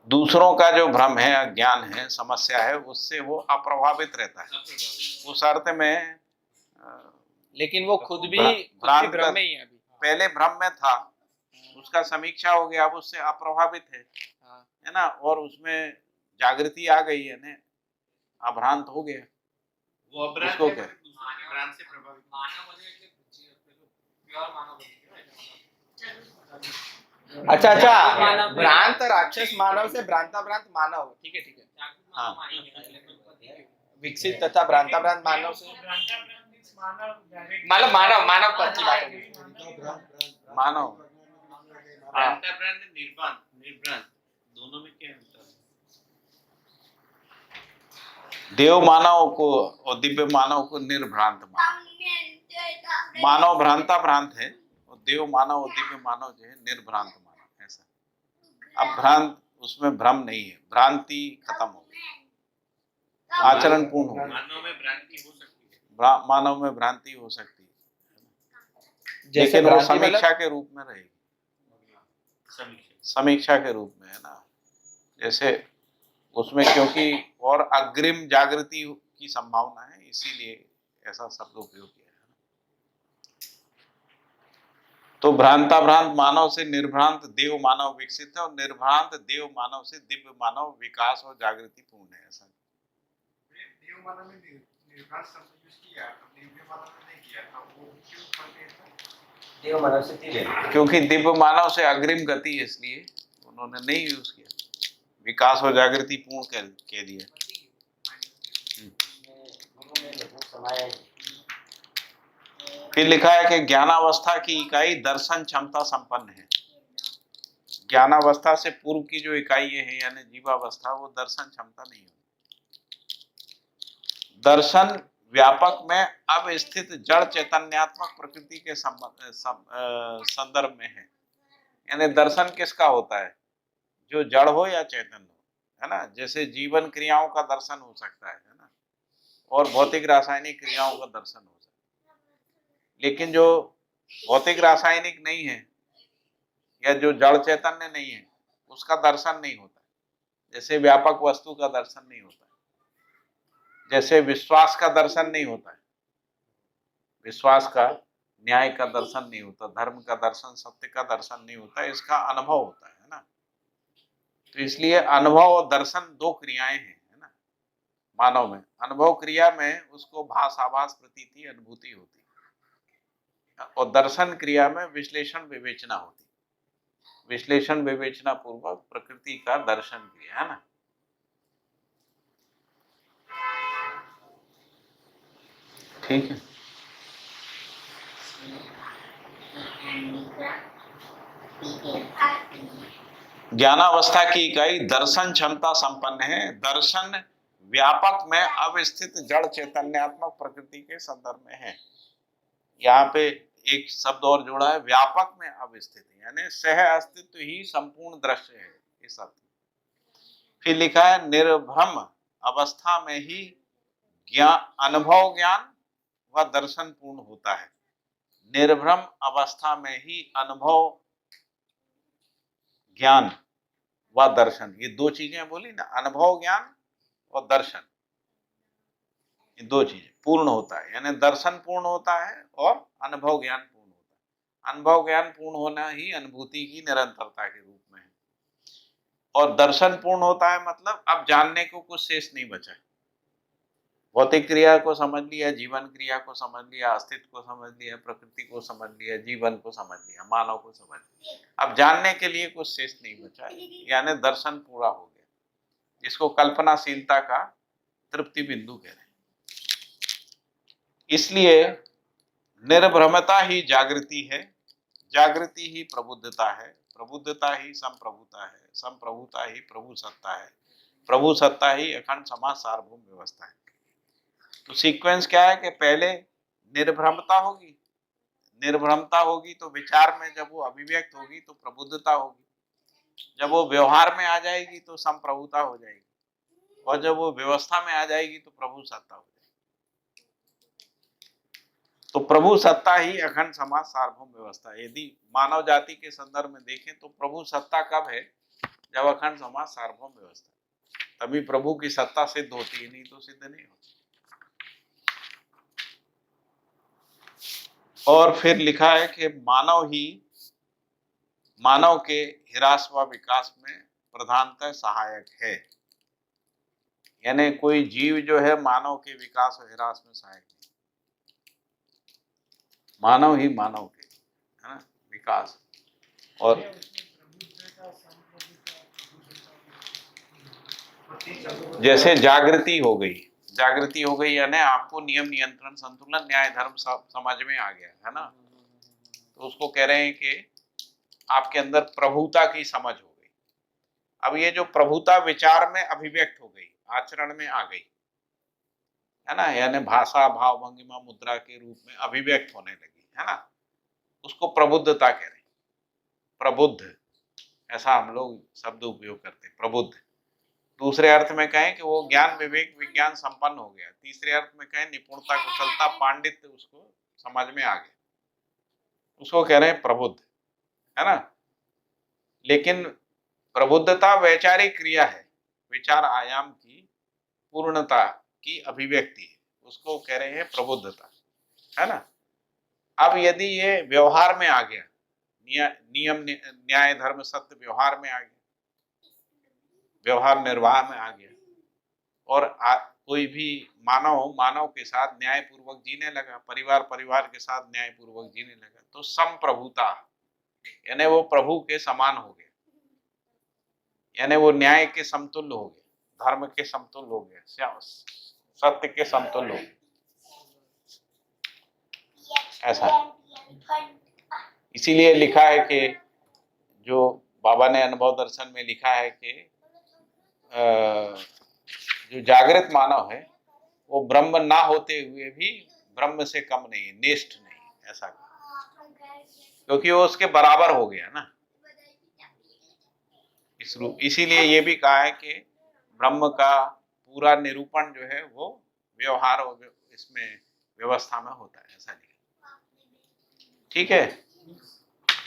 दूसरों का जो भ्रम है, अज्ञान है, समस्या है, उससे वो अप्रभावित रहता है, उस अर्थ में। लेकिन वो खुद भी भ्रांत भ्रम में ही है अभी। पहले भ्रम में था, उसका समीक्षा हो गया, अब उससे अप्रभावित है ना, और उसमें जागृति आ गई है ना, अभ्रांत हो गया, वो अपराध उसको है, क्या? दूसरे के भ्रांत से प्रभावित अच्छा भ्रांत राक्षस मानव से भ्रांता भ्रांत मानव, ठीक है हाँ, विकसित तथा भ्रांता भ्रांत मानव से मानव मानव पद की बात होगी। मानव। हाँ, भ्रांता भ्रांत निर्भ्रांत दोनों में क्या अंतर है? देव मानव को और दिव्य मानव को निर्भ्रांत मानव, मानव भ्रांता भ्रांत है और देव मानव और दिव्य मानव जो है निर्भ्रांत मानव, ऐसा। अब भ्रांत, उसमें भ्रम नहीं है, भ्रांति खत्म हो गई, आचरण पूर्ण हो गया। मानव में भ्रांति हो सकती है, मानव में भ्रांति हो सकती है, जैसे लेकिन वो भ्रांति मतलब समीक्षा के रूप में रहेगी, समीक्षा के रूप में, है ना। जैसे उसमें क्योंकि और अग्रिम जागृति की संभावना है, इसीलिए ऐसा शब्द उपयोग किया है। तो भ्रांता भ्रांत मानव से निर्भ्रांत देव मानव विकसित है और निर्भ्रांत देव मानव से दिव्य मानव विकास और जागृति पूर्ण है, ऐसा। देव मानव में निर्भ्रांत शब्द यूज किया, दिव्य मानव में नहीं किया था, वो क्यों करते हैं? देव मानव से तीन है। क्योंकि दिव्य मानव से अग्रिम गति है, इसलिए उन्होंने नहीं यूज किया, विकास और जागृति पूर्ण कह दिया। फिर लिखा है कि ज्ञानावस्था की इकाई दर्शन क्षमता संपन्न है। ज्ञानावस्था से पूर्व की जो इकाइयां हैं यानी जीवावस्था, वो दर्शन क्षमता नहीं होती। दर्शन व्यापक में अवस्थित जड़ चैतन्यात्मक प्रकृति के संदर्भ में है, यानी दर्शन किसका होता है? जो जड़ हो या चैतन्य हो, है ना। जैसे जीवन क्रियाओं का दर्शन हो सकता है ना, और भौतिक रासायनिक क्रियाओं का दर्शन हो सकता है, लेकिन जो भौतिक रासायनिक नहीं है या जो जड़ चैतन्य नहीं है, उसका दर्शन नहीं होता है। जैसे व्यापक वस्तु का दर्शन नहीं होता है, जैसे विश्वास का दर्शन नहीं होता है, विश्वास का, न्याय का दर्शन नहीं होता, धर्म का दर्शन, सत्य का दर्शन नहीं होता, इसका अनुभव होता है ना। तो इसलिए अनुभव और दर्शन दो क्रियाएं हैं, है ना। मानव में अनुभव क्रिया में उसको भास, आभास, प्रतीति, अनुभूति होती है, और दर्शन क्रिया में विश्लेषण विवेचना होती है। विश्लेषण विवेचना पूर्वक प्रकृति का दर्शन क्रिया, है ना। ठीक है। ज्ञानावस्था की इकाई दर्शन क्षमता संपन्न है। दर्शन व्यापक में अवस्थित जड़ चैतन्यात्मक प्रकृति के संदर्भ में है। यहाँ पे एक शब्द और जोड़ा है, व्यापक में अवस्थित, यानी सह अस्तित्व ही संपूर्ण दृश्य है इस अर्थ में। फिर लिखा है निर्भ्रम अवस्था में ही अनुभव ज्ञान व दर्शन पूर्ण होता है। निर्भ्रम अवस्था में ही अनुभव ज्ञान व दर्शन, ये दो चीजें बोली ना, अनुभव ज्ञान और दर्शन, ये दो चीजें पूर्ण होता है, यानी दर्शन पूर्ण होता है और अनुभव ज्ञान पूर्ण होता है। अनुभव ज्ञान पूर्ण होना ही अनुभूति की निरंतरता के रूप में है, और दर्शन पूर्ण होता है मतलब अब जानने को कुछ शेष नहीं बचा है। भौतिक क्रिया को समझ लिया, जीवन क्रिया को समझ लिया, अस्तित्व को समझ लिया, प्रकृति को समझ लिया, जीवन को समझ लिया, मानव को समझ लिया, अब जानने के लिए कुछ शेष नहीं बचा है, यानी दर्शन पूरा हो गया, जिसको कल्पनाशीलता का तृप्ति बिंदु कह रहे हैं। इसलिए निर्भ्रमता ही जागृति है, जागृति ही प्रबुद्धता है, प्रबुद्धता ही संप्रभुता है, संप्रभुता ही प्रभु सत्ता है, प्रभु सत्ता ही अखंड समाज सार्वभौम व्यवस्था है। तो सीक्वेंस क्या है कि पहले निर्भ्रमता होगी, निर्भ्रमता होगी तो विचार में जब वो अभिव्यक्त होगी तो प्रबुद्धता होगी, जब वो व्यवहार में आ जाएगी तो संप्रभुता हो जाएगी, और जब वो व्यवस्था में आ जाएगी तो प्रभु सत्ता हो जाएगी। तो प्रभु सत्ता ही अखंड समाज सार्वभौम व्यवस्था है। यदि मानव जाति के संदर्भ में देखें तो प्रभु सत्ता कब है? जब अखंड समाज सार्वभौम व्यवस्था, तभी प्रभु की सत्ता सिद्ध होती है, नहीं तो सिद्ध नहीं होती। और फिर लिखा है कि मानव के हिरास व विकास में प्रधानतः सहायक है, यानी कोई जीव जो है मानव के विकास और हिरास में सहायक नहीं, मानव ही मानव के, है ना, विकास। और जैसे जागृति हो गई, जागृति हो गई यानी आपको नियम नियंत्रण संतुलन न्याय धर्म सब समझ में आ गया है ना, तो उसको कह रहे हैं कि आपके अंदर प्रभुता की समझ हो गई। अब ये जो प्रभुता विचार में अभिव्यक्त हो गई, आचरण में आ गई, है ना, यानी भाषा भाव भंगिमा मुद्रा के रूप में अभिव्यक्त होने लगी, है ना, उसको प्रबुद्धता कह रहे हैं। प्रबुद्ध, ऐसा हम लोग शब्द उपयोग करते हैं, प्रबुद्ध। दूसरे अर्थ में कहें कि वो ज्ञान विवेक विज्ञान संपन्न हो गया। तीसरे अर्थ में कहें निपुणता कुशलता पांडित्य उसको समझ में आ गया, उसको कह रहे हैं प्रबुद्ध, है ना। लेकिन प्रबुद्धता वैचारिक क्रिया है, विचार आयाम की पूर्णता की अभिव्यक्ति है, उसको कह रहे हैं प्रबुद्धता, है ना। अब यदि ये व्यवहार में आ गया, नियम न्याय धर्म सत्य व्यवहार में आ गया, व्यवहार निर्वाह में आ गया, और कोई भी मानव के साथ न्यायपूर्वक जीने लगा, परिवार के साथ न्यायपूर्वक जीने लगा, तो संप्रभुता यानी वो प्रभु के समान हो गया, यानी वो न्याय के समतुल्य हो गया, धर्म के समतुल्य हो गया, सत्य के समतुल्य हो गया, ऐसा। इसीलिए लिखा है कि जो बाबा ने अनुभव दर्शन में लिखा है कि जो जागृत मानव है वो ब्रह्म ना होते हुए भी ब्रह्म से कम नहीं है, नेष्ठ नहीं है, ऐसा, क्योंकि वो उसके बराबर हो गया ना इस रूप। इसीलिए ये भी कहा है कि ब्रह्म का पूरा निरूपण जो है वो व्यवहार और इसमें व्यवस्था में होता है, ऐसा लिखा, ठीक है।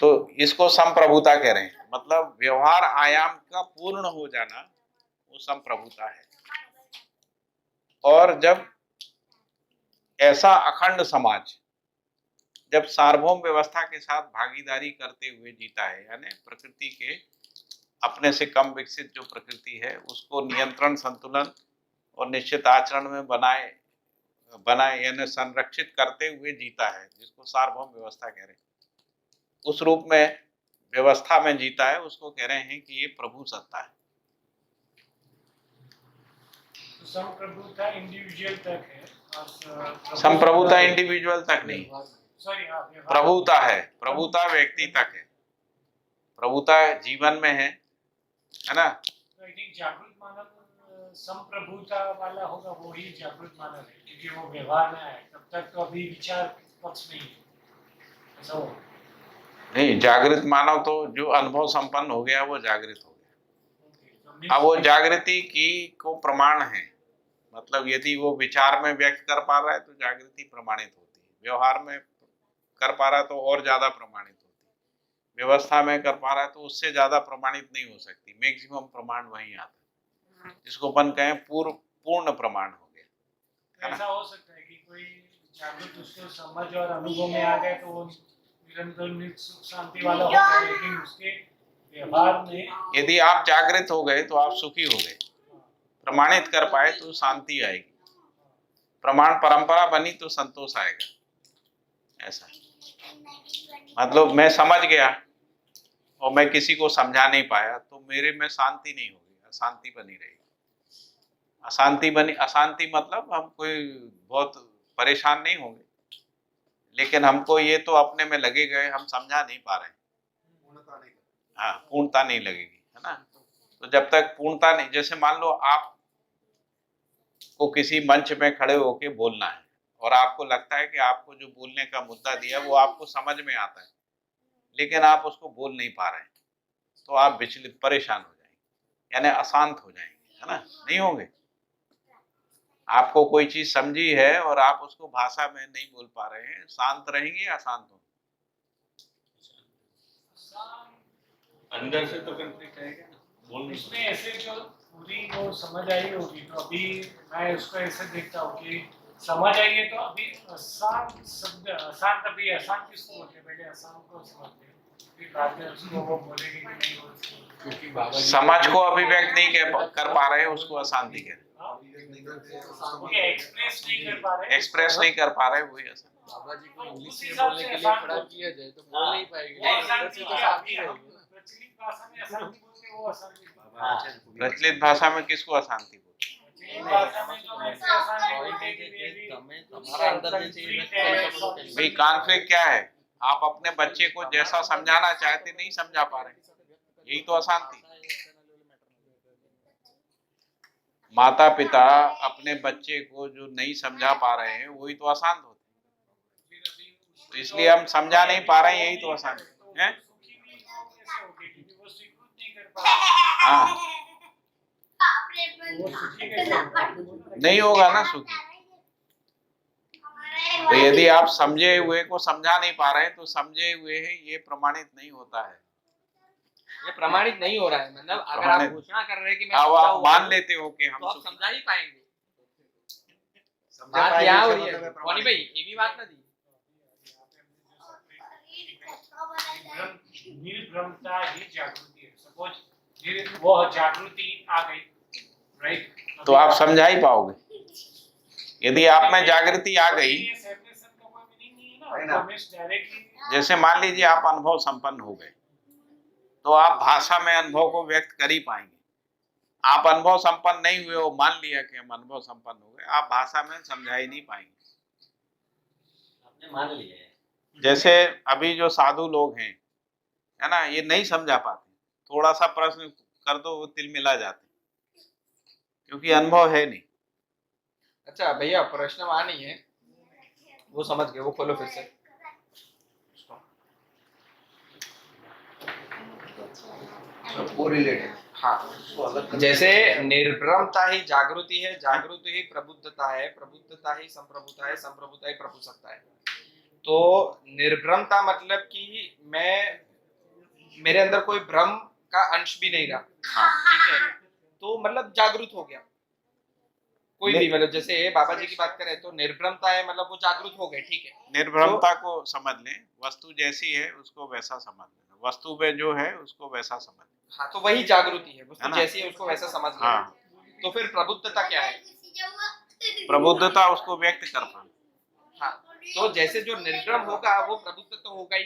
तो इसको संप्रभुता कह रहे हैं, मतलब व्यवहार आयाम का पूर्ण हो जाना वो संप्रभुता है। और जब ऐसा अखंड समाज जब सार्वभौम व्यवस्था के साथ भागीदारी करते हुए जीता है, यानी प्रकृति के अपने से कम विकसित जो प्रकृति है उसको नियंत्रण संतुलन और निश्चित आचरण में बनाए यानी संरक्षित करते हुए जीता है, जिसको सार्वभौम व्यवस्था कह रहे हैं, उस रूप में व्यवस्था में जीता है, उसको कह रहे हैं कि ये प्रभु सत्ता है। तो संप्रभुता इंडिविजुअल तक है संप्रभुता इंडिविजुअल तक नहीं, सॉरी, प्रभुता है, प्रभुता व्यक्ति तक है, प्रभुता जीवन में है ना। आई थिंक जागृत मानव संप्रभुता वाला होगा, वो ही जागृत मानव है, क्योंकि वो व्यवहार में आए तब तक तो अभी विचार पक्ष नहीं है, ऐसा हो। नहीं, जागृत मानव तो जो अनुभव संपन्न हो गया वो जागृत हो गया। Okay, अब वो जागृति की को प्रमाण है, मतलब यदि वो विचार में व्यक्त कर पा रहा है तो जागृति प्रमाणित होती है, व्यवहार में कर पा रहा है तो और ज्यादा प्रमाणित होती है, व्यवस्था में कर पा रहा है तो उससे ज्यादा प्रमाणित नहीं हो सकती, मैक्सिमम प्रमाण वहीं आता है, जिसको अपन कहें पूर्ण प्रमाण हो गया, है ना। ऐसा हो सकता है कि कोई जागृत उसको समझ और अनुभव में आ गए तो वो निरंतर नित्य सुख शांति वाला होगा, लेकिन उसके व्यवहार में यदि आप जागृत हो गए तो आप सुखी हो गए, प्रमाणित कर पाए तो शांति आएगी, प्रमाण परंपरा बनी तो संतोष आएगा, ऐसा। मतलब मैं समझ गया और मैं किसी को समझा नहीं पाया तो मेरे में शांति नहीं होगी, अशांति बनी रहेगी। अशांति मतलब हम कोई बहुत परेशान नहीं होंगे, लेकिन हमको ये तो अपने में लगे गए हम समझा नहीं पा रहे हैं, पूर्णता नहीं। हाँ, पूर्णता नहीं लगेगी, है ना। तो जब तक पूर्णता नहीं, जैसे मान लो आप को किसी मंच में खड़े होके बोलना है और आपको लगता है कि आपको जो बोलने का मुद्दा दिया वो आपको समझ में आता है, लेकिन आप उसको बोल नहीं पा रहे हैं, तो आप विचलित, परेशान हो जाएंगे, यानी अशांत हो जाएंगे, है ना, नहीं होंगे। आपको कोई चीज समझी है और आप उसको भाषा में नहीं बोल पा रहे हैं, शांत रहेंगे या अशांत होंगे? अंदर से तो कंफ्लिक्ट आएगा ना, बोलने उसमें ऐसे जो पूरी वो समझ आई होगी, तो अभी मैं उसको ऐसे देखता हूँ कि समझ आई है तो अभी अशांत शब्द, अशांत, अभी अशांत किसको बोलते हैं, पहले अशांत को समझते हैं, फिर बाद में उसको वो बोलेंगे कि नहीं बोलते, क्योंकि बाबा जी समझ को अभिव्यक्त नहीं कर पा रहे हैं, उसको अशांति कहते हैं। ओके, एक्सप्रेस नहीं कर पा रहे, एक्सप्रेस नहीं कर पा रहे, वही अशांति। बाबा जी को इंग्लिश उस में हिसाब बोलने से के लिए अशांत खड़ा हो- किया जाए तो बोल नहीं पाएंगे, वो अंदर अशांति से तो है, शांति अभी हम रहेगी ना। प्रचलित भाषा में अशांति बोलते हैं, वो अशांति बोलते हैं। प्रचलित भाषा में किसको अशांति बोलते हैं? प्रचलित भाषा में जो ऐसे अशांति बोलते हैं कि maybe हमारा अंदर जैसे conflict है, भाई कॉन्फ्लिक्ट क्या है? आप अपने बच्चे को जैसा समझाना चाहते नहीं समझा पा रहे, यही तो अशांति। माता पिता अपने बच्चे को जो नहीं समझा पा रहे हैं वही तो अशांत होते हैं, तो इसलिए हम समझा नहीं पा रहे हैं, यही तो अशांति है। सुखी भी वो कैसे होगी, क्योंकि वो स्वीकृत नहीं कर पा रहे, हाँ, वो सुखी कैसे होगा? नहीं होगा ना सुखी। तो यदि आप समझे हुए को समझा नहीं पा रहे हैं तो समझे हुए हैं ये प्रमाणित नहीं होता है। ये प्रमाणित नहीं हो रहा है, मतलब अगर आप प्रमाणित- घोषणा कर रहे हैं कि मैं अब समझा आप हुआ मान हूं, लेते हो कि हम तो आप सुखी, समझा ही पाएंगे। समझा बात पाएंगे, यहाँ हो इसका रही है मतलब है कौनी प्रमाणित। भाई, ये भी बात ना दी। निर्भ्रमता ही जागृति है। सपोज वो जागृति आ गई, राइट, तो आप समझा ही पाओगे। यदि आप में जागृति आ गई, सेपरेशन का कोई मीनिंग नहीं है है ना। ना, डायरेक्टली जैसे मान लीजिए आप अनुभव संपन्न हो गए तो आप भाषा में अनुभव को व्यक्त कर ही पाएंगे। आप अनुभव संपन्न नहीं हुए हो, मान लिया कि हम अनुभव संपन्न हो गए, आप भाषा में समझा ही नहीं पाएंगे। आपने मान लिया है। जैसे अभी जो साधु लोग हैं, है ना, ये नहीं समझा पाते, थोड़ा सा प्रश्न कर दो वो तिल मिला जाते, क्योंकि अनुभव है नहीं। अच्छा भैया, प्रश्न वहां नहीं है, वो समझ गए, वो खोलो फिर से। हाँ, जैसे निर्भ्रमता ही जागृति है, जागृति ही प्रबुद्धता है, प्रबुद्धता ही संप्रभुता है, संप्रभुता ही प्रभुसत्ता है। तो निर्भ्रमता मतलब कि मेरे अंदर कोई भ्रम का अंश भी नहीं रहा, ठीक है, तो मतलब जागृत हो गया कोई भी, मतलब जैसे बाबा जी की बात करें तो निर्भ्रमता है, मतलब वो जागृत हो गए, ठीक है। निर्भ्रमता को समझ लें, वस्तु जैसी है उसको वैसा समझ लेना, वस्तु में जो है उसको वैसा समझ लेना। हाँ, तो वही जागृति है, है वस्तु ना? जैसी है उसको वैसा समझ लेना। हाँ, तो फिर प्रबुद्धता क्या है? प्रबुद्धता उसको व्यक्त कर पाना। हाँ, तो जैसे जो निर्भ्रम होगा वो प्रबुद्ध तो होगा ही,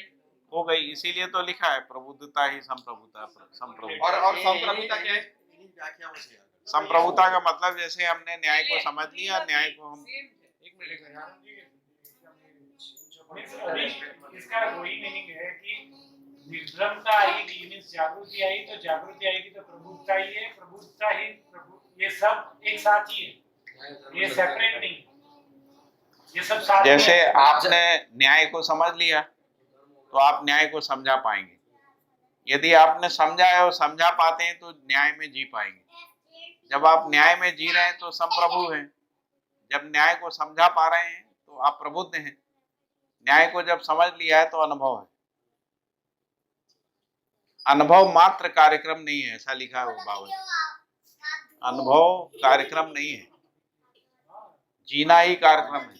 हो गई, इसीलिए तो लिखा है प्रबुद्धता ही संप्रभुता, संप्रभुता। और संप्रभुता क्या है? इन्हीं व्याख्याओं से आ गया। संप्रभुता का मतलब जैसे हमने न्याय को समझ लिया, न्याय को हम एक मिलेगा यार। अभी इसका वही मीनिंग है कि निर्भ्रमता आई मीन्स जागृति आई, तो जागृति आएगी तो प्रबुद्धता ही है, प्रबुद्धता ही प्रभु, ये सब एक साथ ही है, ये सेपरेट नहीं, ये सब साथ में जैसे है। आपने न्याय को समझ लिया तो आप न्याय को समझा पाएंगे। यदि आपने समझा है और समझा पाते हैं तो न्याय में जी पाएंगे। जब आप न्याय में जी रहे हैं तो संप्रभु हैं। जब न्याय को समझा पा रहे हैं तो आप प्रबुद्ध हैं। न्याय को जब समझ लिया है तो अनुभव है। अनुभव मात्र कार्यक्रम नहीं है, ऐसा लिखा है बाबा जी। अनुभव कार्यक्रम नहीं है, जीना ही कार्यक्रम है।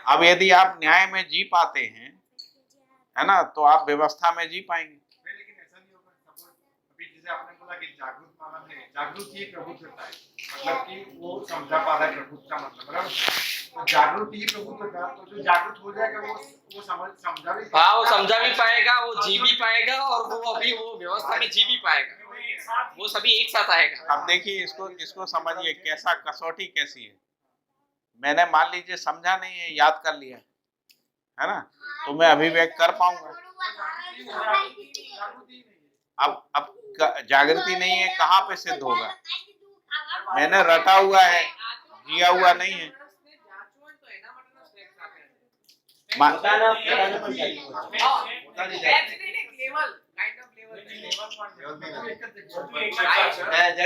अब यदि आप न्याय में जी पाते हैं, है ना, तो आप व्यवस्था में जी पाएंगे। लेकिन ऐसा नहीं होगा। सपोज अभी जैसे आपने बोला कि जागरूक मानव है, जागरूक ही प्रबुद्धता है, मतलब कि वो समझा पा रहा है प्रबुद्ध का मतलब, बराबर। तो जागरूक ही प्रबुद्धता, तो जो जागरूक हो जाएगा वो समझा भी, हाँ, वो समझा भी पाएगा, वो जी भी पाएगा, और वो अभी वो व्यवस्था में जी भी पाएगा, वो सभी एक साथ आएगा। अब देखिए इसको समझिए कैसा कसौटी कैसी है। मैंने मान लीजिए समझा नहीं है, याद कर लिया है ना, तो मैं अभिव्यक्त कर पाऊंगा। अब जागृति नहीं है, कहाँ पे सिद्ध होगा? मैंने रटा हुआ है, जिया हुआ नहीं है।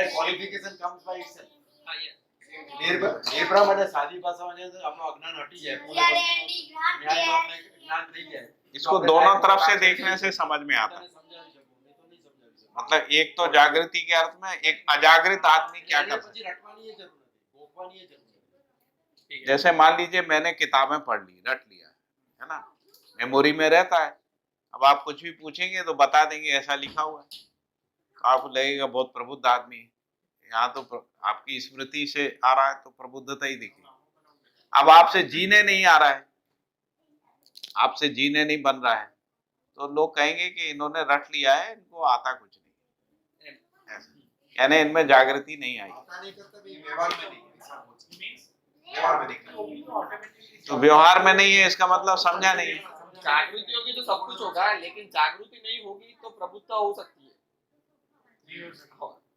ક્વોલિફિકેશન કમ્સ બાય ઇટસેલ્ફ નિર્ભ્રમ અને સાદી ભાષામાં જે આપણો અજ્ઞાન હટી જાય, પૂર્ણ ન્યાયમાં આપણે જ્ઞાન થઈ જાય। इसको दोनों तरफ से देखने से समझ में आता है। સમજાવી શકું, નહીં તો નહીં સમજાવી શકું। मतलब एक तो जागृति के अर्थ में, एक अजागृत आदमी क्या એને कर सकता પછી રટવાની એ જરૂર નથી, ભોગવાની એ જરૂર નથી। है। जैसे मान लीजिए मैंने किताबें पढ़ ली, रट लिया, है ना, मेमोरी में रहता है। अब आप कुछ भी पूछेंगे तो बता देंगे ऐसा लिखा हुआ है, तो आपको लगेगा बहुत प्रबुद्ध आदमी है। यहाँ तो आपकी स्मृति से आ रहा है तो प्रबुद्धता ही दिखेगी। अब आपसे जीने नहीं आ रहा है, आपसे जीने नहीं बन रहा है, तो लोग कहेंगे कि इन्होंने रट लिया है, इनको आता कुछ नहीं, ऐसा। यानी इनमें जागृति नहीं आई। आता नहीं करता भी व्यवहार में नहीं, ऐसा बोलते हैं। व्यवहार में नहीं करता। तो व्यवहार में नहीं है इसका मतलब समझा नहीं है। जागृति होगी तो सब कुछ होगा, लेकिन जागृति नहीं होगी तो प्रबुद्धता हो सकती है।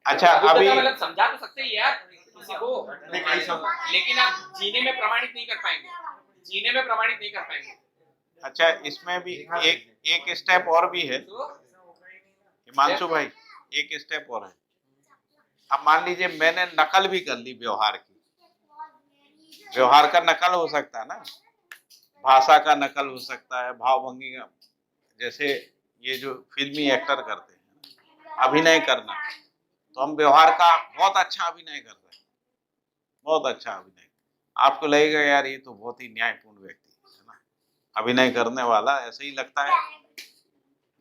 अच्छा, प्रबुद्धता अभी मतलब समझा तो सकते हैं यार किसी को, लेकिन आप जीने में प्रमाणित नहीं कर पाएंगे, जीने में प्रमाणित नहीं कर पाएंगे। अच्छा, इसमें भी एक स्टेप और भी है तो हिमांशु भाई, एक स्टेप और है। अब मान लीजिए मैंने नकल भी कर ली व्यवहार की। व्यवहार का नकल हो सकता है ना, भाषा का नकल हो सकता है, भावभंगी का। जैसे ये जो फिल्मी एक्टर करते हैं अभिनय करना, तो हम व्यवहार का बहुत अच्छा अभिनय कर रहे हैं, बहुत अच्छा अभिनय। आपको लगेगा यार ये तो बहुत ही न्यायपूर्ण व्यक्ति है ना, अभिनय करने वाला, ऐसे ही लगता है।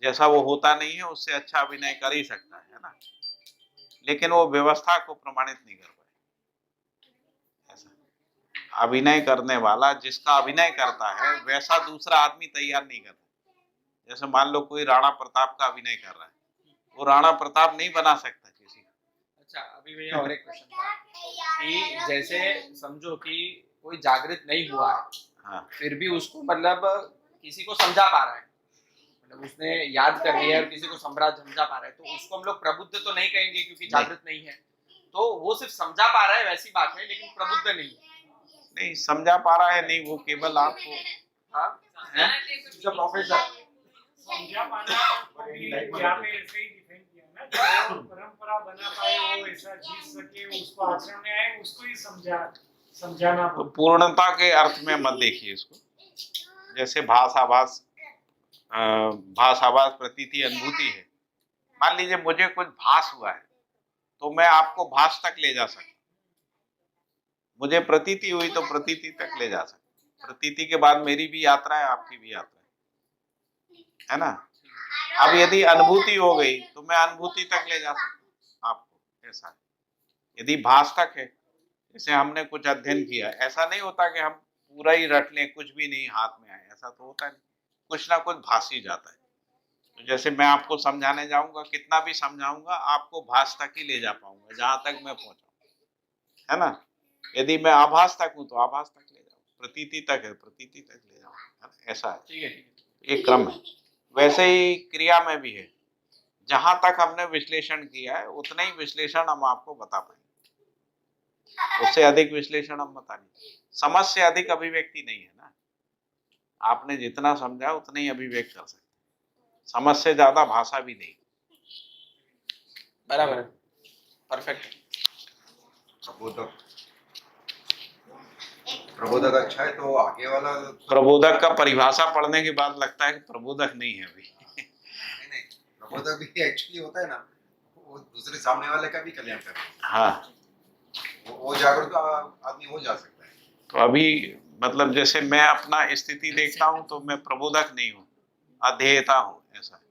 जैसा वो होता नहीं है उससे अच्छा अभिनय कर ही सकता है ना, लेकिन वो व्यवस्था को प्रमाणित नहीं कर पाए। ऐसा अभिनय करने वाला जिसका अभिनय करता है वैसा दूसरा आदमी तैयार नहीं करता। जैसे मान लो कोई राणा प्रताप का अभिनय कर रहा है, वो राणा प्रताप नहीं बना सकता किसी को। अच्छा, अभी भैया और एक क्वेश्चन था कि जैसे समझो कि कोई जागृत नहीं हुआ है, हाँ, फिर भी उसको मतलब किसी को समझा पा रहा है, मतलब उसने याद कर लिया है और किसी को समझा पा रहा है, तो उसको हम लोग प्रबुद्ध तो नहीं कहेंगे क्योंकि जागृत नहीं है। तो वो सिर्फ समझा पा रहा है वैसी बात है, लेकिन प्रबुद्ध नहीं है। नहीं समझा पा रहा है, नहीं, वो केवल आपको हाँ, जो प्रोफेसर समझा पाना यहाँ पे ऐसे ही डिफाइन किया ना, जो परंपरा बना पाए, वो ऐसा जीत सके, उसको आचरण में आए, उसको ही समझाना। तो पूर्णता के अर्थ में मत देखिए इसको। जैसे भाषाभास प्रतीति अनुभूति है। मान लीजिए मुझे कुछ भास हुआ है तो मैं आपको भास तक ले जा सकता, मुझे प्रतीति हुई तो प्रतीति तक ले जा सकता, प्रतीति के बाद मेरी भी यात्रा है, आपकी भी यात्रा है ना। अब यदि अनुभूति हो गई तो मैं अनुभूति तक ले जा सकता आपको, ऐसा है। यदि भास तक है, जैसे हमने कुछ अध्ययन किया, ऐसा नहीं होता कि हम पूरा ही रट लें, कुछ भी नहीं हाथ में आए, ऐसा तो होता नहीं, कुछ ना कुछ भास ही जाता है। तो जैसे मैं आपको समझाने जाऊंगा, कितना भी समझाऊंगा आपको भास तक ही ले जा पाऊंगा, जहां तक मैं पहुंचाऊंगा। है ना। यदि मैं आभास तक हूं तो आभास तक ले जाऊं, प्रतीति तक है प्रतीति तक ले जाऊं, है ना? ऐसा है, ठीक है। एक क्रम है। वैसे ही क्रिया में भी है, जहां तक हमने विश्लेषण किया है उतना ही विश्लेषण हम आपको बता पाएंगे, उससे अधिक विश्लेषण हम बता नहीं। समझ से अधिक अभिव्यक्ति नहीं है ना, आपने जितना समझा उतना ही अभिव्यक्त कर सकते, समझ से ज्यादा भाषा भी नहीं। बराबर है, परफेक्ट। प्रबोधक प्रबोधक अच्छा है तो आगे वाला प्रबोधक का परिभाषा पढ़ने के बाद लगता है कि प्रबोधक नहीं है अभी। नहीं, प्रबोधक भी एक्चुअली होता है ना, वो दूसरे सामने वाले का भी कल्याण करता है। हाँ, वो जागरूक आदमी हो जा सकता है। तो अभी मतलब जैसे मैं अपना स्थिति देखता हूं तो मैं प्रबोधक नहीं हूं, अध्येयता हूं, ऐसा है।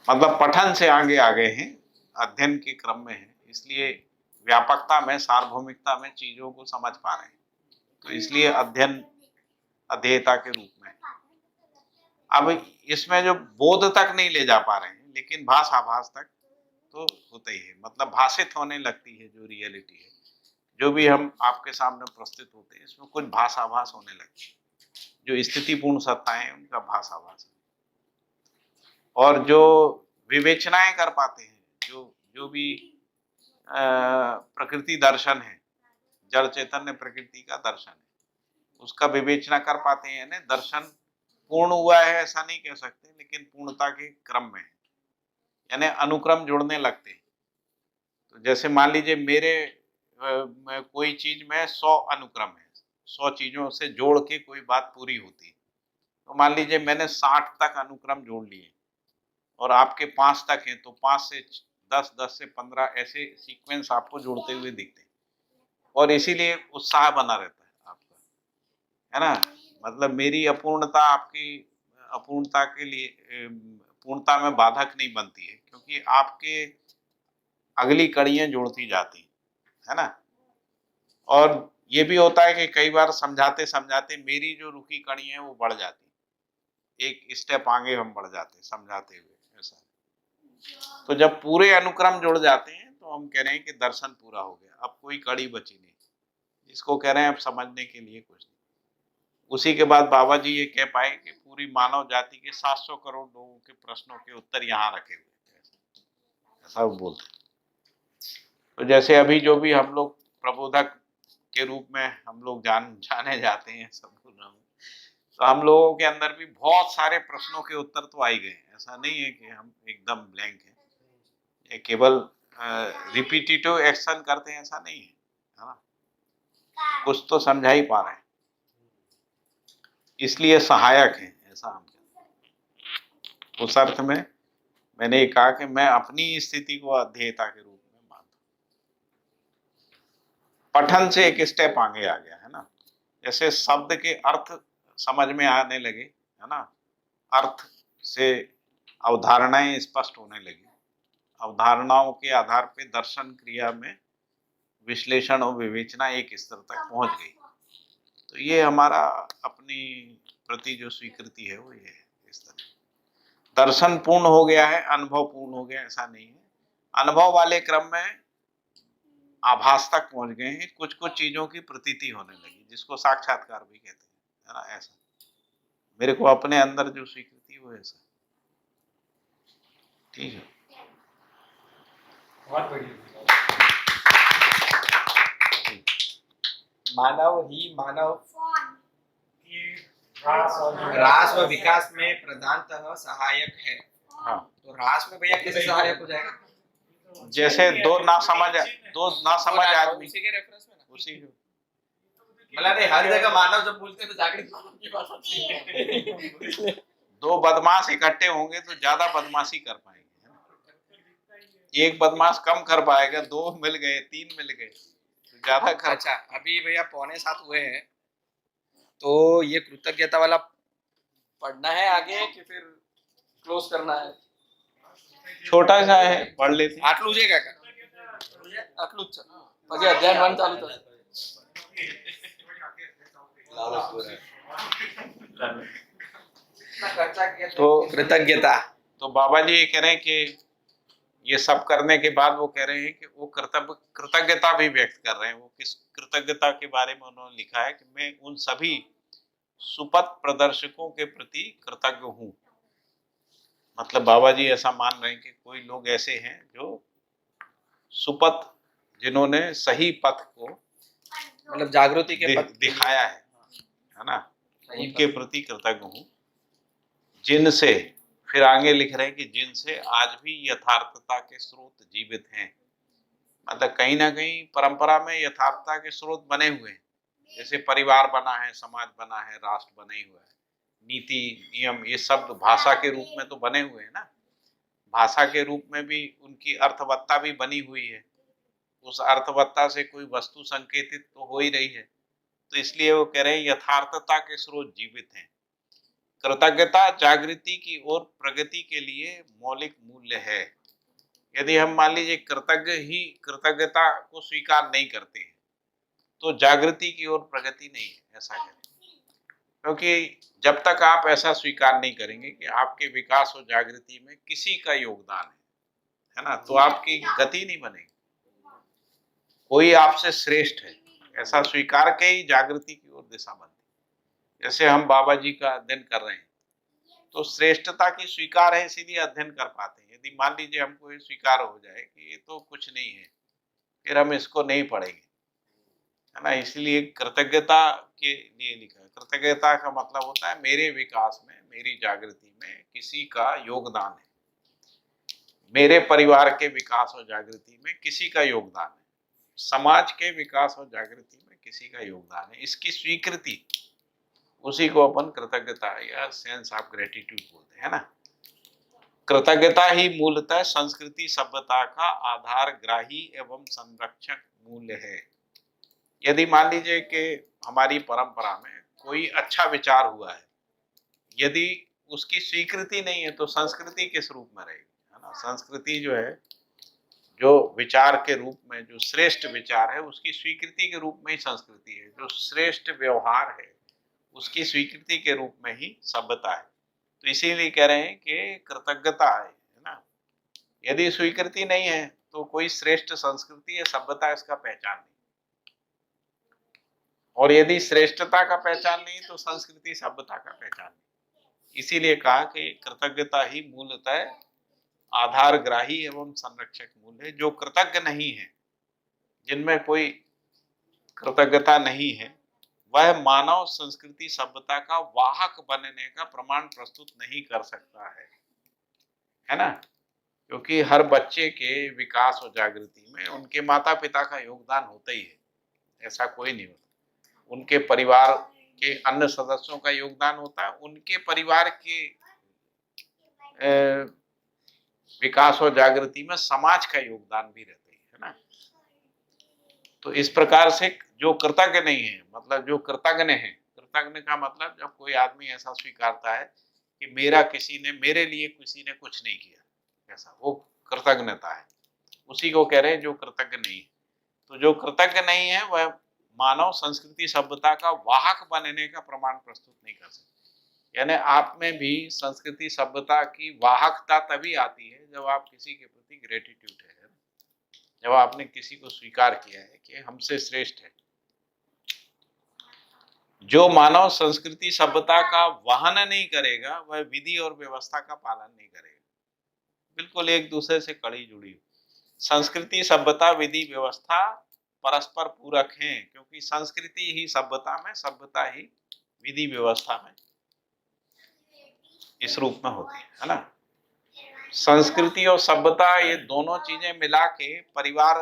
मतलब पठन से आगे आ गए हैं, अध्ययन के क्रम में है, इसलिए व्यापकता में, सार्वभौमिकता में चीजों को समझ पा रहे हैं, तो इसलिए अध्ययन अध्येयता के रूप में। अब इसमें जो बोध तक नहीं ले जा पा रहे हैं, लेकिन भास आभास तक तो होता ही है, मतलब भाषित होने लगती है जो रियलिटी है, जो भी हम आपके सामने प्रस्तुत होते हैं इसमें कुछ भास आभास होने लगती है, जो स्थितिपूर्ण सत्ताएं हैं उनका भास आभास है। और जो विवेचनाएं कर पाते हैं, जो भी प्रकृति दर्शन है, जड़ चैतन्य प्रकृति का दर्शन है, उसका विवेचना कर पाते हैं, यानी दर्शन पूर्ण हुआ है ऐसा नहीं कह सकते, लेकिन पूर्णता के क्रम में है, यानी अनुक्रम जुड़ने लगते हैं। तो जैसे मान लीजिए मेरे कोई चीज में 100 अनुक्रम है, 100 चीजों से जोड़ के कोई बात पूरी होती है, तो मान लीजिए मैंने 60 तक अनुक्रम जोड़ लिए और आपके 5 तक हैं, तो 5 से 10, 10 से 15 ऐसे सीक्वेंस आपको जुड़ते हुए दिखते हैं, और इसीलिए उत्साह बना रहता है आपका, है ना। मतलब मेरी अपूर्णता आपकी अपूर्णता के लिए पूर्णता में बाधक नहीं बनती है, क्योंकि आपके अगली कड़ियां जुड़ती जाती है ना। और ये भी होता है कि कई बार समझाते समझाते मेरी जो रुकी कड़ी है वो बढ़ जाती, एक स्टेप आगे हम बढ़ जाते समझाते हुए, ऐसा। तो जब पूरे अनुक्रम जुड़ जाते हैं तो हम कह रहे हैं कि दर्शन पूरा हो गया, अब कोई कड़ी बची नहीं, इसको कह रहे हैं अब समझने के लिए कुछ नहीं। उसी के बाद बाबा जी ये कह पाए कि पूरी मानव जाति के 700 करोड़ लोगों के प्रश्नों के उत्तर यहाँ रखे हुए हैं, ऐसा वो बोलते हैं। तो जैसे अभी जो भी हम लोग प्रबोधक के रूप में हम लोग जाने जाते हैं सब, तो हम लोगों के अंदर भी बहुत सारे प्रश्नों के उत्तर तो आ ही गए, ऐसा नहीं है कि हम एकदम ब्लैंक हैं, ये केवल रिपीटिटिव एक्शन करते हैं ऐसा नहीं है, है ना। कुछ तो समझा ही पा रहे हैं, इसलिए सहायक है, ऐसा हम कहते हैं। उस अर्थ में मैंने ये कहा कि मैं अपनी स्थिति को अध्येयता के रूप में मानता हूं। पठन से एक स्टेप आगे आ गया, है ना। जैसे शब्द के अर्थ समझ में आने लगे, है ना, अर्थ से अवधारणाएं स्पष्ट होने लगी, अवधारणाओं के आधार पे दर्शन क्रिया में विश्लेषण और विवेचना एक स्तर तक पहुंच गई। तो ये हमारा अपनी प्रति जो स्वीकृति है वो ये है, इस तरह दर्शन पूर्ण हो गया है, अनुभव पूर्ण हो गया, ऐसा नहीं है। अनुभव वाले क्रम में आभास तक पहुंच गए हैं, कुछ कुछ चीजों की प्रतीति होने लगी, जिसको साक्षात्कार भी कहते हैं, है ना। ऐसा मेरे को अपने अंदर जो स्वीकृति वो ऐसा, ठीक है। बहुत बढ़िया। मानव ही मानव ये ह्रास व विकास में प्रधानतः सहायक है। हाँ, तो ह्रास में भैया कैसे सहायक हो जाएगा? जैसे दो ना समझ आदमी, उसी के रेफरेंस में ना, उसी मतलब नहीं, हर जगह मानव जब बोलते हैं तो जागृत मानव की बात आती है। दो बदमाश इकट्ठे होंगे तो ज्यादा बदमाशी कर पाएंगे, है ना? एक बदमाश कम कर पाएगा, 2 मिल गए, 3 मिल गए तो ज्यादा कर। अच्छा, अभी भैया 6:45 हुए हैं, तो ये कृतज्ञता वाला पढ़ना है आगे कि फिर क्लोज करना है? छोटा सा है, पढ़ लेते हैं। आटलू जे काका आटलू च પછી અધ્યાય 1 ચાલુ થશે। तो कृतज्ञता, तो बाबा जी ये कह रहे हैं कि ये सब करने के बाद वो कह रहे हैं कि वो कृतज्ञता भी व्यक्त कर रहे हैं। वो किस कृतज्ञता के बारे में उन्होंने लिखा है कि मैं उन सभी सुपथ प्रदर्शकों के प्रति कृतज्ञ हूँ। मतलब बाबा जी ऐसा मान रहे हैं कि कोई लोग ऐसे हैं जो सुपथ, जिन्होंने सही पथ को मतलब जागृति के पथ दिखाया है ना, सही उनके प्रति कृतज्ञ हूँ। जिनसे, फिर आगे लिख रहे हैं कि जिनसे आज भी यथार्थता के स्रोत जीवित हैं। मतलब कहीं ना कहीं परंपरा में यथार्थता के स्रोत बने हुए हैं। जैसे परिवार बना है, समाज बना है, राष्ट्र बना ही हुआ है, नीति नियम ये सब भाषा के रूप में तो बने हुए हैं ना। भाषा के रूप में भी उनकी अर्थवत्ता भी बनी हुई है। उस अर्थवत्ता से कोई वस्तु संकेतित तो हो ही रही है। तो इसलिए वो कह रहे हैं यथार्थता के स्रोत जीवित हैं। कृतज्ञता जागृति की ओर प्रगति के लिए मौलिक मूल्य है। यदि हम मान लीजिए कृतज्ञता को स्वीकार नहीं करते हैं तो जागृति की ओर प्रगति नहीं है, ऐसा करें। क्योंकि जब तक आप ऐसा स्वीकार नहीं करेंगे कि आपके विकास और जागृति में किसी का योगदान है ना, तो आपकी गति नहीं बनेगी। कोई आपसे श्रेष्ठ है, ऐसा स्वीकार के ही जागृति की ओर दिशा बनती है। जैसे हम बाबा जी का अध्ययन कर रहे हैं तो श्रेष्ठता की स्वीकार है, इसीलिए अध्ययन कर पाते हैं। यदि मान लीजिए हमको ये स्वीकार हो जाए कि ये तो कुछ नहीं है, फिर हम इसको नहीं पढ़ेंगे, है ना। इसलिए कृतज्ञता के लिए लिखा है। कृतज्ञता का मतलब होता है मेरे विकास में, मेरी जागृति में किसी का योगदान है, मेरे परिवार के विकास और जागृति में किसी का योगदान है, समाज के विकास और जागृति में किसी का योगदान है। इसकी स्वीकृति, उसी को अपन कृतज्ञता या सेंस ऑफ ग्रेटिट्यूड बोलते हैं ना। कृतज्ञता ही मूलतः संस्कृति सभ्यता का आधारग्राही एवं संरक्षक मूल्य है। यदि मान लीजिए कि हमारी परंपरा में कोई अच्छा विचार हुआ है, यदि उसकी स्वीकृति नहीं है तो संस्कृति किस रूप में रहेगी, है ना। संस्कृति जो है, जो विचार के रूप में जो श्रेष्ठ विचार है उसकी स्वीकृति के रूप में ही संस्कृति है। जो श्रेष्ठ व्यवहार है उसकी स्वीकृति के रूप में ही सभ्यता है। तो इसीलिए कह रहे हैं कि कृतज्ञता है ना। यदि स्वीकृति नहीं है तो कोई श्रेष्ठ संस्कृति या सभ्यता इसका पहचान नहीं, और यदि श्रेष्ठता का पहचान नहीं तो संस्कृति सभ्यता का पहचान नहीं। इसीलिए कहा कि कृतज्ञता ही मूलतः आधारग्राही एवं संरक्षक मूल्य है। जो कृतज्ञ नहीं है, जिनमें कोई कृतज्ञता नहीं है, वह मानव संस्कृति सभ्यता का वाहक बनने का प्रमाण प्रस्तुत नहीं कर सकता है ना। क्योंकि हर बच्चे के विकास और जागृति में उनके माता पिता का योगदान होता ही है, ऐसा कोई नहीं होता। उनके परिवार के अन्य सदस्यों का योगदान होता है, उनके परिवार के विकास और जागृति में समाज का योगदान भी रहता है ना। तो इस प्रकार से जो कृतज्ञ नहीं है, मतलब जो कृतज्ञ है, कृतज्ञ का मतलब जब कोई आदमी ऐसा स्वीकारता है कि मेरे लिए किसी ने कुछ नहीं किया, ऐसा वो कृतज्ञता है, उसी को कह रहे हैं जो कृतज्ञ नहीं है। तो जो कृतज्ञ नहीं है वह मानव संस्कृति सभ्यता का वाहक बनने का प्रमाण प्रस्तुत नहीं कर सकते। यानी आप में भी संस्कृति सभ्यता की वाहकता तभी आती है जब आप किसी के प्रति ग्रेटिट्यूड है, जब आपने किसी को स्वीकार किया है कि हमसे श्रेष्ठ है। जो मानव संस्कृति सभ्यता का वहन नहीं करेगा वह विधि और व्यवस्था का पालन नहीं करेगा। बिल्कुल एक दूसरे से कड़ी जुड़ी हुई संस्कृति सभ्यता विधि व्यवस्था परस्पर पूरक हैं, क्योंकि संस्कृति ही सभ्यता में, सभ्यता ही विधि व्यवस्था में इस रूप में होती है ना। संस्कृति और सभ्यता ये दोनों चीजें मिला के परिवार,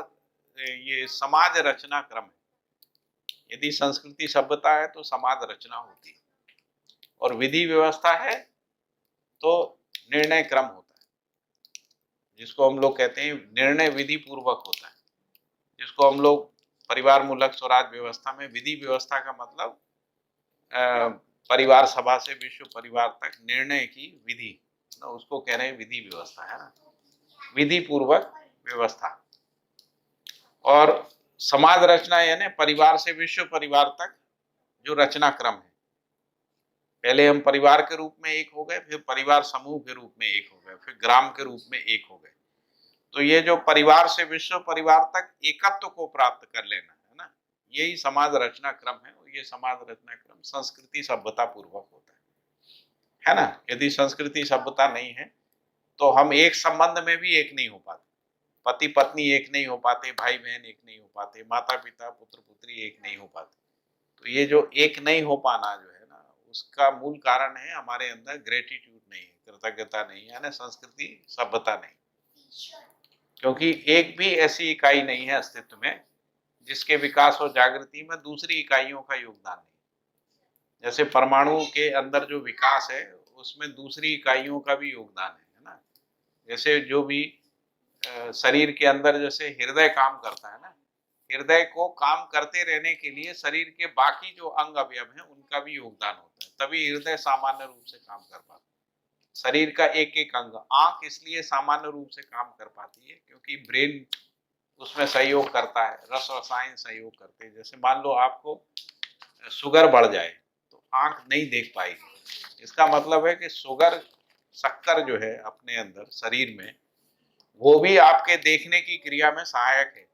ये समाज रचना क्रम है। यदि संस्कृति सभ्यता है तो समाज रचना होती है, और विधि व्यवस्था है तो निर्णय क्रम होता है, जिसको हम लोग कहते हैं निर्णय विधि पूर्वक होता है, जिसको हम लोग परिवार मूलक स्वराज व्यवस्था में विधि व्यवस्था का मतलब परिवार सभा से विश्व परिवार तक निर्णय की विधि, उसको कह रहे हैं विधि व्यवस्था, है ना, विधि पूर्वक व्यवस्था। और समाज रचना यानी परिवार से विश्व परिवार तक जो रचना क्रम है। पहले हम परिवार के रूप में एक हो गए, फिर परिवार समूह के रूप में एक हो गए, फिर ग्राम के रूप में एक हो गए। तो ये जो परिवार से विश्व परिवार तक एकत्व को प्राप्त कर लेना है ना, यही समाज रचना क्रम है। ये समाज रचना क्रम संस्कृति सभ्यता पूर्वक होता है ना। यदि संस्कृति सभ्यता नहीं है तो हम एक संबंध में भी एक नहीं हो पाते, पति पत्नी एक नहीं हो पाते, भाई बहन एक नहीं हो पाते, माता पिता पुत्र पुत्री एक नहीं हो पाते। तो ये जो एक नहीं हो पाना जो है ना, उसका मूल कारण है हमारे अंदर ग्रेटिट्यूड नहीं है, कृतज्ञता नहीं है, यानी संस्कृति सभ्यता नहीं। क्योंकि एक भी ऐसी इकाई नहीं है अस्तित्व में जिसके विकास और जागृति में दूसरी इकाइयों का योगदान नहीं। जैसे परमाणु के अंदर जो विकास है उसमें दूसरी इकाइयों का भी योगदान है ना। जैसे जो भी शरीर के अंदर जैसे हृदय काम करता है ना, हृदय को काम करते रहने के लिए शरीर के बाकी जो अंग अवयव हैं उनका भी योगदान होता है, तभी हृदय सामान्य रूप से काम कर पाता है। शरीर का एक एक अंग, आंख इसलिए सामान्य रूप से काम कर पाती है क्योंकि ब्रेन उसमें सहयोग करता है, रस रसायन सहयोग करते हैं। जैसे मान लो आपको शुगर बढ़ जाए तो आंख नहीं देख पाएगी, इसका मतलब है कि शुगर शक्कर जो है अपने अंदर शरीर में, वो भी आपके देखने की क्रिया में सहायक है।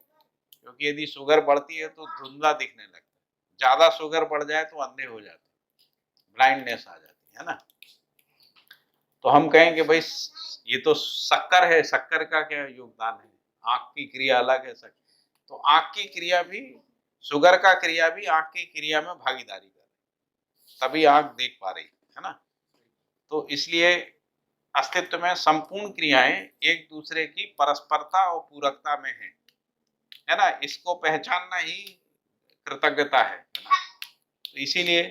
क्योंकि यदि शुगर बढ़ती है तो धुंधला दिखने लगता है, ज्यादा शुगर बढ़ जाए तो अंधे हो जाते हैं, ब्लाइंडनेस आ जाती है ना। तो हम कहेंगे भाई ये तो शक्कर है, शक्कर का क्या योगदान है, आंख की क्रिया अलग है शक्कर, तो आंख की क्रिया भी, शुगर का क्रिया भी आंख की क्रिया में भागीदारी कर रही, तभी आंख देख पा रही है ना। तो इसलिए अस्तित्व में संपूर्ण क्रियाएं एक दूसरे की परस्परता और पूरकता में है ना। इसको पहचानना ही कृतज्ञता है ना। तो इसीलिए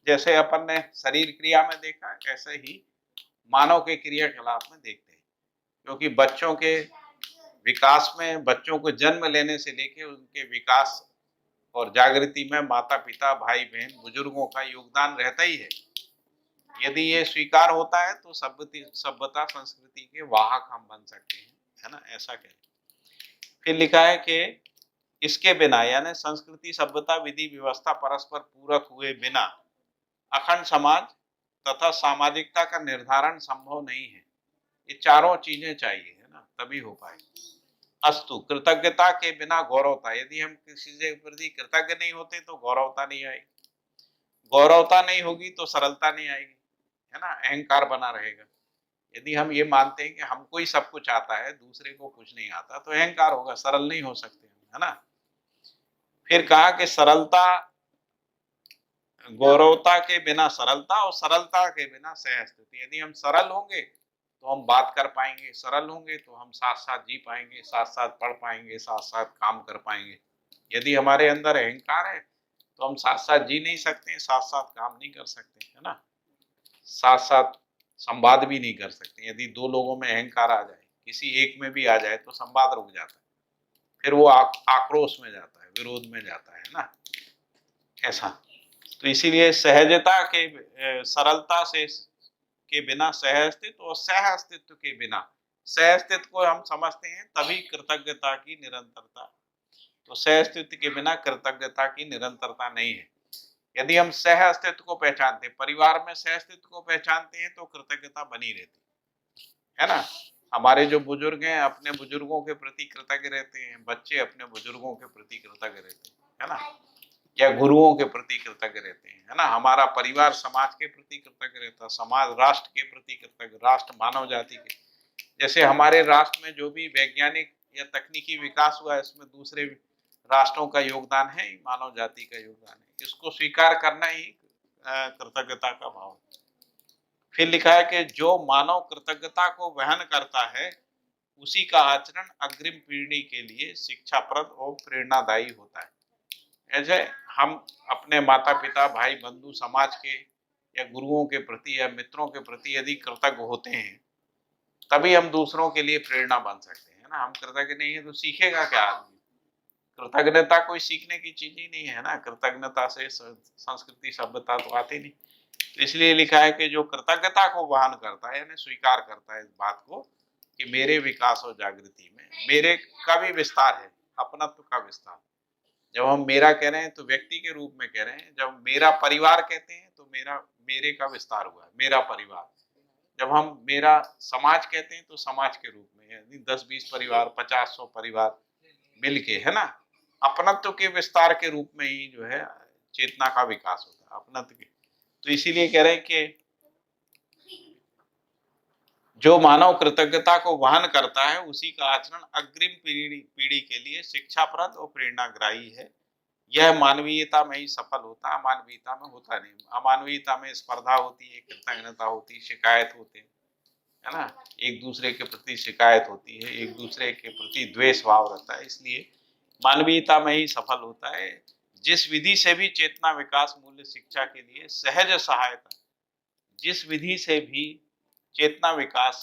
जैसे अपन ने शरीर क्रिया में देखा, ऐसे ही मानव के क्रियाकलाप में देखते हैं। क्योंकि बच्चों के विकास में, बच्चों को जन्म लेने से लेकर उनके विकास और जागृति में माता पिता भाई बहन बुजुर्गों का योगदान रहता ही है। यदि ये स्वीकार होता है तो सभ्यता संस्कृति के वाहक हम बन सकते हैं, है ना, ऐसा कहें। फिर लिखा है कि इसके बिना, यानी संस्कृति सभ्यता विधि व्यवस्था परस्पर पूरक हुए बिना अखंड समाज तथा सामाजिकता का निर्धारण संभव नहीं है। ये चारों चीजें चाहिए है ना, तभी हो पाएगी। अस्तु, कृतज्ञता के बिना गौरवता, यदि हम किसी के प्रति कृतज्ञ नहीं होते तो गौरवता नहीं आएगी, गौरवता नहीं होगी तो सरलता नहीं आएगी, है ना, अहंकार बना रहेगा। यदि हम ये मानते हैं कि हमको ही सब कुछ आता है, दूसरे को कुछ नहीं आता, तो अहंकार होगा, सरल नहीं हो सकते, है ना। फिर कहा कि सरलता, गौरवता के बिना सरलता और सरलता के बिना सहअस्तित्व। यदि हम सरल होंगे तो हम बात कर पाएंगे, सरल होंगे तो हम साथ साथ जी पाएंगे, साथ साथ पढ़ पाएंगे, साथ साथ काम कर पाएंगे। यदि हमारे अंदर अहंकार है तो हम साथ साथ जी नहीं सकते, साथ साथ काम नहीं कर सकते, है ना, साथ साथ संवाद भी नहीं कर सकते। यदि दो लोगों में अहंकार आ जाए, किसी एक में भी आ जाए तो संवाद रुक जाता है, फिर वो आक्रोश में जाता है, विरोध में जाता है ना, ऐसा। तो इसीलिए सहजता के, सरलता से के बिना सहअस्तित्व और सहअस्तित्व के बिना, सहअस्तित्व को हम समझते हैं तभी कृतज्ञता की निरंतरता, तो सहअस्तित्व के बिना कृतज्ञता की निरंतरता नहीं है। यदि हम सहअस्तित्व को पहचानते हैं, परिवार में सहअस्तित्व को पहचानते हैं तो कृतज्ञता बनी रहती है ना। हमारे जो बुजुर्ग हैं अपने बुजुर्गों के प्रति कृतज्ञ रहते हैं, बच्चे अपने बुजुर्गों के प्रति कृतज्ञ रहते हैं, है ना, या गुरुओं के प्रति कृतज्ञ रहते हैं, है ना। हमारा परिवार समाज के प्रति कृतज्ञ रहता है, समाज राष्ट्र के प्रति कृतज्ञ, राष्ट्र मानव जाति के। जैसे हमारे राष्ट्र में जो भी वैज्ञानिक या तकनीकी विकास हुआ है इसमें दूसरे राष्ट्रों का योगदान है, मानव जाति का योगदान है, इसको स्वीकार करना ही कृतज्ञता का भाव है। फिर लिखा है कि जो मानव कृतज्ञता को वहन करता है उसी का आचरण अग्रिम पीढ़ी के लिए शिक्षाप्रद और प्रेरणादायी होता है। ऐसे हम अपने माता पिता भाई बंधु समाज के या गुरुओं के प्रति या मित्रों के प्रति यदि कृतज्ञ होते हैं तभी हम दूसरों के लिए प्रेरणा बन सकते हैं ना। हम कृतज्ञ नहीं है तो सीखेगा क्या आदमी? कृतज्ञता कोई सीखने की चीज ही नहीं है ना, कृतज्ञता से संस्कृति सभ्यता तो आती नहीं। तो इसलिए लिखा है कि जो कृतज्ञता को वहन करता है, यानी स्वीकार करता है इस बात को कि मेरे विकास और जागृति में मेरे का भी विस्तार है, अपनत्व का विस्तार। जब हम मेरा कह रहे हैं तो व्यक्ति के रूप में कह रहे हैं, जब मेरा परिवार कहते हैं तो मेरे का विस्तार हुआ है, मेरा परिवार। जब हम मेरा समाज कहते हैं तो समाज के रूप में, यानी 10-20 परिवार, 50-100 परिवार मिलके, है ना, अपनत्व के विस्तार के रूप में ही जो है चेतना का विकास होता है, अपनत्व के। तो इसीलिए कह रहे हैं कि जो मानव कृतज्ञता को वहन करता है उसी का आचरण अग्रिम पीढ़ी के लिए शिक्षाप्रद और प्रेरणाग्राही है। यह मानवीयता में ही सफल होता है, अमानवीयता में होता नहीं। अमानवीयता में स्पर्धा होती है, कृतज्ञता होती है, शिकायत होती है ना, एक दूसरे के प्रति शिकायत होती है, एक दूसरे के प्रति द्वेष भाव रहता है। इसलिए मानवीयता में ही सफल होता है। जिस विधि से भी चेतना विकास मूल्य शिक्षा के लिए सहज सहायता, जिस विधि से भी चेतना विकास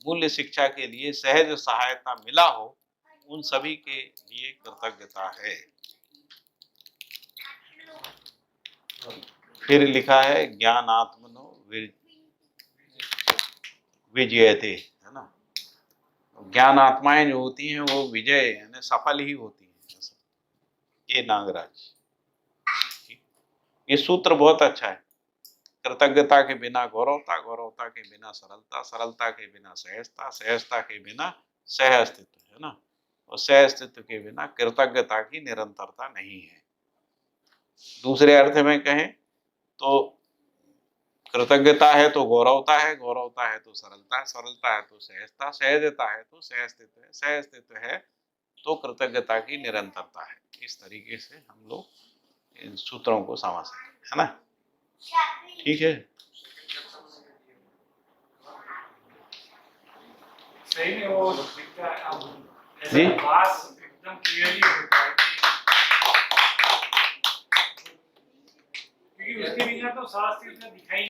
मूल्य शिक्षा के लिए सहज सहायता मिला हो, उन सभी के लिए कृतज्ञता है। फिर लिखा है ज्ञानात्मनो विजयते, है ना, ज्ञान आत्माएं जो होती हैं वो विजय यानी सफल ही होती हैं। ये नागराज, ये सूत्र बहुत अच्छा है। कृतज्ञता के बिना गौरवता, गौरवता के बिना सरलता, सरलता के बिना सहजता, सहजता के बिना सह अस्तित्व, है ना, और सह अस्तित्व के बिना कृतज्ञता की निरंतरता नहीं है। दूसरे अर्थ में कहें तो कृतज्ञता है तो गौरवता है, गौरवता है तो सरलता है, सरलता है तो सहजता, सहजता है तो सह अस्तित्व है, सह अस्तित्व है तो कृतज्ञता की निरंतरता है। इस तरीके से हम लोग इन सूत्रों को समझ सकते हैं, है ना। ठीक है, सही में वो दिखता है, अब जी? ऐसा बात एकदम क्लियरली होता है क्योंकि उसके बिना तो शास्त्र इतना दिखाई